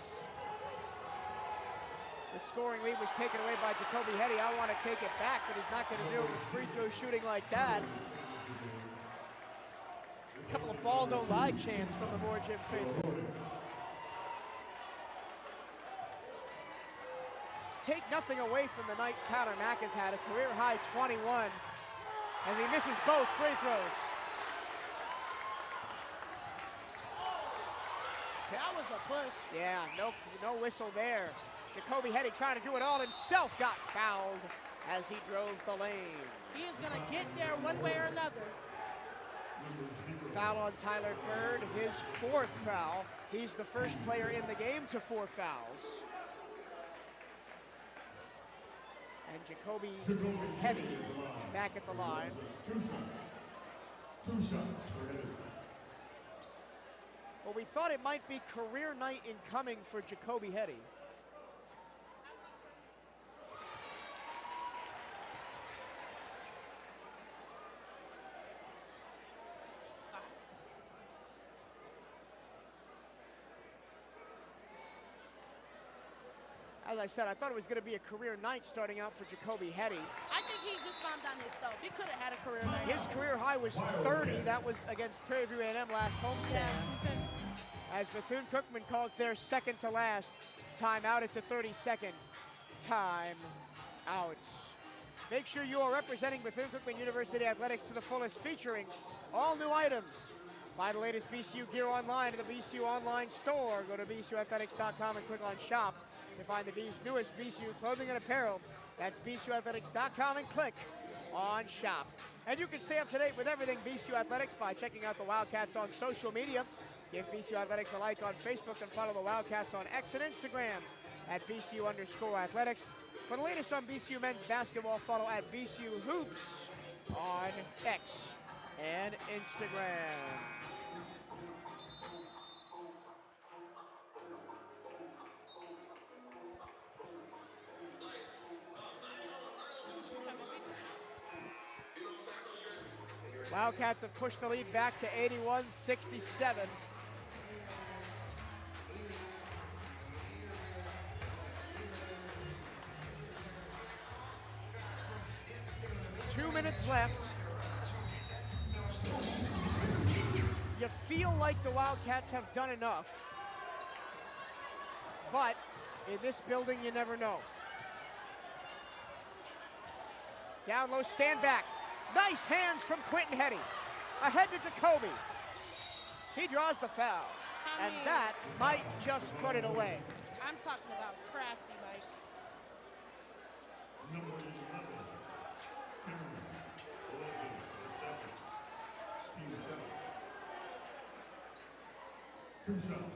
the scoring lead was taken away by Jacoby Heddy. I want to take it back, but he's not going to do it with free throw shooting like that. A couple of ball don't lie chants from the Moore Gym faithful. Take nothing away from the night Tyler Mack has had, a career-high 21, as he misses both free throws. That was a push. Yeah, no whistle there. Jacoby Heddy trying to do it all himself, got fouled as he drove the lane. He is going to get there one way or another. Foul on Tyler Bird, his 4th foul. He's the first player in the game to 4 fouls. And Jacoby Heddy back at the line. 2 shots for Heddy. Well, we thought it might be career night incoming for Jacoby Heddy. As I said, I thought it was going to be a career night starting out for Jacoby Hetty. I think he just bombed on himself. He could have had a career night. His career high was 30. That was against Prairie View A&M last homestand. As Bethune-Cookman calls their second to last timeout. It's a 30-second timeout. Make sure you are representing Bethune-Cookman University Athletics to the fullest, featuring all new items. Buy the latest BCU gear online at the BCU online store. Go to bcuathletics.com and click on shop to find the newest BCU clothing and apparel. That's bcuathletics.com and click on shop. And you can stay up to date with everything BCU Athletics by checking out the Wildcats on social media. Give BCU Athletics a like on Facebook and follow the Wildcats on X and Instagram at BCU_Athletics. For the latest on BCU men's basketball, follow at BCU Hoops on X and Instagram. Wildcats have pushed the lead back to 81-67. Two minutes left. You feel like the Wildcats have done enough, but in this building, you never know. Down low, stand back. Nice hands from Quentin Hetty. Ahead to Jacoby. He draws the foul. And that might just put it away. I'm talking about crafty, Mike. Number 11, Cameron, 11, Team 7. 2 shots.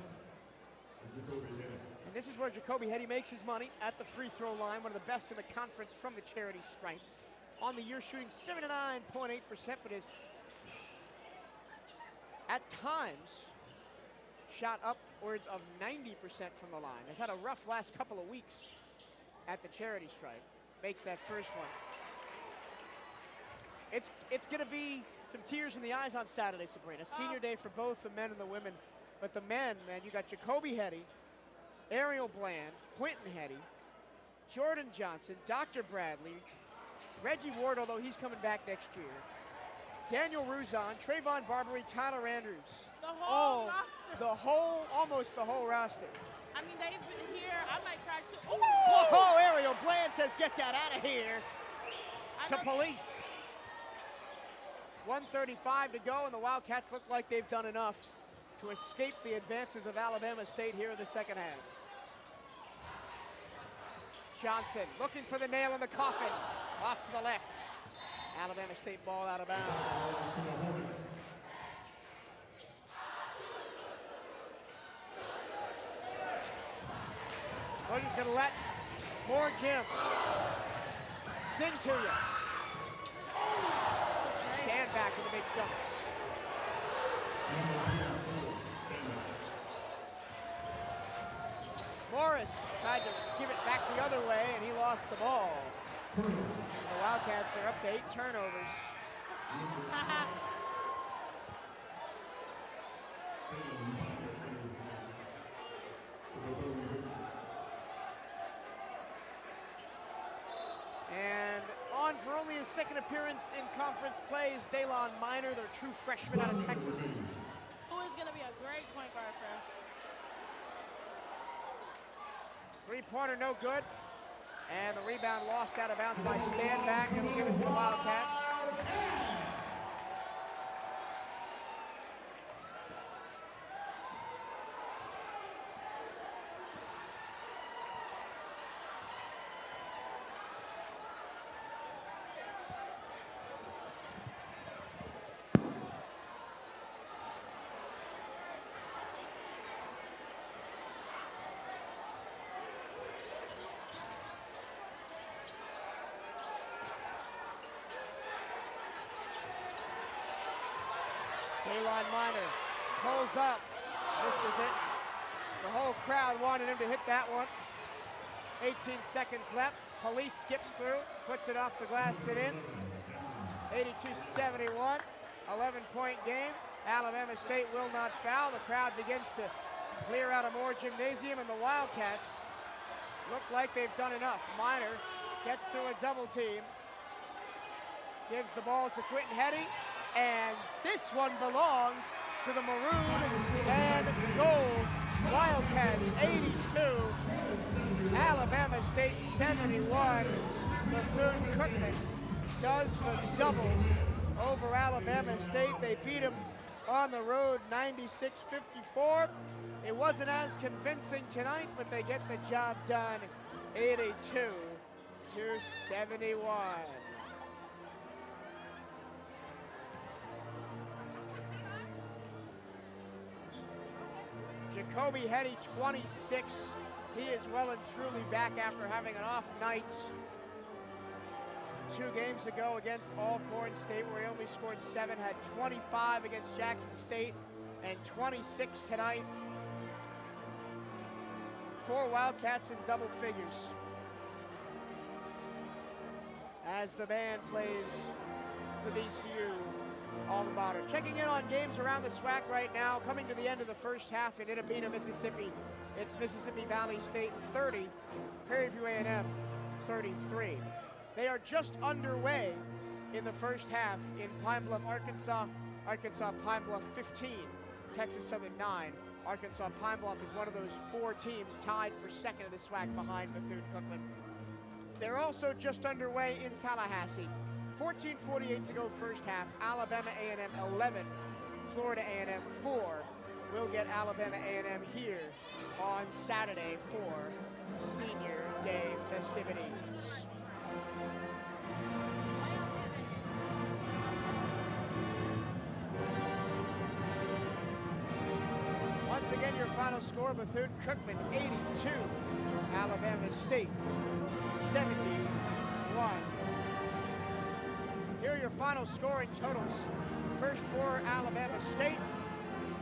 Jacoby Hetty. And this is where Jacoby Hetty makes his money at the free throw line, one of the best in the conference from the charity stripe. On the year shooting 79.8%, but is at times shot upwards of 90% from the line. Has had a rough last couple of weeks at the charity stripe. Makes that first one. It's gonna be some tears in the eyes on Saturday, Sabrina. Senior day for both the men and the women. But the men, man, you got Jacoby Hetty, Ariel Bland, Quentin Hetty, Jordan Johnson, Dr. Bradley, Reggie Ward, although he's coming back next year, Daniel Ruzon, Trayvon Barbary, Tyler Andrews. The whole roster. Almost the whole roster. I mean, they've been here. I might cry too. Ooh! Whoa, Ariel Bland says, get that out of here. To police. 1:35 to go, and the Wildcats look like they've done enough to escape the advances of Alabama State here in the second half. Johnson looking for the nail in the coffin. Off to the left. Alabama State ball out of bounds. We're just going to let more Jim sing to you. Stand back with a big jump. Morris tried to give it back the other way, and he lost the ball. The Wildcats are up to 8 turnovers. And on for only his second appearance in conference play is Daylon Minor, their true freshman out of Texas. Who is going to be a great point guard for us. Three-pointer no good. And the rebound lost out of bounds by Stanback, and he'll give it to the Wildcats. Daylon Minor pulls up. This is it. The whole crowd wanted him to hit that one. 18 seconds left. Police skips through, puts it off the glass and in. 82-71, 11-point game. Alabama State will not foul. The crowd begins to clear out of Moore Gymnasium, and the Wildcats look like they've done enough. Minor gets through a double team. Gives the ball to Quentin Hetty, and this one belongs to the maroon and gold Wildcats 82, Alabama State 71. Bethune-Cookman does the double over Alabama State. They beat them on the road 96-54. It wasn't as convincing tonight, but they get the job done 82-71. Jacoby Hetty, 26. He is well and truly back after having an off night 2 games ago against Alcorn State, where he only scored 7, had 25 against Jackson State, and 26 tonight. 4 Wildcats in double figures as the band plays the VCU alma mater. Checking in on games around the SWAC right now, coming to the end of the first half in Inapina, Mississippi. It's Mississippi Valley State 30, Prairie View A&M 33. They are just underway in the first half in Pine Bluff, Arkansas. Arkansas Pine Bluff 15, Texas Southern 9. Arkansas Pine Bluff is one of those 4 teams tied for second in the SWAC behind Bethune-Cookman. They're also just underway in Tallahassee. 14:48 to go first half. Alabama A&M 11, Florida A&M 4. We'll get Alabama A&M here on Saturday for Senior Day festivities. Once again, your final score, Bethune-Cookman 82, Alabama State 71. Here are your final scoring totals. First for Alabama State,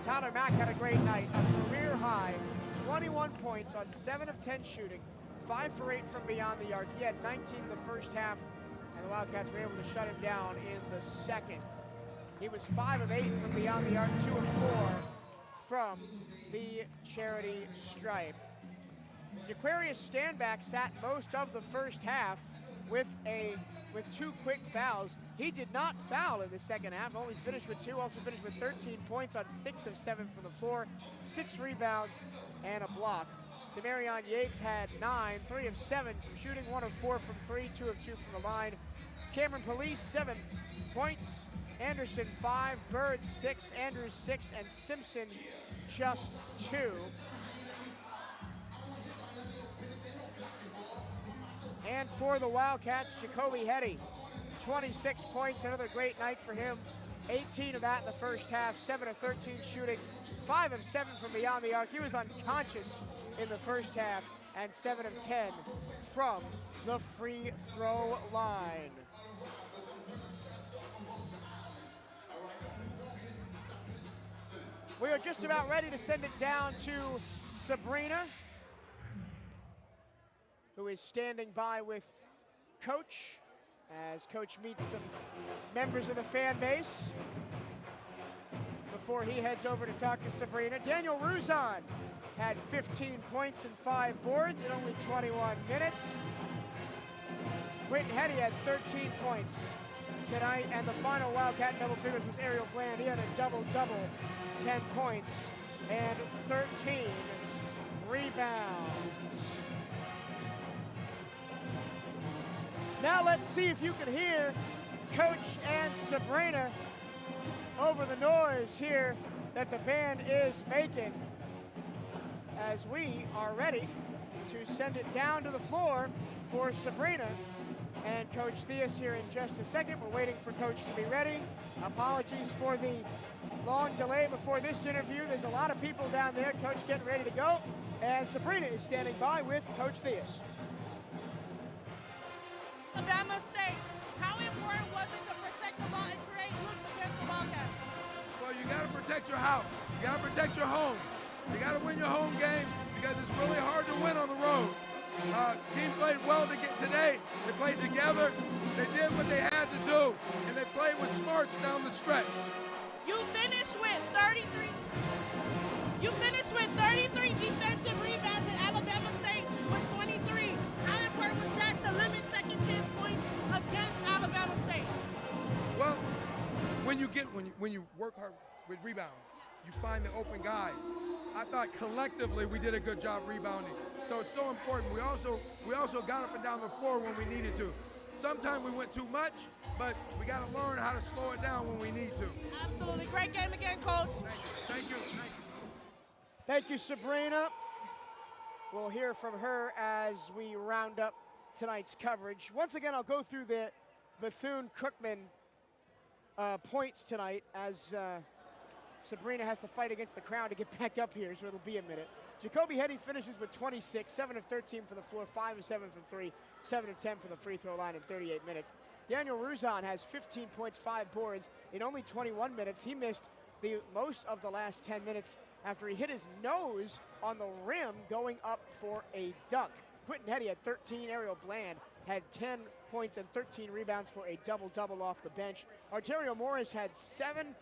Tyler Mack had a great night, a career high, 21 points on 7 of 10 shooting, 5 for 8 from beyond the arc. He had 19 in the first half, and the Wildcats were able to shut him down in the second. He was 5 of 8 from beyond the arc, 2 of 4 from the charity stripe. Jaquarius Standback sat most of the first half with 2 quick fouls. He did not foul in the second half, only finished with 2, also finished with 13 points on 6 of 7 from the floor, 6 rebounds and a block. Demarion Yates had 9, 3 of 7 from shooting, 1 of 4 from 3, 2 of 2 from the line. Cameron Police, 7 points. Anderson 5, Bird 6, Andrews 6, and Simpson just 2. And for the Wildcats, Jacoby Hetty, 26 points, another great night for him. 18 of that in the first half, 7 of 13 shooting, 5 of 7 from beyond the arc. He was unconscious in the first half, and 7 of 10 from the free throw line. We are just about ready to send it down to Sabrina, who is standing by with Coach as Coach meets some members of the fan base before he heads over to talk to Sabrina. Daniel Ruzon had 15 points and 5 boards in only 21 minutes. Quentin Hetty had 13 points tonight, and the final Wildcat double figures was Ariel Bland. He had a double-double, 10 points and 13 rebounds. Now let's see if you can hear Coach and Sabrina over the noise here that the band is making as we are ready to send it down to the floor for Sabrina and Coach Theus here in just a second. We're waiting for Coach to be ready. Apologies for the long delay before this interview. There's a lot of people down there. Coach getting ready to go. And Sabrina is standing by with Coach Theus. Alabama State, how important was it to protect the ball and create looks against the Wildcats? Well, you got to protect your house. You got to protect your home. You got to win your home game because it's really hard to win on the road. Team played well to get today. They played together. They did what they had to do, and they played with smarts down the stretch. You finished with 33. You finished with 33 defensive rebounds, and Alabama State with 23. when you work hard with rebounds, you find the open guys. I thought collectively we did a good job rebounding. So it's so important. We also got up and down the floor when we needed to. Sometimes we went too much, but we got to learn how to slow it down when we need to. Absolutely. Great game again, Coach. Thank you. Thank you, Sabrina. We'll hear from her as we round up tonight's coverage. Once again, I'll go through the Bethune-Cookman points tonight as Sabrina has to fight against the crowd to get back up here, so it'll be a minute. Jacoby Hetty finishes with 26, 7 of 13 from the floor, 5 of 7 from 3, 7 of 10 from the free throw line in 38 minutes. Daniel Ruzon has 15 points, 5 boards in only 21 minutes. He missed the most of the last 10 minutes after he hit his nose on the rim going up for a dunk. Quentin Hetty had 13. Ariel Bland had 10 points and 13 rebounds for a double-double off the bench. Arterio Morris had 7,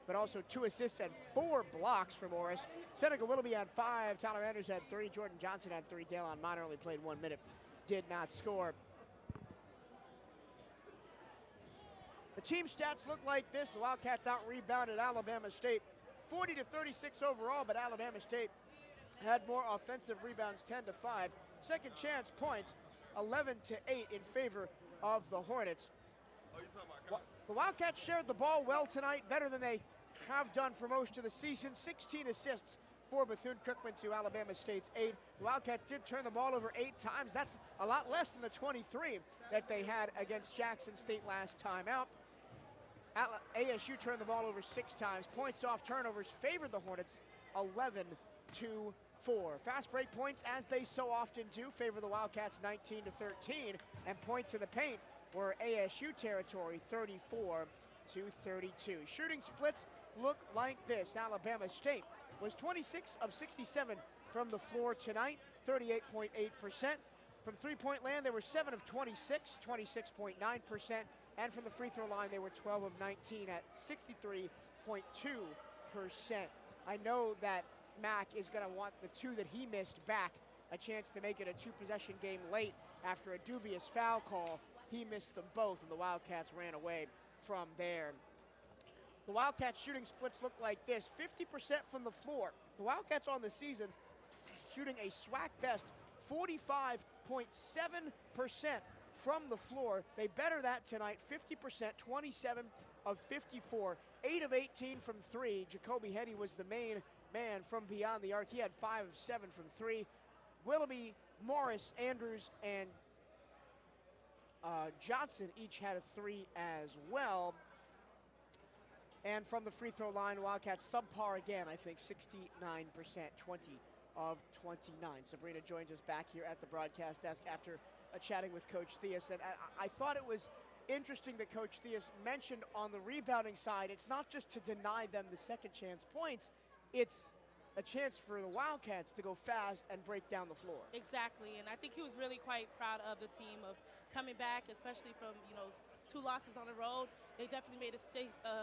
but also 2 assists and 4 blocks for Morris. Seneca Willoughby had 5. Tyler Anders had 3. Jordan Johnson had 3. Dalon Minor only played 1 minute, did not score. The team stats look like this. The Wildcats out-rebounded Alabama State 40-36 overall, but Alabama State had more offensive rebounds, 10-5. Second chance points, 11-8 in favor of the Hornets. The Wildcats shared the ball well tonight, better than they have done for most of the season. 16 assists for Bethune-Cookman to Alabama State's 8. The Wildcats did turn the ball over 8 times. That's a lot less than the 23 that they had against Jackson State last time out. ASU turned the ball over 6 times. Points off turnovers favored the Hornets 11-4. Fast break points, as they so often do, favor the Wildcats 19-13. And points in the paint were ASU territory 34-32. Shooting splits look like this. Alabama State was 26 of 67 from the floor tonight, 38.8%. From three-point land, they were 7 of 26, 26.9%. And from the free throw line, they were 12 of 19 at 63.2%. I know that Mack is going to want the 2 that he missed back, a chance to make it a 2-possession game late after a dubious foul call. He missed them both, and the Wildcats ran away from there. The Wildcats shooting splits look like this. 50% from the floor. The Wildcats on the season shooting a SWAC best 45.7% from the floor. They better that tonight, 50%, 27 of 54, 8 of 18 from 3. Jacoby Hetty was the main man from beyond the arc. He had 5 of 7 from 3. Willoughby, Morris, Andrews, and Johnson each had a 3 as well. And from the free throw line, Wildcats subpar again, I think 69%, 20 of 29. Sabrina joins us back here at the broadcast desk after chatting with Coach Theus. And I thought it was interesting that Coach Theus mentioned on the rebounding side, it's not just to deny them the second chance points, it's a chance for the Wildcats to go fast and break down the floor. Exactly, and I think he was really quite proud of the team of coming back, especially from, 2 losses on the road. They definitely made a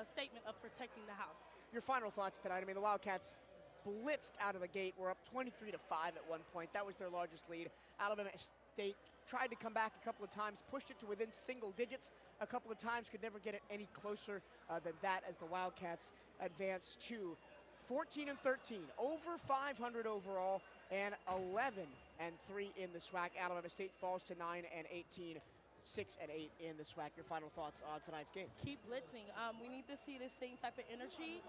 statement of protecting the house. Your final thoughts tonight. I mean, the Wildcats blitzed out of the gate. Were up 23-5 at one point. That was their largest lead. Alabama State tried to come back a couple of times, pushed it to within single digits a couple of times, could never get it any closer than that as the Wildcats advanced to 14-13, over 500 overall, and 11-3 in the SWAC. Alabama State falls to 9-18, 6-8 in the SWAC. Your final thoughts on tonight's game? Keep blitzing. We need to see the same type of energy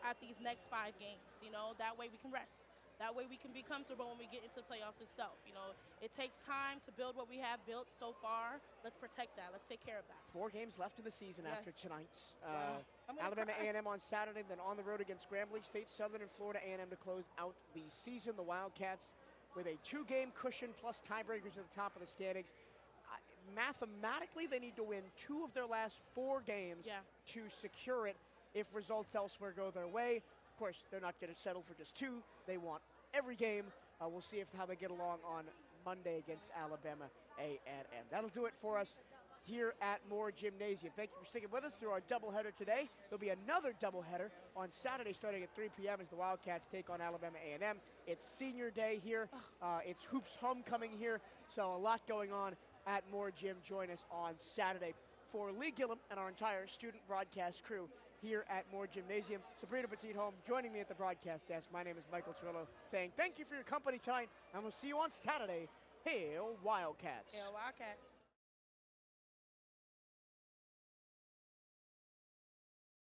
at these next 5 games. That way we can rest. That way we can be comfortable when we get into the playoffs itself. It takes time to build what we have built so far. Let's protect that. Let's take care of that. 4 games left in the season after tonight. Alabama A&M on Saturday, then on the road against Grambling State, Southern, and Florida A&M to close out the season. The Wildcats with a 2-game cushion plus tiebreakers at the top of the standings. Mathematically, they need to win 2 of their last 4 games to secure it if results elsewhere go their way. Of course, they're not going to settle for just 2. They want every game. We'll see how they get along on Monday against Alabama A&M. That'll do it for us here at Moore Gymnasium. Thank you for sticking with us through our doubleheader today. There'll be another doubleheader on Saturday starting at 3 p.m. as the Wildcats take on Alabama A&M. It's senior day here. It's hoops homecoming here, so a lot going on at Moore Gym. Join us on Saturday. For Lee Gillum and our entire student broadcast crew, here at Moore Gymnasium. Sabrina Petit-Home joining me at the broadcast desk. My name is Michael Trillo, saying thank you for your company tonight, and we'll see you on Saturday. Hail Wildcats. Hail Wildcats.